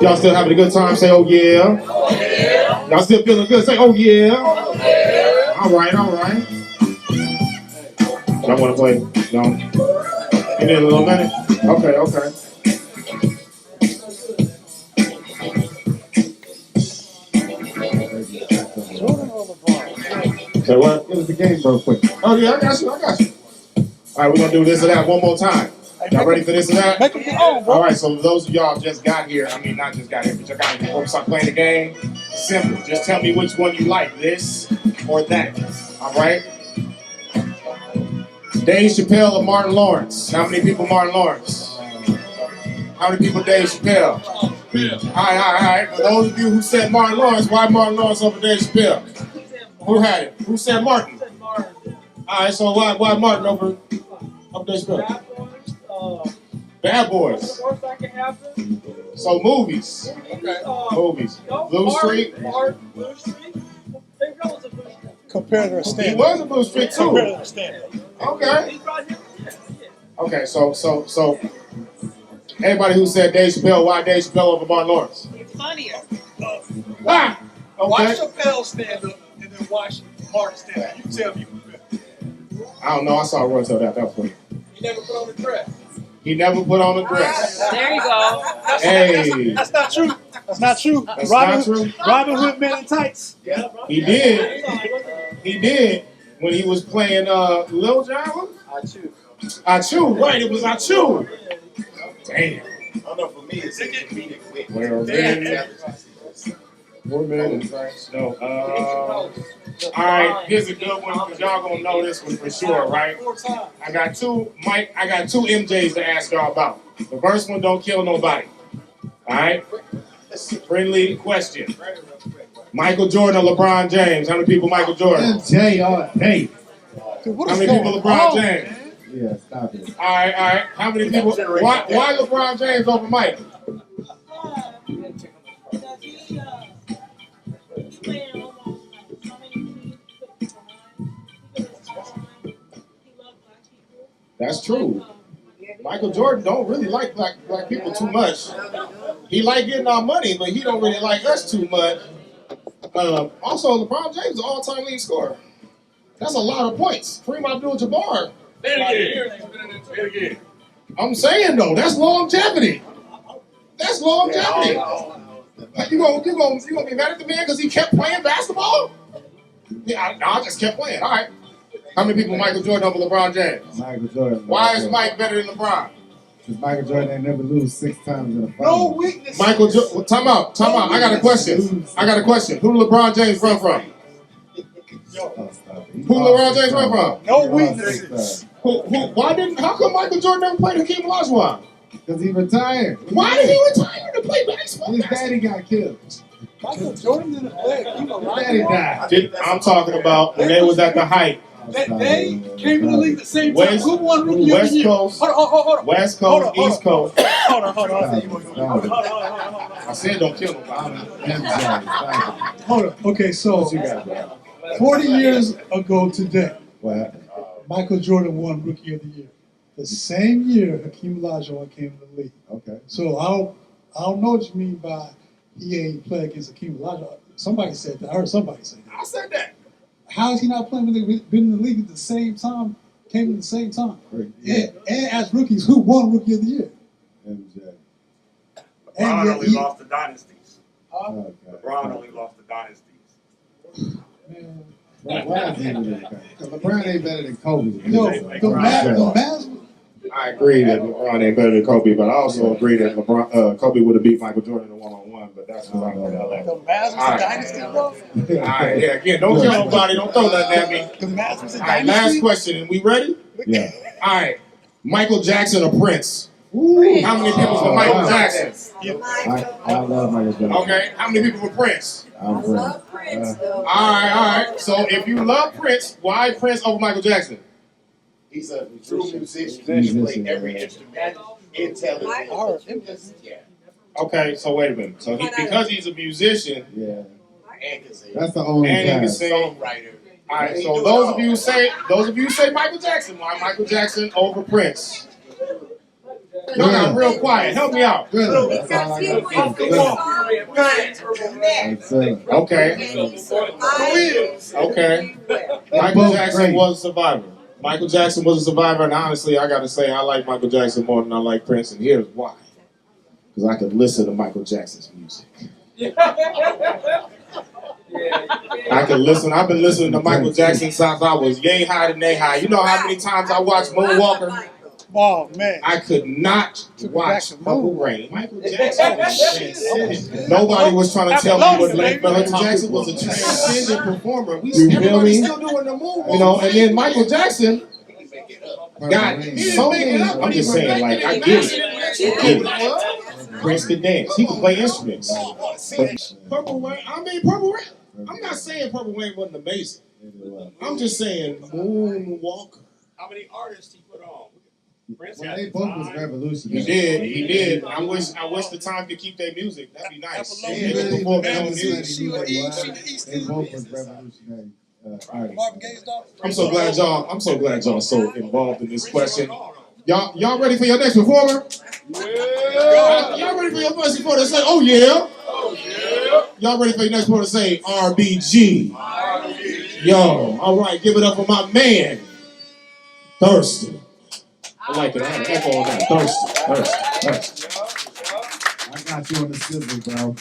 Y'all still having a good time? Say, oh yeah. Y'all still feeling good? Say, oh yeah. Alright. Y'all want to play? No? You need a little minute? Okay. Say what? Give us the game real quick. Oh yeah, I got you. All right, we're gonna do this or that one more time. Y'all ready for this or that? All right, so those of y'all just got here, I mean not just got here, but y'all got here before we start playing the game. Simple. Just tell me which one you like, this or that. All right? Dave Chappelle or Martin Lawrence? How many people Martin Lawrence? How many people Dave Chappelle? All right. For those of you who said Martin Lawrence, why Martin Lawrence over Dave Chappelle? Who had it? Who said Martin? All right, so why Martin over Dave Chappelle? Bad Boys. So movies. Movies. Blue Street. Compared to a He stand. was a Blue Street too. Compared to a stand. Okay. Okay, so everybody who said Dave Chappelle, why Dave Chappelle over Martin Lawrence? Funnier. Ah! Okay. Watch Chappelle stand up and then watch Martin stand up. You tell me who better. I don't know. I saw Roy tell that. That was funny. He never put on a dress. He never put on a dress. There you go. Hey. That's not true. That's not true. That's Robin, not true. Robin Hood Men in Tights. He did. He did when he was playing Lil Jon. I Chew. Right, it was I Chew. Damn. I don't know, for me, it's a comedic wit. Well, then, More minutes. No. All right, here's a good one because y'all gonna know this one for sure, right? I got two MJs to ask y'all about. The first one don't kill nobody. All right. Friendly question. Michael Jordan or LeBron James? How many people Michael Jordan? MJ all day. How many people LeBron James? Yeah, stop it. All right. How many people? Why LeBron James over Mike? That's true. Michael Jordan don't really like black people too much. He like getting our money, but he don't really like us too much. Also, LeBron James is an all-time leading scorer. That's a lot of points. Kareem Abdul-Jabbar. Say it again. I'm saying though, that's longevity. That's longevity. Like, you gonna be mad at the man because he kept playing basketball? Yeah, I just kept playing. All right. How many people Michael Jordan over LeBron James? Michael Jordan. Why is Mike better than LeBron? Because Michael Jordan ain't never lose 6 times in a fight. No weakness. Michael Jordan. Time out. I got a question. Who LeBron James run from? Who LeBron James run from? No weaknesses. How come Michael Jordan never played Hakeem Olajuwon? Because he retired. Why did he retire to play baseball? His daddy got killed. Michael Jordan didn't play. He was Daddy died. I'm talking about when they was at the height. They came in the league the same time. West- Who won Rookie of the West Year? Coast. Hold on. West Coast, East Coast. Hold on. I said don't kill nobody. Hold on. Okay, so 40 years ago today, What happened? Michael Jordan won Rookie of the Year. the same year Hakeem Olajuwon came to the league. Okay. So I don't know what you mean by he ain't play against Hakeem Olajuwon. Somebody said that. I heard somebody say that. I said that. How is he not playing when they've been in the league at the same time, came at the same time? Yeah. And as rookies, who won Rookie of the Year? MJ. LeBron only lost to dynasties. Okay. LeBron only lost to dynasties. Man. LeBron ain't better than Kobe. Yo, the Mavs. I agree that LeBron ain't better than Kobe, but I also agree that Kobe would have beat Michael Jordan in one-on-one, but that's what I'm going to The Mavs was a dynasty, bro. All right, yeah, again, don't kill nobody, don't throw nothing at me. The Mavs was a All right, dynasty. last question, and we ready? Yeah. All right, Michael Jackson or Prince? How many people for Michael Jackson? I love Michael Jackson. Okay, how many people for Prince? I'm Prince. All right. So if you love Prince, why Prince over Michael Jackson? He's a true musician. He can play every instrument. Intelligent. Yeah. Okay, so wait a minute. So because he's a musician, Yeah. And can sing. That's the only and he can guy. sing. Songwriter. All right, so those of you who say Michael Jackson, why Michael Jackson over Prince? Y'all got real quiet. Help me out. Really? That's all I got to say. Okay. Michael Jackson was a survivor. Michael Jackson was a survivor, and honestly, I gotta say, I like Michael Jackson more than I like Prince, and here's why. Because I can listen to Michael Jackson's music. I can listen. I've been listening to Michael Jackson since I was yay high to nay high. You know how many times I watched Moonwalker? Oh, man. I could not watch Purple Rain. Michael Jackson was transcendent. Nobody was trying to tell me what Michael Jackson was a transcendent performer. Everybody's still doing the moonwalk. You know, and then Michael Jackson got so many. I'm just saying, like, I get it. Prince could dance. He could play instruments. Purple Rain. Purple Rain. I'm not saying Purple Rain wasn't amazing. I'm just saying Moonwalker. How many artists he put on? Prince Well, had they both was revolutionary. He did. I wish the time could keep their music. That'd be nice. They could perform their own music. They both was revolutionary artists. I'm so glad y'all so involved in this question. Y'all ready for your next performer? Yeah. Y'all ready for your next performer to say, oh yeah? Oh yeah. Y'all ready for your next performer to say RBG? Yo, all right, give it up for my man, Thirsty. I like it. I had an echo on that. Thirsty. I got you on the sizzle, bro.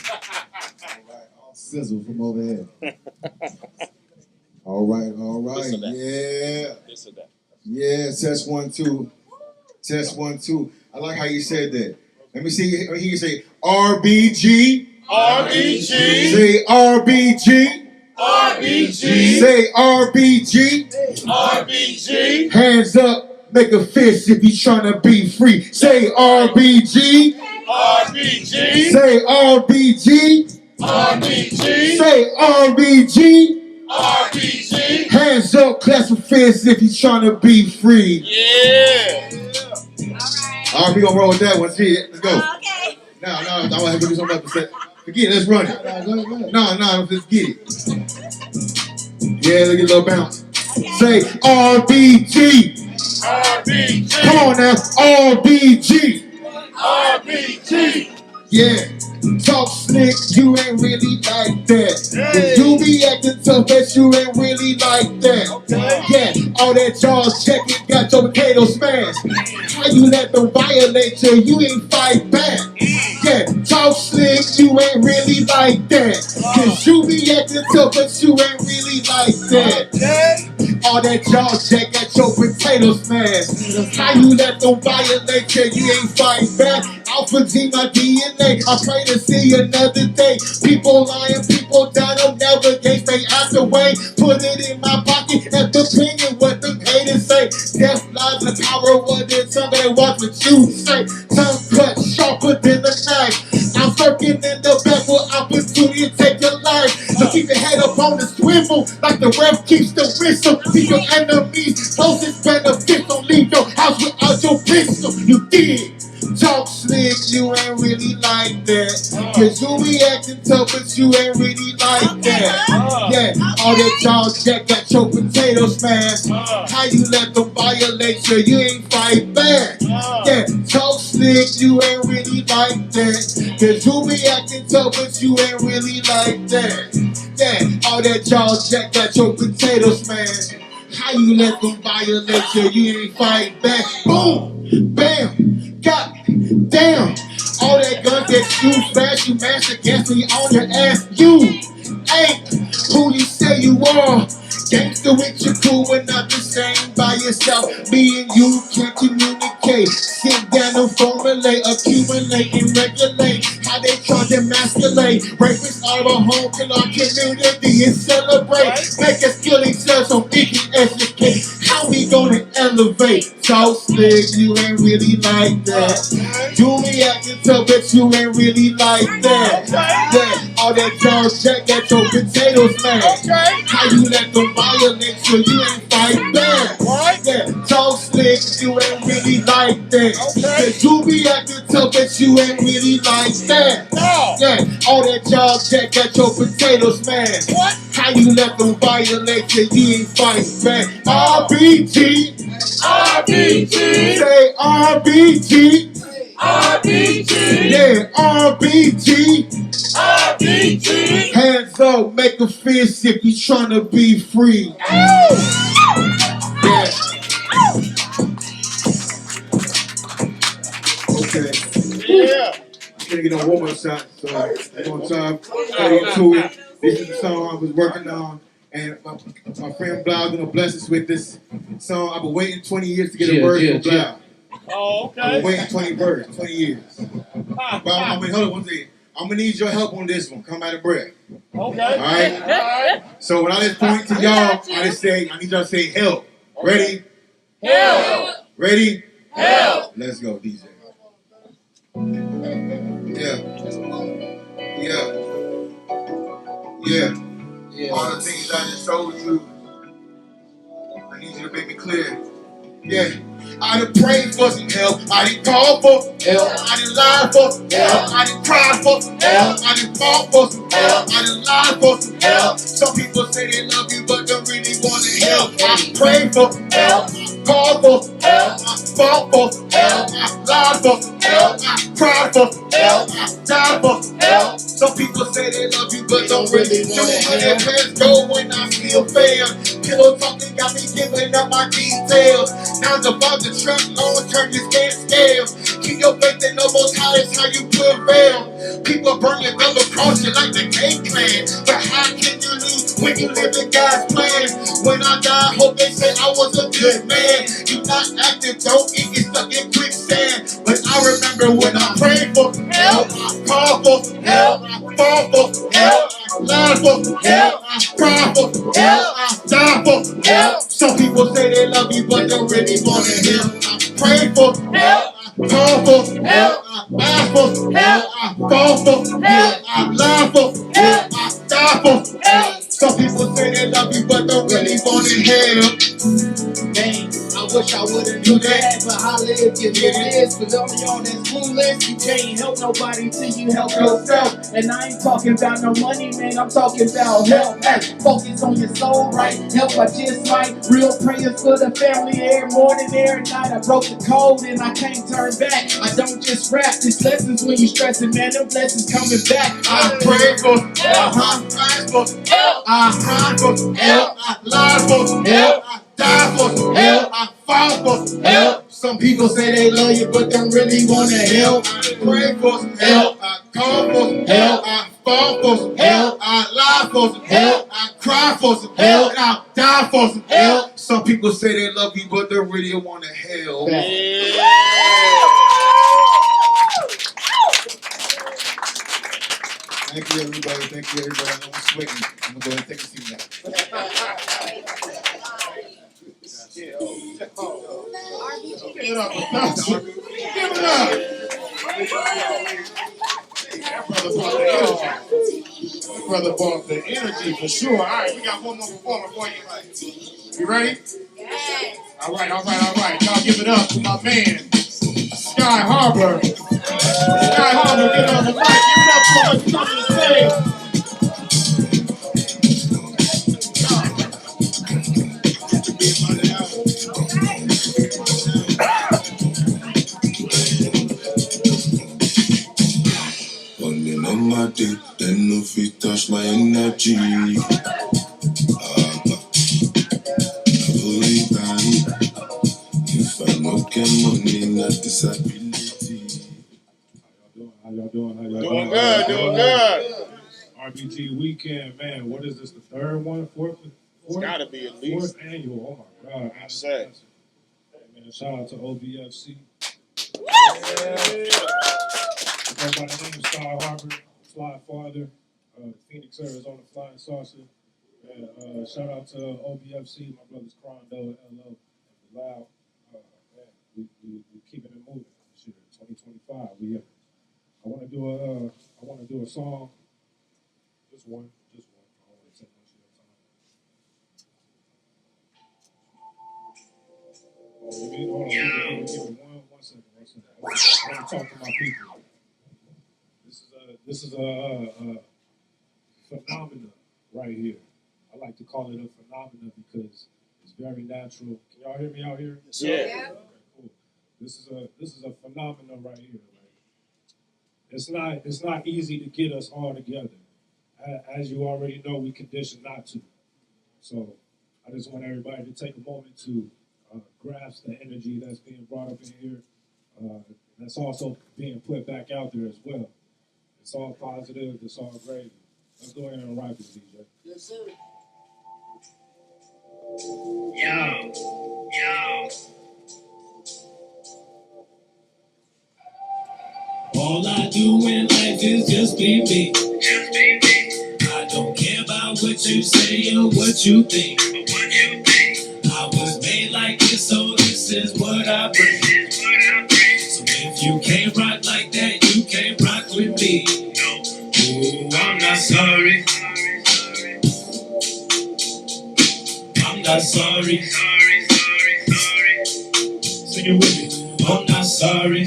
Sizzle from overhead. All right. Yeah. Yeah, test 1 2. Test 1 2. I like how you said that. Let me see. Let me hear you say RBG. RBG. Say RBG. RBG. Say RBG. RBG. Hands up. Make a fist if you tryna be free. Say RBG. RBG. Say RBG. RBG. Say RBG. RBG. Hands up, clap some fists if you tryna be free. Yeah. All right, we gonna roll with that one. See it. Let's go. Okay. No, I want to have to do something else. Forget it. Let's run it. No, let's get it. Yeah, look at a little bounce. Say RBG. RBG. Come on now, RBG. RBG. Yeah. Talk slick, you ain't really like that. Hey. You be acting tough, but you ain't really like that. Okay. Yeah, all that jaws checking got your potato smashed. How you let them violate you? You ain't fight back. Yeah, talk slick, you ain't really like that. Cause you be acting tough, but you ain't really like that. Okay. All that jaw check got your potato smashed. How you let them violate you? You ain't fight back. Alpha G, my DNA. I pray to see another day. People lying, people dying, I'll never gate. Stay out the way. Put it in my pocket. At the opinion, what the haters say. Death lies the power of what they tell me. Watch what you say. Tongue cut sharper than a knife. I'm circling in the back for opportunity to take your life. So keep your head up on the swivel, like the ref keeps the whistle. See your enemies, closest benefits. Don't leave your house without your pistol. You did. Talk slick, you ain't really like that. Cause you be acting tough, but you ain't really like that. Yeah, all that jaw jack got your potato smashed. How you let them violate you? You ain't fight back. Yeah, talk slick, you ain't really like that. Cause you be acting tough, but you ain't really like that. Yeah, all that jaw jack got your potato smashed. How you let them violate you? You ain't fight back. Boom, bam, god damn. All that guns that you smash, you mash against me on your ass. You ain't who you say you are. Gangster with your crew and not the same by yourself. Me and you can't communicate. Sit down and formulate, accumulate and regulate. How they try to emasculate. Rapists out of our home, kill our community and celebrate. Make us kill each other so we can educate. How we gonna elevate? So slick, you ain't really like that. You be acting tough, but you ain't really like that. Yeah, all that jaw check, got your potatoes smashed. How you let them violate so you ain't fight back? Yeah, talk slick, you ain't really like that. Cause you be acting tough, but you ain't really like that. Yeah, all that jaw check, got your potatoes smashed. How you let them violate you, you ain't fight back? RBG, RBG, say RBG. RBG! Yeah, RBG! RBG! Hands up, make a fist if you tryna be free. Yeah. Okay. Yeah. I'm gonna get a warm-up shot, so I'm on time. Get into it. This is the song I was working on, and my friend Blau gonna bless us with this song. I've been waiting 20 years to get a verse from Blau. Oh, okay. I've been waiting 20 years. But I mean, hold on one second. I'm gonna need your help on this one. Come out of breath. Okay. All right. So when I just point to y'all, I need y'all to say help. Ready? Help. Ready? Help. Let's go, DJ. Yeah. All the things I just told you, I need you to make it clear. Yeah. I done prayed for some help. I done called for help. I done lied for some help. I done cried for some help. I done fought for some help. I done lied for some help. Some people say they love you, but don't really want to help. I prayed for help. I called for help. I fought for help. I lied for help. I cried for help. I died for help. Some people say they love you, but don't really want to help. Let's go when I still fail. Pillow talking got me giving up my details. Now it's about the truck, long term, you can't scale. Keep your faith in the most high, it's how you prevail. People burn your double cross you like the K Clan. But how can you lose when you live in God's plan? When I die, hope they say I was a good man. You not active, don't get stuck in quicksand. But I remember when I prayed for help, I called for help, I fought for help, I lied for help, I cried for help, I died for help. Some people say they love you, but don't really want to help. I pray for help, I call for help, I ask for help, I fall for help, I lie for help, I die for help. Some people say they love you, but don't really want to help. Dang, I wish I would've knew that, but I live you live this. But only on that clueless, you can't help nobody till you help yourself. And I ain't talking about no money, man, I'm talking about help. Hey, focus on your soul, right? Help I just might. Real prayers for the family every morning, every night. I broke the code and I can't turn back. I don't just rap, this lessons when you stressing, man, them blessings coming back. I pray for help, I fight for help, I cry for help, I lie for help, I die for help, I fall for help. Some people say they love you, but don't really want to help. I pray for some help, I call for some help, I fall for some help, I lie for some help, I cry for some help, and I die for some help. Some people say they love you, but don't really want to help. Thank you, everybody. Thank you, everybody. I know I'm sweating. I'm going to go ahead and take a seat now. Give it up. Give it up. That brother brought the energy for sure. All right, we got one more performer for you. You ready? Yes. All right. Y'all give it up to my man, Scott. Sky Harbor. Sky Harbor, get on the mic. Give it up for us coming to say. Running on my dick, then no fit touch my energy. If I no get money, not disability. How y'all doing? Doing good, doing good. RBG weekend, man. What is this? The third one, fourth? It's gotta be at least. Fourth annual. Oh my God. I say. Hey, man, shout out to O.B.F.C. Go by the name of Sky Harbor, Fly Farther, Phoenix, Arizona Flying Saucer. And shout out to O.B.F.C, my brothers Crondo, LO, and Loud. Man, we keeping it moving this year, 2025. I want to do a song. Just one. I don't want to take much of your time. Hold on, give me one second. I want to talk to my people. This is a phenomena right here. I like to call it a phenomena because it's very natural. Can y'all hear me out here? Yeah. Okay, cool. This is a phenomena right here. Right? It's not easy to get us all together. As you already know, we conditioned not to. So I just want everybody to take a moment to grasp the energy that's being brought up in here. That's also being put back out there as well. It's all positive. It's all great. Let's go ahead and rock this, DJ. Yes, sir. Yo. All I do in life is just be me. I don't care about what you say or what you think. I was made like this, so this is what I bring. So if you can't rock like that, you can't rock with me. Ooh, I'm not sorry. I'm not sorry. Sing it with me. I'm not sorry.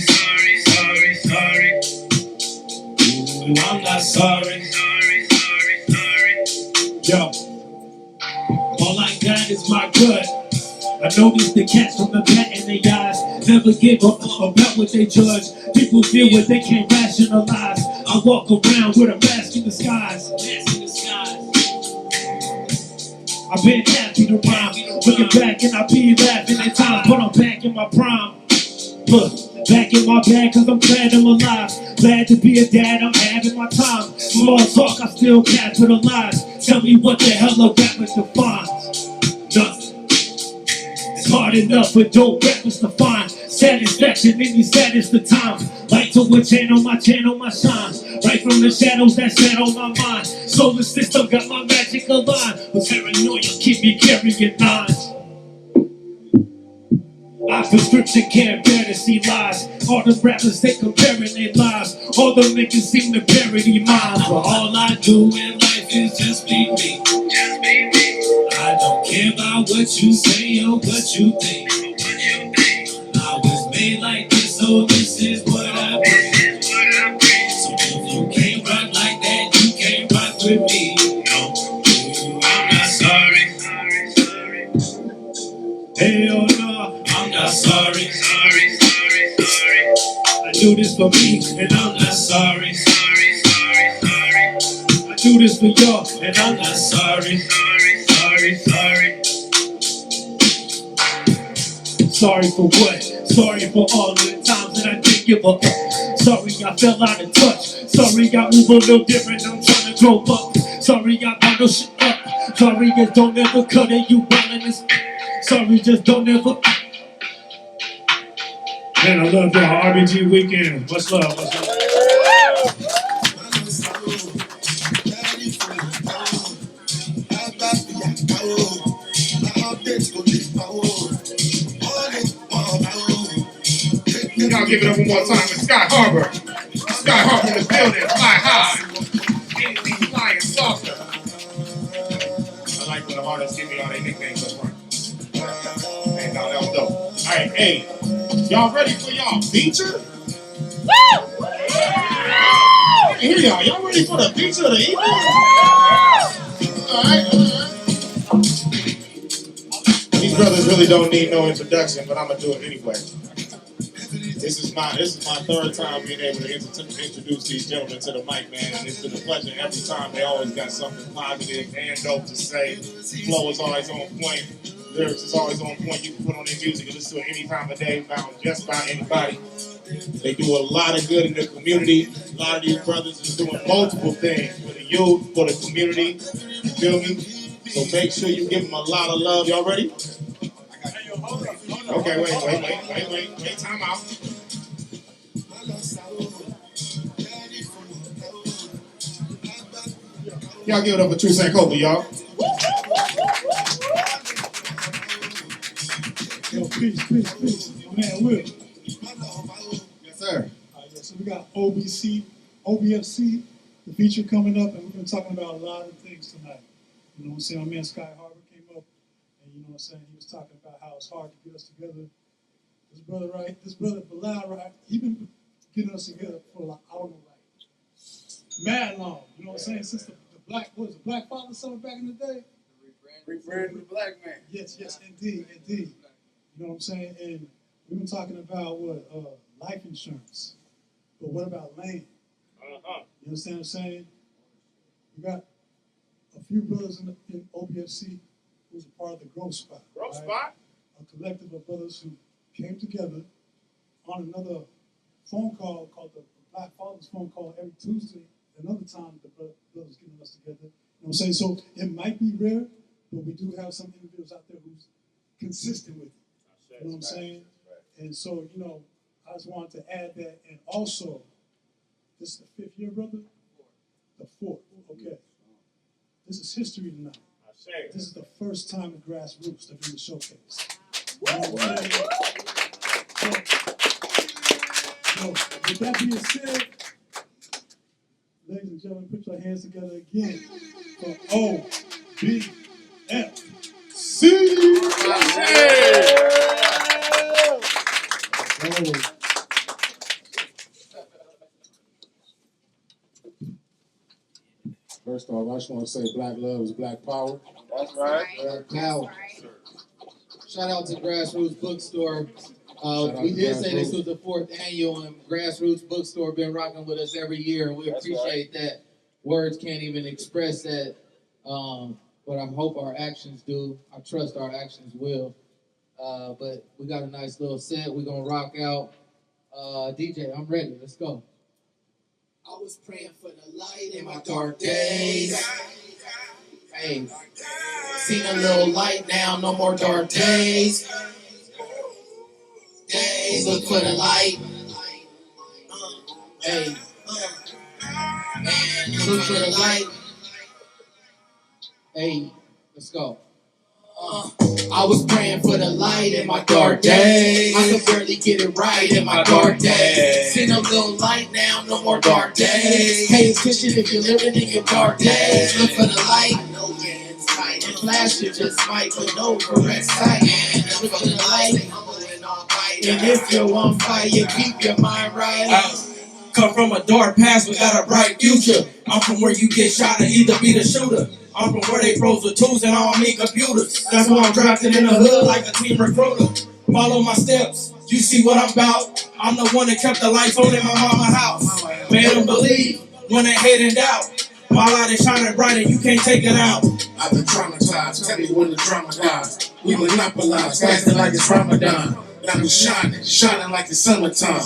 Ooh, I'm not sorry. Yo, all I got is my gut. I notice the cats from the bat in their eyes never give up about what they judge. People feel what they can't rationalize. I walk around with a mask in disguise. I've been happy to rhyme. Looking back and I be laughing at times, but I'm back in my prime. Look, back in my bag cause I'm glad I'm alive. Glad to be a dad, I'm having my time. Small talk, I still capitalize. Tell me what the hell a rapper defines. Nothing. It's hard enough, but don't rappers define satisfaction in these saddest of times. Light to a channel, my shine. Right from the shadows that sat on my mind. Solar system got my magic aligned. But paranoia keep me carrying nines. My prescription can't bear to see lies. All the rappers, they comparing their lives. All the niggas seem to parody mine. But all I do in life is just be me. I don't care about what you say or what you think. I was made like this, so this is what I bring. So if you can't rock like that, you can't rock with me. No, I'm not sorry. Hell no, I'm not sorry. I do this for me, and I'm not sorry. I do this for y'all, and I'm not sorry. Sorry for what? Sorry for all the times that I didn't give up. Sorry I fell out of touch. Sorry I move a little different, I'm trying to grow up. Sorry I bottle shit up. Sorry just don't ever cut it, you ballin' this. Sorry just don't ever. Man, I love y'all. RBG weekend. What's love? What's love? Y'all give it up one more time with Sky Harbor. Sky Harbor in the building. Fly high. Flying saucer. I like when the artists give me all their nicknames up front. Hey, no, that was dope. All right, hey. Y'all ready for y'all feature? Woo! I hear y'all. Y'all ready for the feature of the evening? All right. These brothers really don't need no introduction, but I'm gonna do it anyway. This is my third time being able to introduce these gentlemen to the mic, man. And it's been a pleasure every time. They always got something positive and dope to say. Flow is always on point. Lyrics is always on point. You can put on their music and listen to it any time of day, about just about anybody. They do a lot of good in the community. A lot of these brothers is doing multiple things for the youth, for the community. You feel me? So make sure you give them a lot of love. Y'all ready? Okay, wait. Time out. Y'all give it up for True Sankofa, y'all. Yo, peace. Man, Will. Yes, sir. So we got O.B.F.C, the feature coming up, and we've been talking about a lot of things tonight. You know what I'm saying? My man Sky Harbor came up, and you know what I'm saying? He was talking about how it's hard to get us together. This brother Bilal, right? He been getting us together for like, I don't know, like, mad long. You know what I'm saying? Since the Black Father summer back in the day. Rebranding the black man. Yes, indeed. You know what I'm saying? And we've been talking about life insurance. But what about land? You understand what I'm saying? We got a few brothers in O.B.F.C who's a part of the Growth Spot. A collective of brothers who came together on another phone call called the Black Fathers phone call every Tuesday. Another time the brothers getting us together. You know what I'm saying? So it might be rare, but we do have some individuals out there who's consistent with it. You know what I'm saying? And so, you know, I just wanted to add that. And also, this is the 5th year, brother? The 4th. Okay. This is history tonight. This is the first time at Grassrootz they're doing the showcase. You know what I'm saying? So, with that being said, ladies and gentlemen, put your hands together again for O.B.F.C. First off, I just want to say black love is black power. That's right. Black power. Shout out to Grassrootz Bookstore. We did say this was the 4th annual, and Grassrootz Bookstore been rocking with us every year. We appreciate that. Words can't even express that, but I hope our actions do. I trust our actions will. But we got a nice little set. We're going to rock out. DJ, I'm ready. Let's go. I was praying for the light in my dark days. Hey, seen a little light now, no more dark days. Look for the light. Hey, and look for the light. Hey, let's go. I was praying for the light in my dark days. I could barely get it right in my dark days. Seen a little light now, no more dark days. Pay attention if you're living in your dark days. Look for the light. And flash it just might, but no correct sight. Look for the light. And if you're on fire, keep your mind right. Come from a dark past without a bright future. I'm from where you get shot and either be the shooter. I'm from where they froze the tools and all me computers. That's why I'm drafted in the hood like a team recruiter. Follow my steps, you see what I'm about. I'm the one that kept the lights on in my mama's house. Made them believe when they hated doubt. My light is shining bright and you can't take it out. I've been traumatized, tell me when the drama dies. We monopolize, fasting like it's Ramadan. I was shining like the summertime.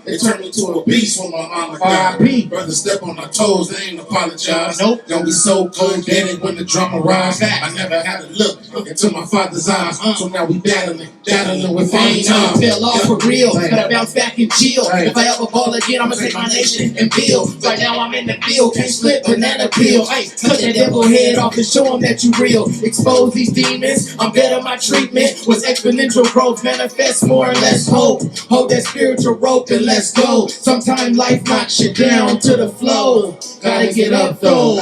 They turned me to a beast when my mama died. Brother step on my toes, they ain't apologize. Nope. Don't be so cold-headed when the drama rise. I never had to look into my father's eyes. So now we battling with fame time. Fell off for real, but I bounce back and chill. If I ever ball again, I'ma take my nation and build. Right now I'm in the field, can't split banana peel. Hey, cut that devil head off and show them that you real. Expose these demons, I'm better. My treatment was exponential growth, manifest more and less hope. Hold that spiritual rope and let's go. Sometimes life knocks you down to the flow. Gotta get up though.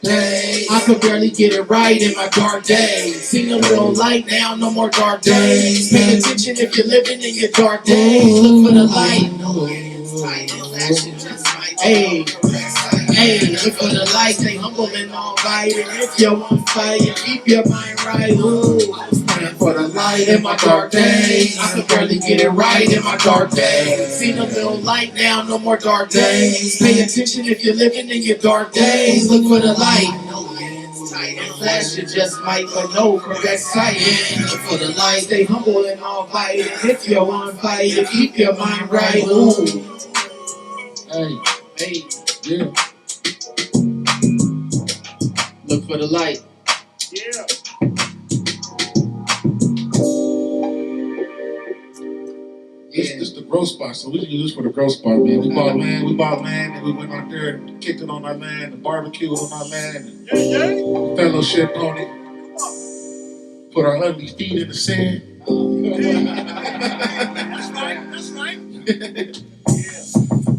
days. I could barely get it right in my dark days. Seen a little light now, no more dark days. Pay attention if you're living in your dark days. Look for the light. Hey, look for the light. Stay humble and all right. And if you want fight, keep your mind right. Ooh, stand for the light in my dark days. I could barely get it right in my dark days. Seen a little light now, no more dark days. Pay attention if you're living in your dark days. Look for the light. Flash, you just might, but no correct sight. Look for the light. Stay humble and all right. And if you want fight, keep your mind right. Ooh. Hey, yeah. Look for the light. Yeah. This is the growth spot, so we can use this for the growth spot, man. We bought land, and we went out there and kicked it on our land, and barbecued on our land, and fellowship on it. Put our ugly feet in the sand. That's right.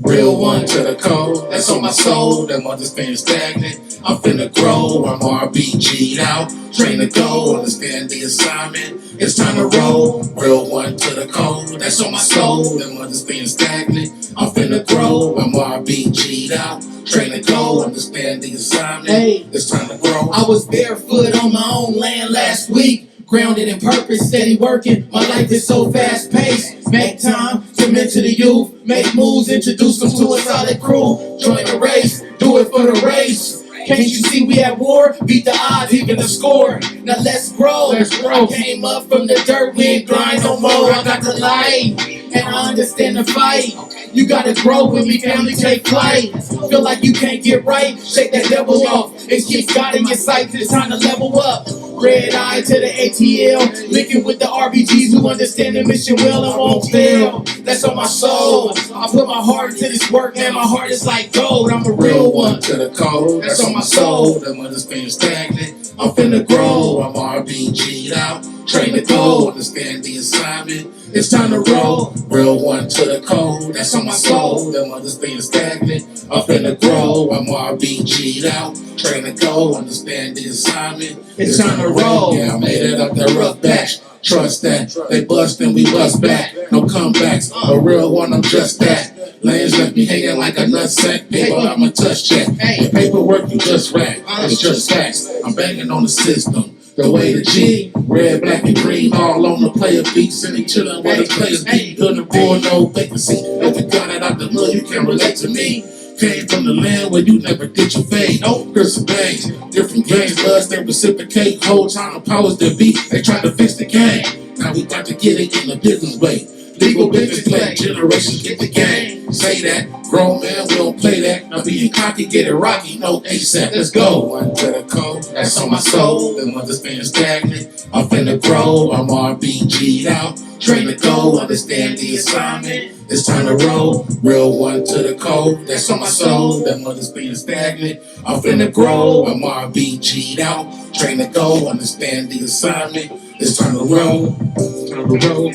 Real one to the cold, that's on my soul. That mother's been stagnant. I'm finna grow, I'm RBG'd out. Train to go, understand the assignment. It's time to roll. Real one to the cold, that's on my soul. That mother's been stagnant. I'm finna grow, I'm RBG'd out. Train to go, understand the assignment. It's time to grow. I was barefoot on my own land last week. Grounded in purpose, steady working. My life is so fast paced. Make time to mentor the youth. Make moves, introduce them to a solid crew. Join the race, do it for the race. Can't you see we at war? Beat the odds, even the score. Now let's grow. I came up from the dirt, we ain't grind no more. I got the light, and I understand the fight. You gotta grow with me, family, take flight. Feel like you can't get right, shake that devil off. And keep God in your sight, it's time to level up. Red eye to the ATL, linking with the RBGs who understand the mission well and won't fail. That's on my soul. I put my heart into this work, man. My heart is like gold. I'm a real one to the cold. That's on my soul. That mother's been stagnant. I'm finna grow. I'm RBG'd out. Train to go. Understand the assignment. It's time to roll. Real one to the cold. That's on my soul. That mother's been stagnant. I'm finna grow. I'm RBG'd out. Train to go. Understand the assignment. It's time to roll. Yeah, I made it up that rough batch. Trust that. They bust and we bust back. No comebacks. A real one, I'm just that. Lanes left me hanging like a nutsack. Paper, I'ma touch check. The paperwork, you just rap. It's just facts. I'm banging on the system. The way the G, red, black, and green, all on the player beats, and they chillin' where the players be. Good and poor, no vacancy. If you got it out the mud, you can relate to me. Came from the land where you never did your fade. No, there's some bangs, different gangs, bloods, they reciprocate. Whole time the powers that be, they try to fix the game. Now we got to get it in a business way. Legal business play, generations get the game. Say that, grown man, we don't play that. Now being cocky, get it rocky, no ASAP, let's go. One to the cold, that's on my soul. And when the been stagnant, I'm finna grow, I'm RBG'd out. Train to go, understand the assignment. It's time to roll. Real one to the cold, that's on my soul. That mother's being stagnant. I'm finna grow, I'm RBG'd out. Train to go, understand the assignment. It's time to roll. Time to roll.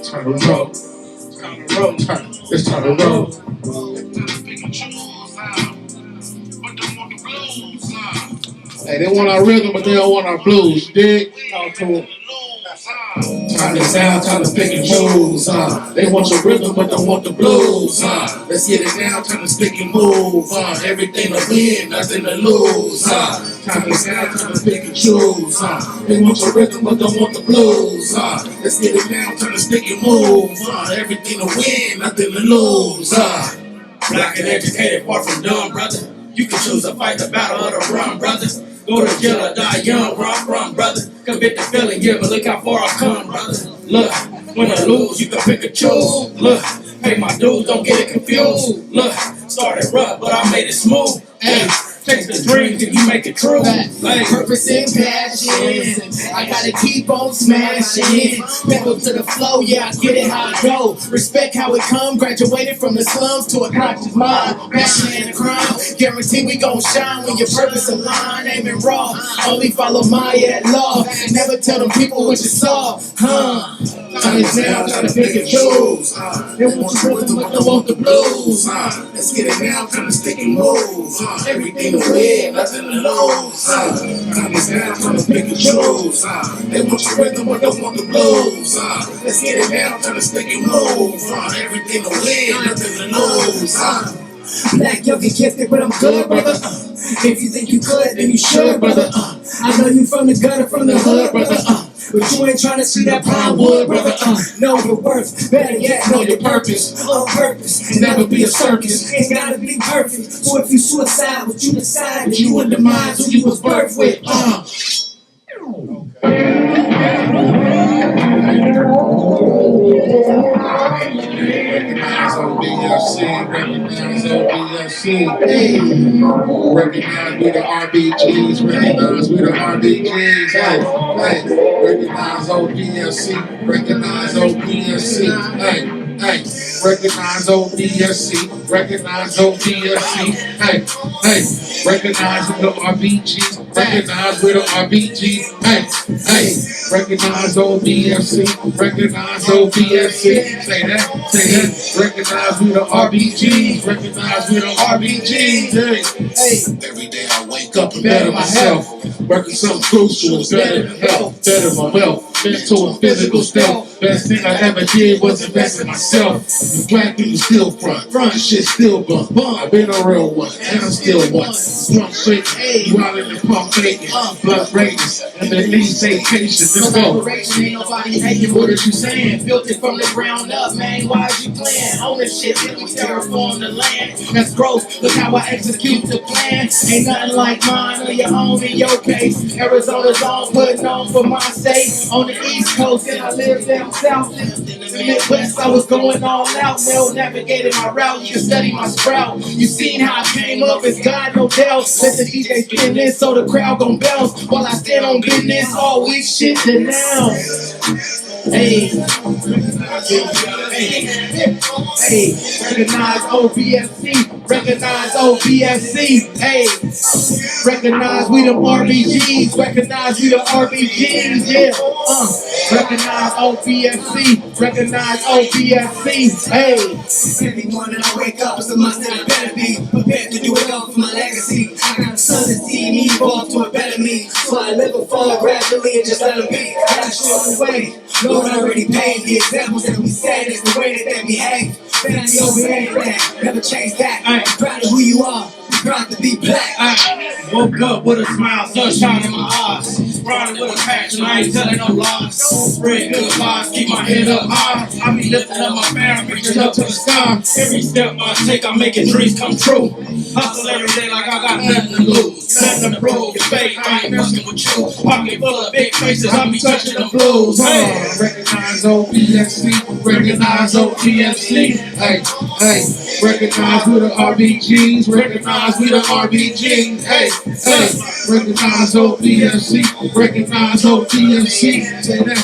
Time to roll. Time to roll. It's time to roll. Hey, they want our rhythm, but they don't want our blues. Dig? Talk to them. Time to sound, time to pick and choose, They want your rhythm, but don't want the blues, Let's get it down, time to stick and move, Everything to win, nothing to lose, Time to sound, time to pick and choose, They want your rhythm, but don't want the blues, Let's get it down, time to stick and move, Everything to win, nothing to lose, Black and educated, far from dumb, brother. You can choose to fight the battle or to run, brother. Go to jail or die young, where I'm from, brother. Commit the feeling, yeah, but look how far I've come, brother. Look, when I lose, you can pick and choose. Look, pay my dues, don't get it confused. Look, started rough, but I made it smooth. Hey, chase the dreams and you make it true. Like purpose and passion, I gotta keep on smashing. Pedal to the flow, yeah, I get it how it go. Respect how it come, graduated from the slums to a conscious mind. Passion and a crime, guarantee we gon' shine when your purpose align. Aiming raw, only follow my law. Never tell them people what you saw, Time is now, gotta pick and choose. They want you rhythm, but don't want the blues. Let's get it now, time to stick and move. Everything to win, nothing to lose. Time is now, time to pick and choose. They want you rhythm, but don't want the blues. Let's get it now, time to stick and move. Everything to win, nothing to lose. Black, young, and gifted, but I'm good, brother. If you think you could, then you should, brother. I know you from the gutter, from the hood, brother. But you ain't trying to see that pine wood, brother. Know your worth, better yet, know your purpose. On purpose, and never be a circus. Ain't gotta be perfect. So if you suicide, what you decide, that you would demise who you was birthed with. Recognize O.B.F.C, recognize O.B.F.C, hey. Recognize we the RBGs, recognize we the RBGs, hey, hey. Recognize O.B.F.C, recognize O.B.F.C, hey. Hey, recognize O.B.F.C, recognize O.B.F.C, hey, hey, recognize we the RBGs, recognize we the RBGs, hey, hey, recognize O.B.F.C, recognize O.B.F.C, say that, recognize we the RBGs, recognize we the RBGs, hey, every day I wake up and better myself, working something crucial, better than health, better my wealth, mental and physical stealth, best thing I ever did was invest in myself. You black people still front shit still bump. I've been a real one, and I'm still one. Slump shaking, you out in the pump faking, blood rages, and the least say patience. Let's go. Ain't nobody hating what is you saying. Built it from the ground up, man. Why is you playing? Ownership, then we terraform the land. That's growth. Look how I execute the plan. Ain't nothing like mine or your own in your case. Arizona's on, putting on for my sake. On the East Coast, and I live down south. In the Midwest, I was going all out. Mel navigated my route. You can study my sprout. You seen how I came up as God, no doubt. Let the DJ spin this so the crowd gon' bounce while I stand on business all week. Shit to now. Hey, hey, recognize O.B.F.C, recognize O.B.F.C, hey, recognize we them RBGs, recognize we the RBGs, yeah, recognize O.B.F.C, recognize O.B.F.C, hey. Every morning I wake up, it's a must that I better be prepared to do it all for my legacy. I got a son to see me evolve to a better me, so I live and fall gradually and just let them be. I gotta show the way. Lord already paid the examples that we set is the way that they behave. Family over anything, never change that. I'm proud of who you are, proud to be black. I woke up with a smile, sunshine in my eyes. Riding with a passion, I ain't telling no lies. Spread good vibes, keep my head up high. I be lifting up my family, reaching up to the sky. Every step I take, I'm making dreams come true. Hustle every day like I got nothing to lose. Nothing to prove, it's fake, I ain't messing with you. Pocket full of big faces, I be touching the blues. Hey. Recognize O.B.F.C, recognize O.B.F.C, hey, hey, recognize we the RBGs, recognize we the RBGs, hey, hey, recognize O.B.F.C, recognize O.B.F.C, say that,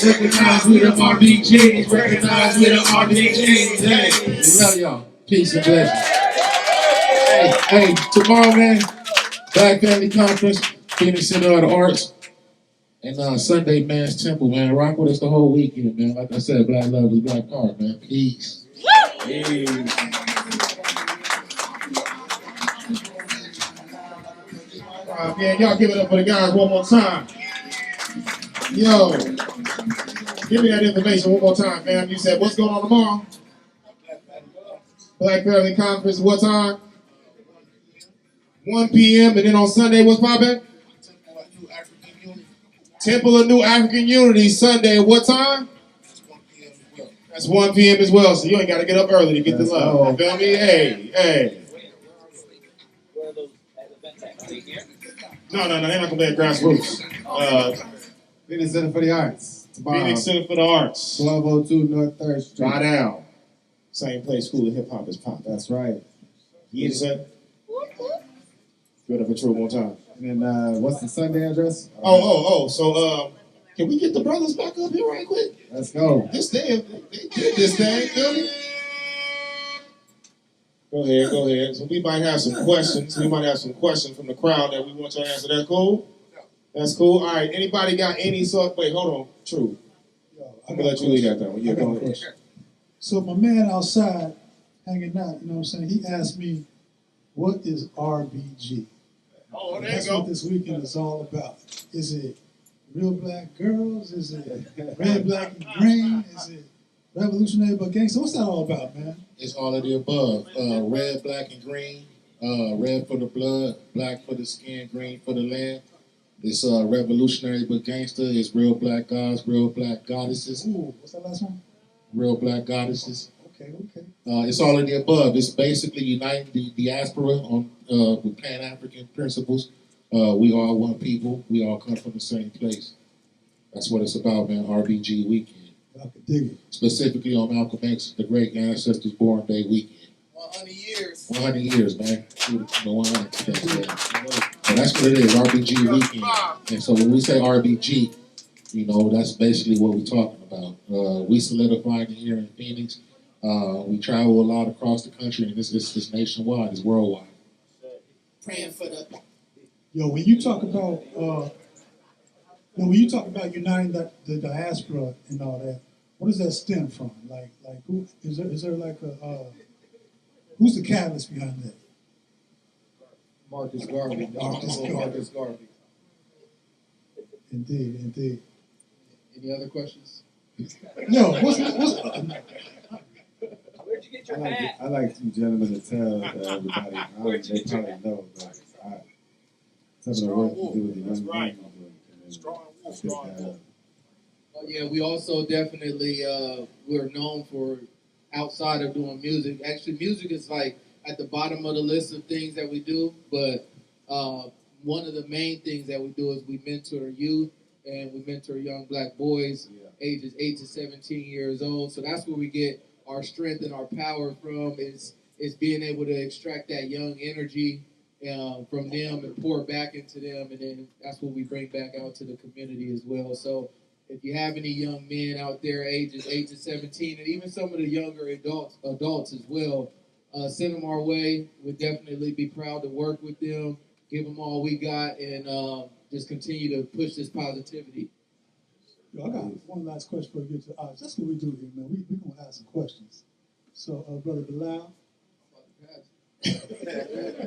recognize we the RBGs, recognize we the RBGs, hey, we love y'all, peace and blessings. Hey, tomorrow, man, Black Family Conference, Phoenix Center of the Arts. And Sunday, Man's Temple, man. Rock with us the whole weekend, man. Like I said, Black Love is Black Heart, man. Peace. Man, y'all give it up for the guys one more time. Yo, give me that information one more time, fam. You said, what's going on tomorrow? Black Family Conference, what time? 1 p.m. And then on Sunday, what's poppin'? Temple of New African Unity, Sunday, what time? That's 1 p.m. as well, so you ain't got to get up early to get the love. You feel me? Hey, hey. No, they're not going to be at Grassrootz. Phoenix Center for the Arts. Tomorrow. Phoenix Center for the Arts. 1202 North 3rd Street. Right down. Same place School of Hip Hop is pop. That's right. You said? Good up for true one time. And then what's the Sunday address? So can we get the brothers back up here right quick? Let's go. This thing, they did this thing, feel me? Go ahead. So we might have some questions. We might have some questions from the crowd that we want you to answer. That cool? That's cool. All right. Anybody got any sort? Wait, hold on. True. I'm gonna let you lead that one. Yeah, go ahead. So my man outside hanging out, you know what I'm saying? He asked me, what is RBG? Oh, there That's you go. what this weekend is all about. Is it real black girls? Is it red, black, and green? Is it revolutionary but gangster? What's that all about, man? It's all of the above. Red, black, and green. Red for the blood, black for the skin, green for the land. It's revolutionary but gangster. It's real black gods, real black goddesses. Ooh, what's that last one? Real black goddesses. Okay. It's all of the above. It's basically uniting the diaspora on with Pan-African principles. We all one people. We all come from the same place. That's what it's about, man. RBG weekend. I can dig it. Specifically on Malcolm X, the great ancestors' born day weekend. 100 years. 100 years, man. 100. So that's what it is, RBG weekend. And so when we say RBG, you know, that's basically what we're talking about. We solidified it here in Phoenix. We travel a lot across the country, and it's nationwide, it's worldwide. Praying for the. Yo, when you talk about uniting the diaspora and all that, what does that stem from? Like who is there like a who's the catalyst behind that? Marcus Garvey. Marcus Garvey. Indeed. Any other questions? No, what's Where'd you get your hat? I like you gentlemen to tell everybody. They probably know, but some of the work you do with the young men. Yeah, we also definitely we're known for outside of doing music. Actually, music is like at the bottom of the list of things that we do, but one of the main things that we do is we mentor youth and we mentor young black boys ages 8 to 17 years old. So that's where we get our strength and our power from is being able to extract that young energy from them and pour back into them, and then that's what we bring back out to the community as well. So if you have any young men out there ages 8 to 17, and even some of the younger adults as well, send them our way. We'd definitely be proud to work with them, give them all we got, and just continue to push this positivity. Yo, I got one last question before we get to the audience. That's what we do here, man. We're going to ask some questions. So, Brother Bilal.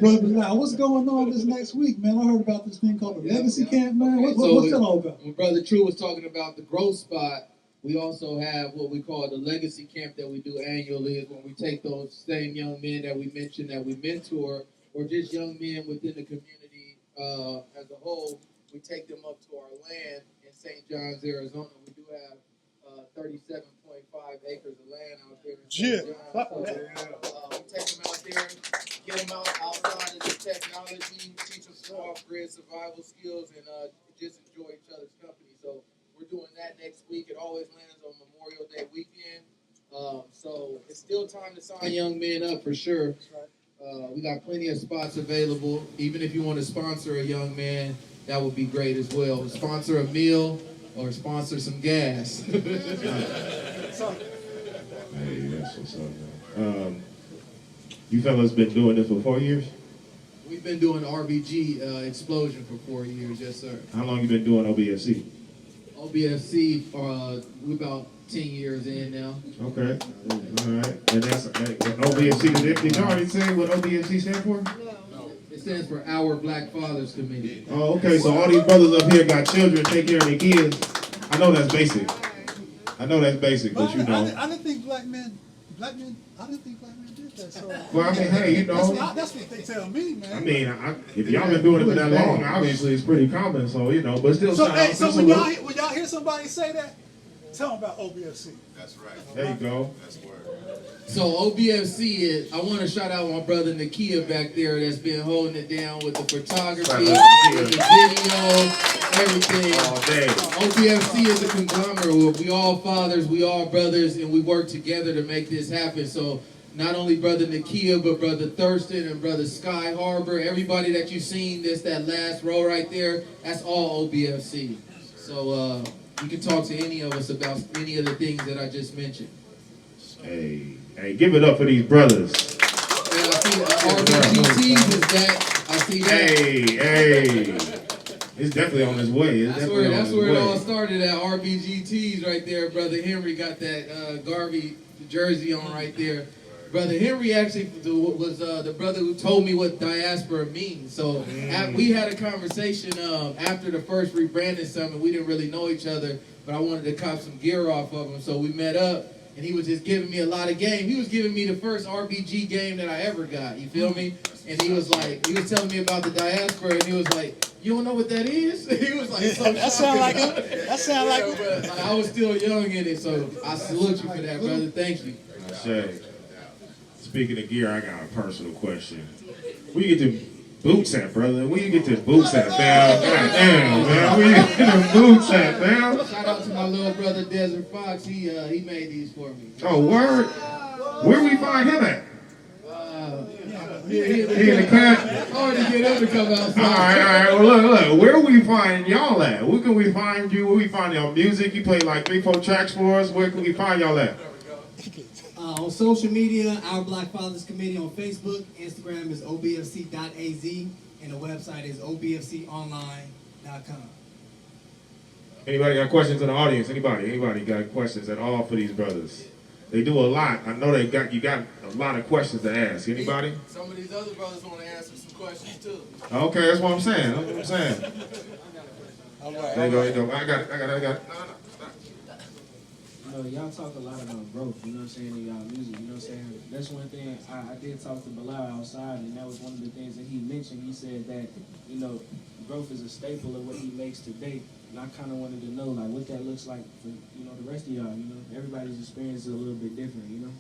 Brother Bilal, what's going on this next week, man? I heard about this thing called the Legacy Camp, man. What's that all about? When Brother True was talking about the growth spot, we also have what we call the Legacy Camp that we do annually, is when we take those same young men that we mentioned that we mentor, or just young men within the community as a whole. We take them up to our land in St. John's, Arizona. We do have 37.5 acres of land out there in St. John's. So, we take them out there, get them outside of the technology, teach them some off-grid survival skills, and just enjoy each other's company. So we're doing that next week. It always lands on Memorial Day weekend. So it's still time to sign young men up for sure. We got plenty of spots available. Even if you want to sponsor a young man, that would be great as well. Sponsor a meal or sponsor some gas. Hey, that's what's up, man. You fellas been doing this for 4 years? We've been doing RBG Xplosion for 4 years, yes, sir. How long you been doing O.B.F.C? O.B.F.C, we're about 10 years in now. Okay, all right. And that's O.B.F.C. Did you already say what O.B.F.C stand for? No. It stands for Our Black Fathers Committee. Oh, okay. So all these brothers up here got children, take care of their kids. I know that's basic. But you know. I didn't think black men did that. So, well, I mean, hey, you know. That's what they tell me, man. I mean, if y'all been doing it for that long, obviously it's pretty common. So, you know, but still. So when y'all hear somebody say that, tell them about O.B.F.C. That's right. There you go. That's word. So O.B.F.C is, I want to shout out my brother Nakia back there that's been holding it down with the photography, with the video, everything. All day. O.B.F.C is a conglomerate. We all fathers, we all brothers, and we work together to make this happen. So not only Brother Nakia, but Brother Thurston and Brother Sky Harbor. Everybody that you've seen, that last row right there, that's all O.B.F.C. So you can talk to any of us about any of the things that I just mentioned. Hey, give it up for these brothers. And I see RBG is that. I see that. Hey. It's definitely on his way. That's where it all started at RBGTs right there. Brother Henry got that Garvey jersey on right there. Brother Henry actually was the brother who told me what diaspora means. So we had a conversation after the first rebranding summit. We didn't really know each other, but I wanted to cop some gear off of him. So we met up, and he was just giving me a lot of game. He was giving me the first RBG game that I ever got. You feel me? And he was telling me about the diaspora, and he was like, "You don't know what that is?" He was like, so that sound like him. That sound like him. But I was still young in it, so I salute you for that, brother. Thank you. Speaking of gear, I got a personal question. Where you get the boots at, brother? Where you get the boots at, fam? God damn, man. Where you get the boots at, fam? Shout out to my little brother Desert Fox. He made these for me. Oh, word? Where we find him at? He in the cat. Hard to get him to come outside. All right. Well, look. Where we find y'all at? Where can we find you? Where we find y'all music? You play like 3-4 tracks for us. Where can we find y'all at? On social media, Our Black Fathers Committee on Facebook. Instagram is obfc.az, and the website is obfconline.com. Anybody got questions in the audience? Anybody got questions at all for these brothers? They do a lot. I know you got a lot of questions to ask. Anybody? Some of these other brothers want to answer some questions too. Okay, that's what I'm saying. All right. There you go. I got it. You know, y'all talk a lot about growth, you know what I'm saying, in y'all music, you know what I'm saying? That's one thing, I did talk to Bilal outside, and that was one of the things that he mentioned. He said that, you know, growth is a staple of what he makes today, and I kind of wanted to know, like, what that looks like for, you know, the rest of y'all, you know? Everybody's experience is a little bit different, you know?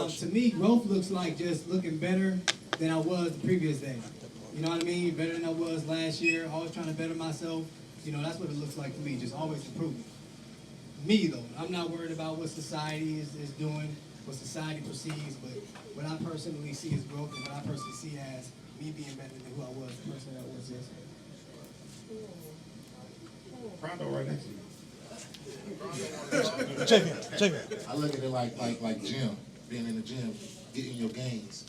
To me, growth looks like just looking better than I was the previous day. You know what I mean? Better than I was last year, always trying to better myself. You know, that's what it looks like to me, just always improving. Me, though, I'm not worried about what society is doing, what society perceives, but what I personally see as growth and what I personally see as me being better than who I was, the person that was yesterday. Rondo right next to you. I look at it like gym, being in the gym, getting your gains.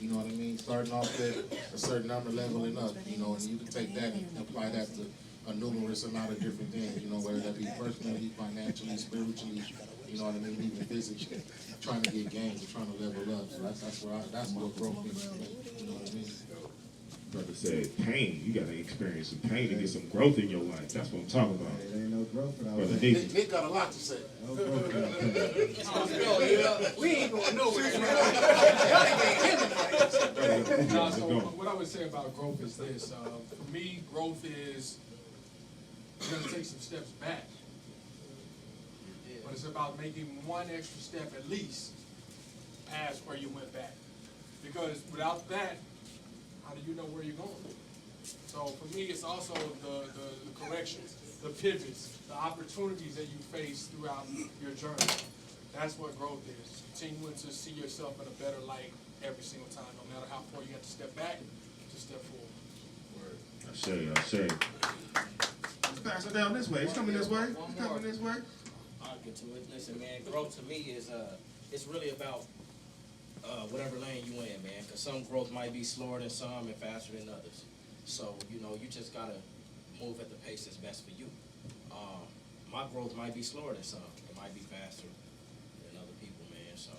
You know what I mean? Starting off at a certain number, leveling up, you know, and you can take that and apply that to a numerous amount of different things, you know, whether that be personally, financially, spiritually, you know what I mean, even physically, trying to get gains, trying to level up. So that's what growth is to me, you know what I mean? Brother said pain. You got to experience some pain to get some growth in your life. That's what I'm talking about. There ain't no growth without Brother that. Nick got a lot to say. No growth without that. We ain't going nowhere. So what I would say about growth is this. For me, growth is you're going to take some steps back. But it's about making one extra step at least past where you went back. Because without that, how do you know where you're going? So for me, it's also the corrections, the pivots, the opportunities that you face throughout your journey. That's what growth is. Continuing to see yourself in a better light every single time, no matter how far you have to step back, to step forward. I say. Let's pass it down this way. It's coming this way. I'll get to it. Listen, man, growth to me is it's really about whatever lane you in, man, because some growth might be slower than some and faster than others. So, you know, you just got to move at the pace that's best for you. My growth might be slower than some. It might be faster than other people, man. So,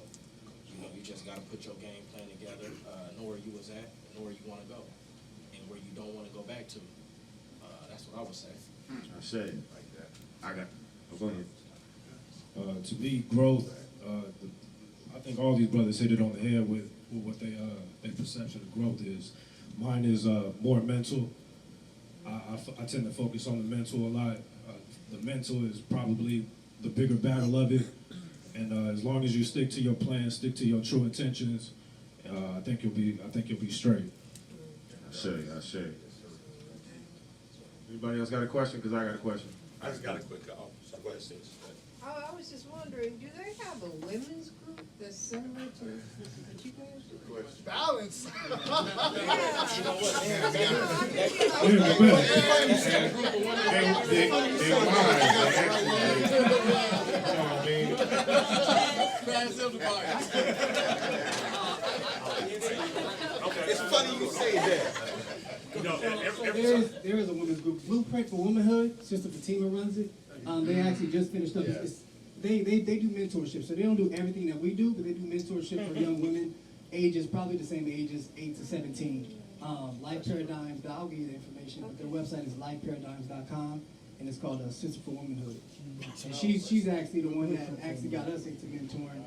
you know, you just got to put your game plan together, know where you was at, and know where you want to go, and where you don't want to go back to. That's what I would say. I say it like that. Go ahead. To me, growth, I think all these brothers hit it on the head with what their perception of growth is. Mine is more mental. I tend to focus on the mental a lot. The mental is probably the bigger battle of it. And as long as you stick to your plan, stick to your true intentions, I think you'll be straight. I say. Anybody else got a question? Because I got a question. I just got a quick questions. I was just wondering, do they have a women's group that's similar to what you guys do? Balance. It's funny you say that. There is a women's group, Blueprint for Womanhood. Sister Fatima runs it. They actually just finished up. They do mentorship, so they don't do everything that we do, but they do mentorship for young women, ages probably the same ages, 8 to 17. Life Paradigms. I'll give you the information, but their website is lifeparadigms.com, and it's called Sister for Womanhood. And she's actually the one that actually got us into mentoring.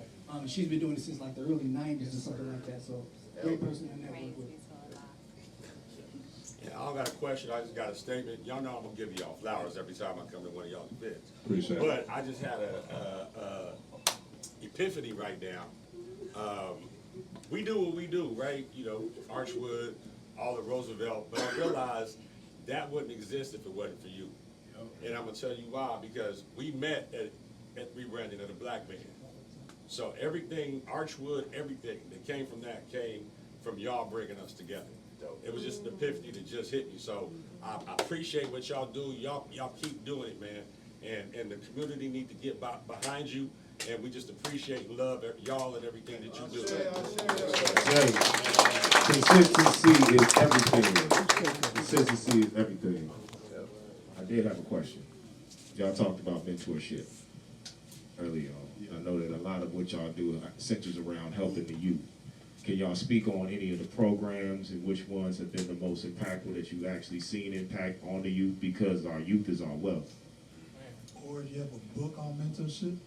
She's been doing it since like the early 90s or something like that. So great person to network with. Yeah, I don't got a question, I just got a statement. Y'all know I'm gonna give y'all flowers every time I come to one of y'all's events. Appreciate it. But I just had a epiphany right now. We do what we do, right? You know, Archwood, all of Roosevelt, but I realized that wouldn't exist if it wasn't for you. And I'm gonna tell you why, because we met at rebranding of the Black Man. So everything, Archwood, everything that came from that came from y'all bringing us together. It was just an epiphany that just hit me. So I appreciate what y'all do. Y'all keep doing it, man. And the community need to get behind you. And we just appreciate and love y'all and everything that you do. Consistency is everything. Consistency is everything. I did have a question. Y'all talked about mentorship earlier on. I know that a lot of what y'all do centers around helping the youth. Can y'all speak on any of the programs and which ones have been the most impactful that you've actually seen impact on the youth, because our youth is our wealth? Or do you have a book on mentorship?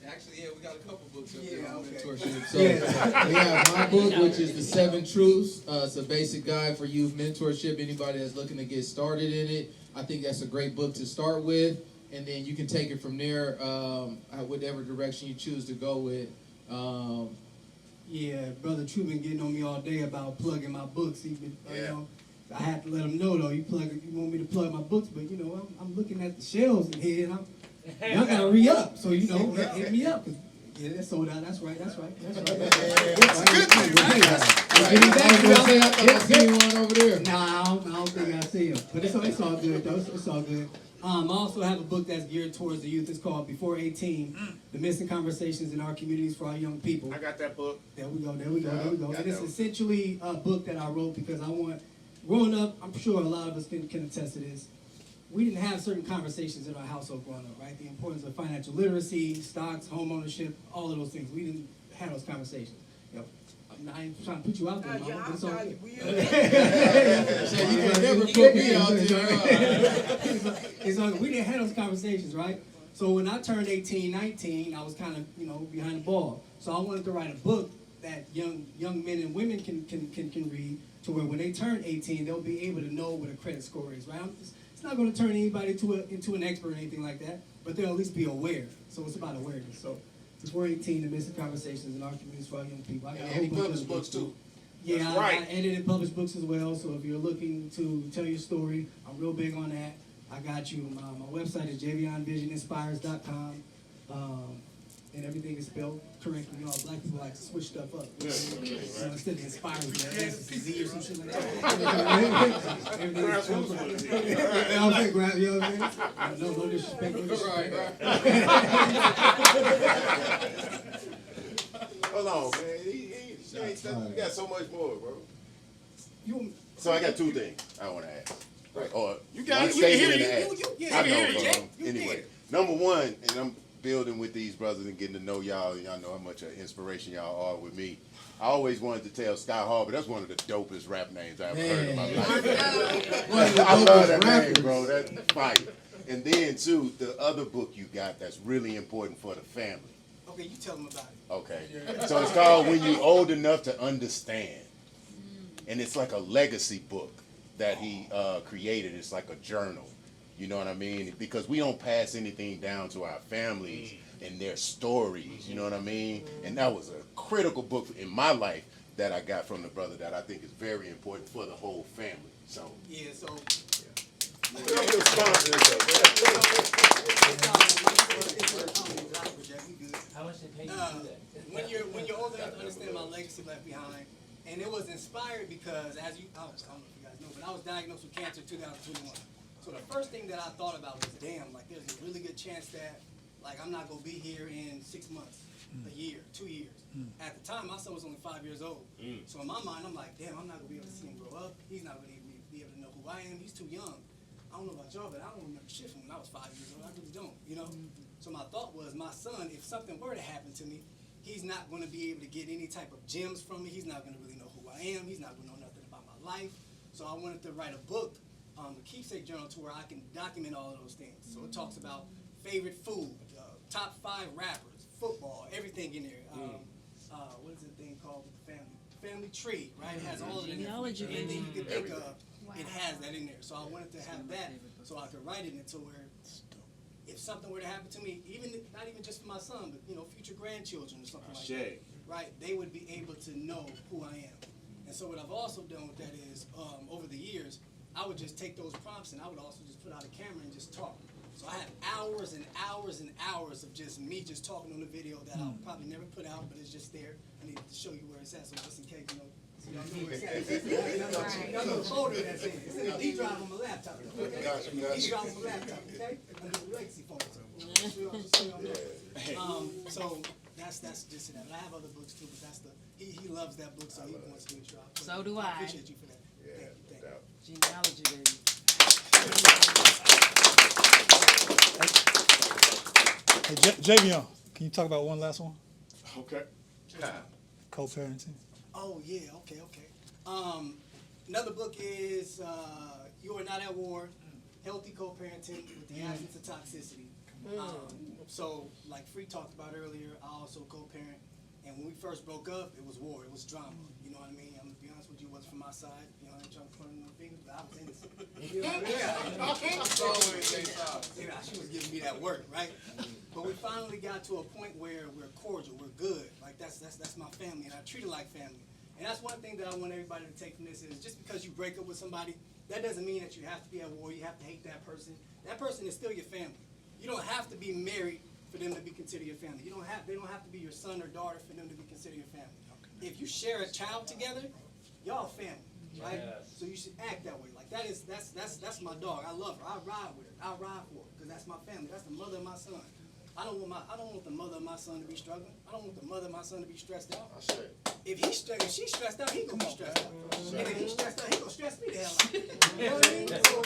Actually, yeah, we got a couple books up there on mentorship. So we have my book, which is The 7 Truths. It's a basic guide for youth mentorship. Anybody that's looking to get started in it, I think that's a great book to start with. And then you can take it from there, whatever direction you choose to go with. Yeah, Brother True been getting on me all day about plugging my books. You know, I have to let him know though. You want me to plug my books, but you know, I'm looking at the shelves in here, and y'all gotta re-up. So you know, hit me up. Yeah, that's sold out. That's right. That's good thing, right? I see one over there. Nah, I don't think I see him. But it's all good though. It's all good. I also have a book that's geared towards the youth. It's called Before 18, The Missing Conversations in Our Communities for Our Young People. I got that book. There we go. And it's essentially a book that I wrote because I want, growing up, I'm sure a lot of us can attest to this, we didn't have certain conversations in our household growing up, right? The importance of financial literacy, stocks, home ownership, all of those things. We didn't have those conversations. I ain't trying to put you out there, Mama, but it's all good. So you can never put me out there. We didn't have those conversations, right? So when I turned 18, 19, I was kind of, behind the ball. So I wanted to write a book that young men and women can read, to where when they turn 18, they'll be able to know what a credit score is, right? It's not going to turn anybody into an expert or anything like that, but they'll at least be aware. So it's about awareness. So before 18, the missing conversations in our communities for our young people. I got and he published books too. Yeah, That's right. I edited and published books as well. So if you're looking to tell your story, I'm real big on that. I got you. My website is javionvisioninspires.com. And everything is spelled correctly. You know, black people like to switch stuff up. Instead of inspires, it's Z or some shit like that. Everything is spelled correctly. I'm saying, you know what I mean? No disrespect. Hold on, man. You got so much more, bro. So I got two things I want to ask. Right. Or you got it. I know, bro. Anyway, number one, and I'm building with these brothers and getting to know y'all, and y'all know how much of inspiration y'all are with me. I always wanted to tell Sky Harbor, that's one of the dopest rap names I've ever heard in my life. I love that name, bro. That's fire. And then, too, the other book you got that's really important for the family. Okay, you tell them about it. Okay. So it's called When You're Old Enough to Understand. And it's like a legacy book that he created. It's like a journal. You know what I mean? Because we don't pass anything down to our families and their stories. You know what I mean? And that was a critical book in my life that I got from the brother that I think is very important for the whole family. So yeah, so How much they pay you to do that? When you're old enough to understand my legacy left behind, and it was inspired because, as you, I don't know if you guys know, but I was diagnosed with cancer in 2021. So the first thing that I thought about was, damn, like there's a really good chance that, like, I'm not gonna be here in 6 months, a year, 2 years. At the time, my son was only 5 years old. So in my mind, I'm like, damn, I'm not gonna be able to see him grow up. He's not gonna be able to know who I am. He's too young. I don't know about y'all, but I don't remember shit from when I was 5 years old. I really don't, you know? So my thought was, my son, if something were to happen to me, he's not going to be able to get any type of gems from me. He's not going to really know who I am. He's not going to know nothing about my life. So I wanted to write a book, a keepsake journal, to where I can document all of those things. So it talks about favorite food, top 5 rappers, football, everything in there. What is the thing called with the family tree, right? It has all of it in there. Anything you can think of, it has that in there. So I wanted to have that so I could write it into where if something were to happen to me, not even just for my son, but future grandchildren or something like that, right? They would be able to know who I am. And so what I've also done with that is, over the years, I would just take those prompts and I would also just put out a camera and just talk. So I have hours and hours and hours of just me just talking on the video that I'll probably never put out, but it's just there. I need to show you where it's at, so just in case, so y'all know where it's at. Y'all know the folder that's in it. It's in the D drive on my laptop. Okay? D drive on my laptop, okay? Under the legacy folder. So that's just it. I have other books too, but that's he loves that book, so he wants to drop. So do I. Appreciate you for that. Yeah, no doubt. Genealogy, baby. Hey, Javion, can you talk about one last one? Okay. Co-parenting. Oh yeah, okay. Another book is You Are Not at War, Healthy Co-Parenting with the Absence of Toxicity. So like Free talked about earlier, I also co-parent, and when we first broke up, it was war, it was drama. You know what I mean? I'm gonna be honest with you, it was from my side. You know, I ain't trying to point no fingers, but I was innocent. You know what I mean? She was giving me that work, right? But we finally got to a point where we're cordial, we're good. Like that's my family, and I treat it like family. And that's one thing that I want everybody to take from this is just because you break up with somebody, that doesn't mean that you have to be at war, you have to hate that person. That person is still your family. You don't have to be married for them to be considered your family. They don't have to be your son or daughter for them to be considered your family. If you share a child together, y'all family, right? Yes. So you should act that way. Like that's my dog. I love her. I ride with her. I ride for her because that's my family. That's the mother of my son. I don't want the mother of my son to be struggling. I don't want the mother of my son to be stressed out. If she's stressed out, he gonna be stressed out. And if he's stressed out, he gonna stress me the hell out. You know what I mean? So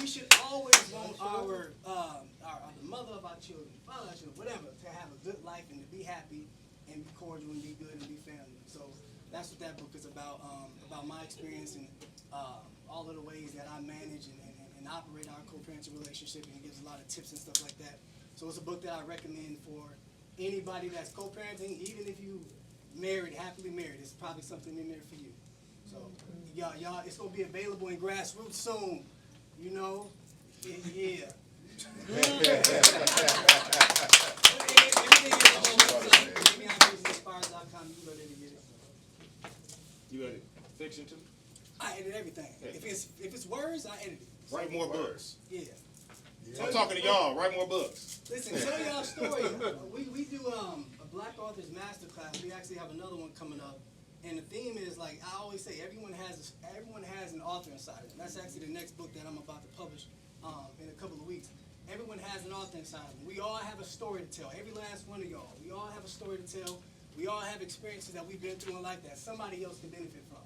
we should always want the mother of our children, father of our children, whatever, to have a good life and to be happy and be cordial and be good and be family. So that's what that book is about my experience and all of the ways that I manage and operate our co-parenting relationship, and it gives a lot of tips and stuff like that. So it's a book that I recommend for anybody that's co-parenting, even if you happily married, it's probably something in there for you. So y'all, it's gonna be available in Grassrootz soon. You know, yeah. You edit fiction too? I edit everything. If it's words, I edit it. Write more books. Yeah. I'm talking to y'all. Write more books. Listen, tell y'all a story. We do a Black Authors Masterclass. We actually have another one coming up. And the theme is, like I always say, everyone has an author inside of them. That's actually the next book that I'm about to publish in a couple of weeks. Everyone has an author inside of them. We all have a story to tell. Every last one of y'all. We all have a story to tell. We all have experiences that we've been through in life that somebody else can benefit from.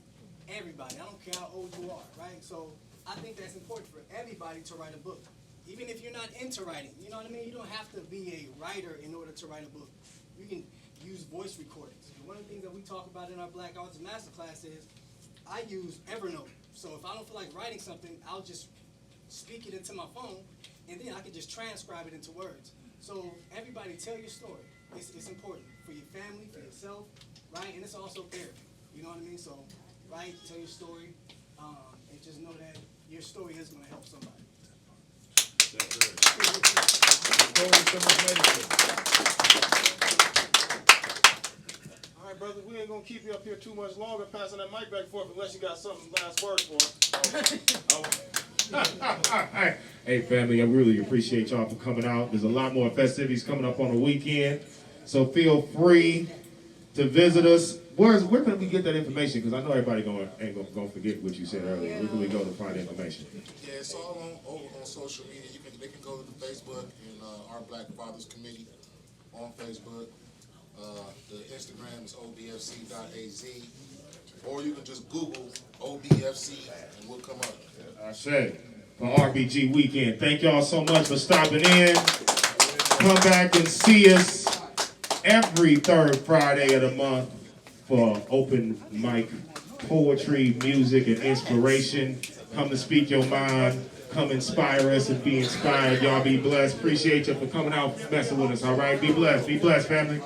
Everybody. I don't care how old you are, right? So I think that's important for everybody to write a book. Even if you're not into writing, you know what I mean? You don't have to be a writer in order to write a book. You can use voice recordings. One of the things that we talk about in our Black Authors Masterclass is I use Evernote. So if I don't feel like writing something, I'll just speak it into my phone, and then I can just transcribe it into words. So everybody, tell your story. It's important for your family, for yourself, right? And it's also therapy. You know what I mean? So write, tell your story, and just know that your story is going to help somebody. All right, brothers, we ain't gonna keep you up here too much longer, passing that mic back and forth unless you got something last words for us. Hey, family, I really appreciate y'all for coming out. There's a lot more festivities coming up on the weekend, so feel free to visit us. Where can we get that information? Because I know everybody ain't gonna forget what you said earlier. Where can we go to find information? Yeah, it's all on social media. They can go to the Facebook and our Black Fathers Committee on Facebook. The Instagram is O.B.F.C.az, or you can just Google O.B.F.C. and we'll come up. I said, for RBG weekend. Thank y'all so much for stopping in. Come back and see us every third Friday of the month for open mic poetry, music, and inspiration. Come to speak your mind. Come inspire us and be inspired. Y'all be blessed. Appreciate you for coming out messing with us, all right? Be blessed. Be blessed, family.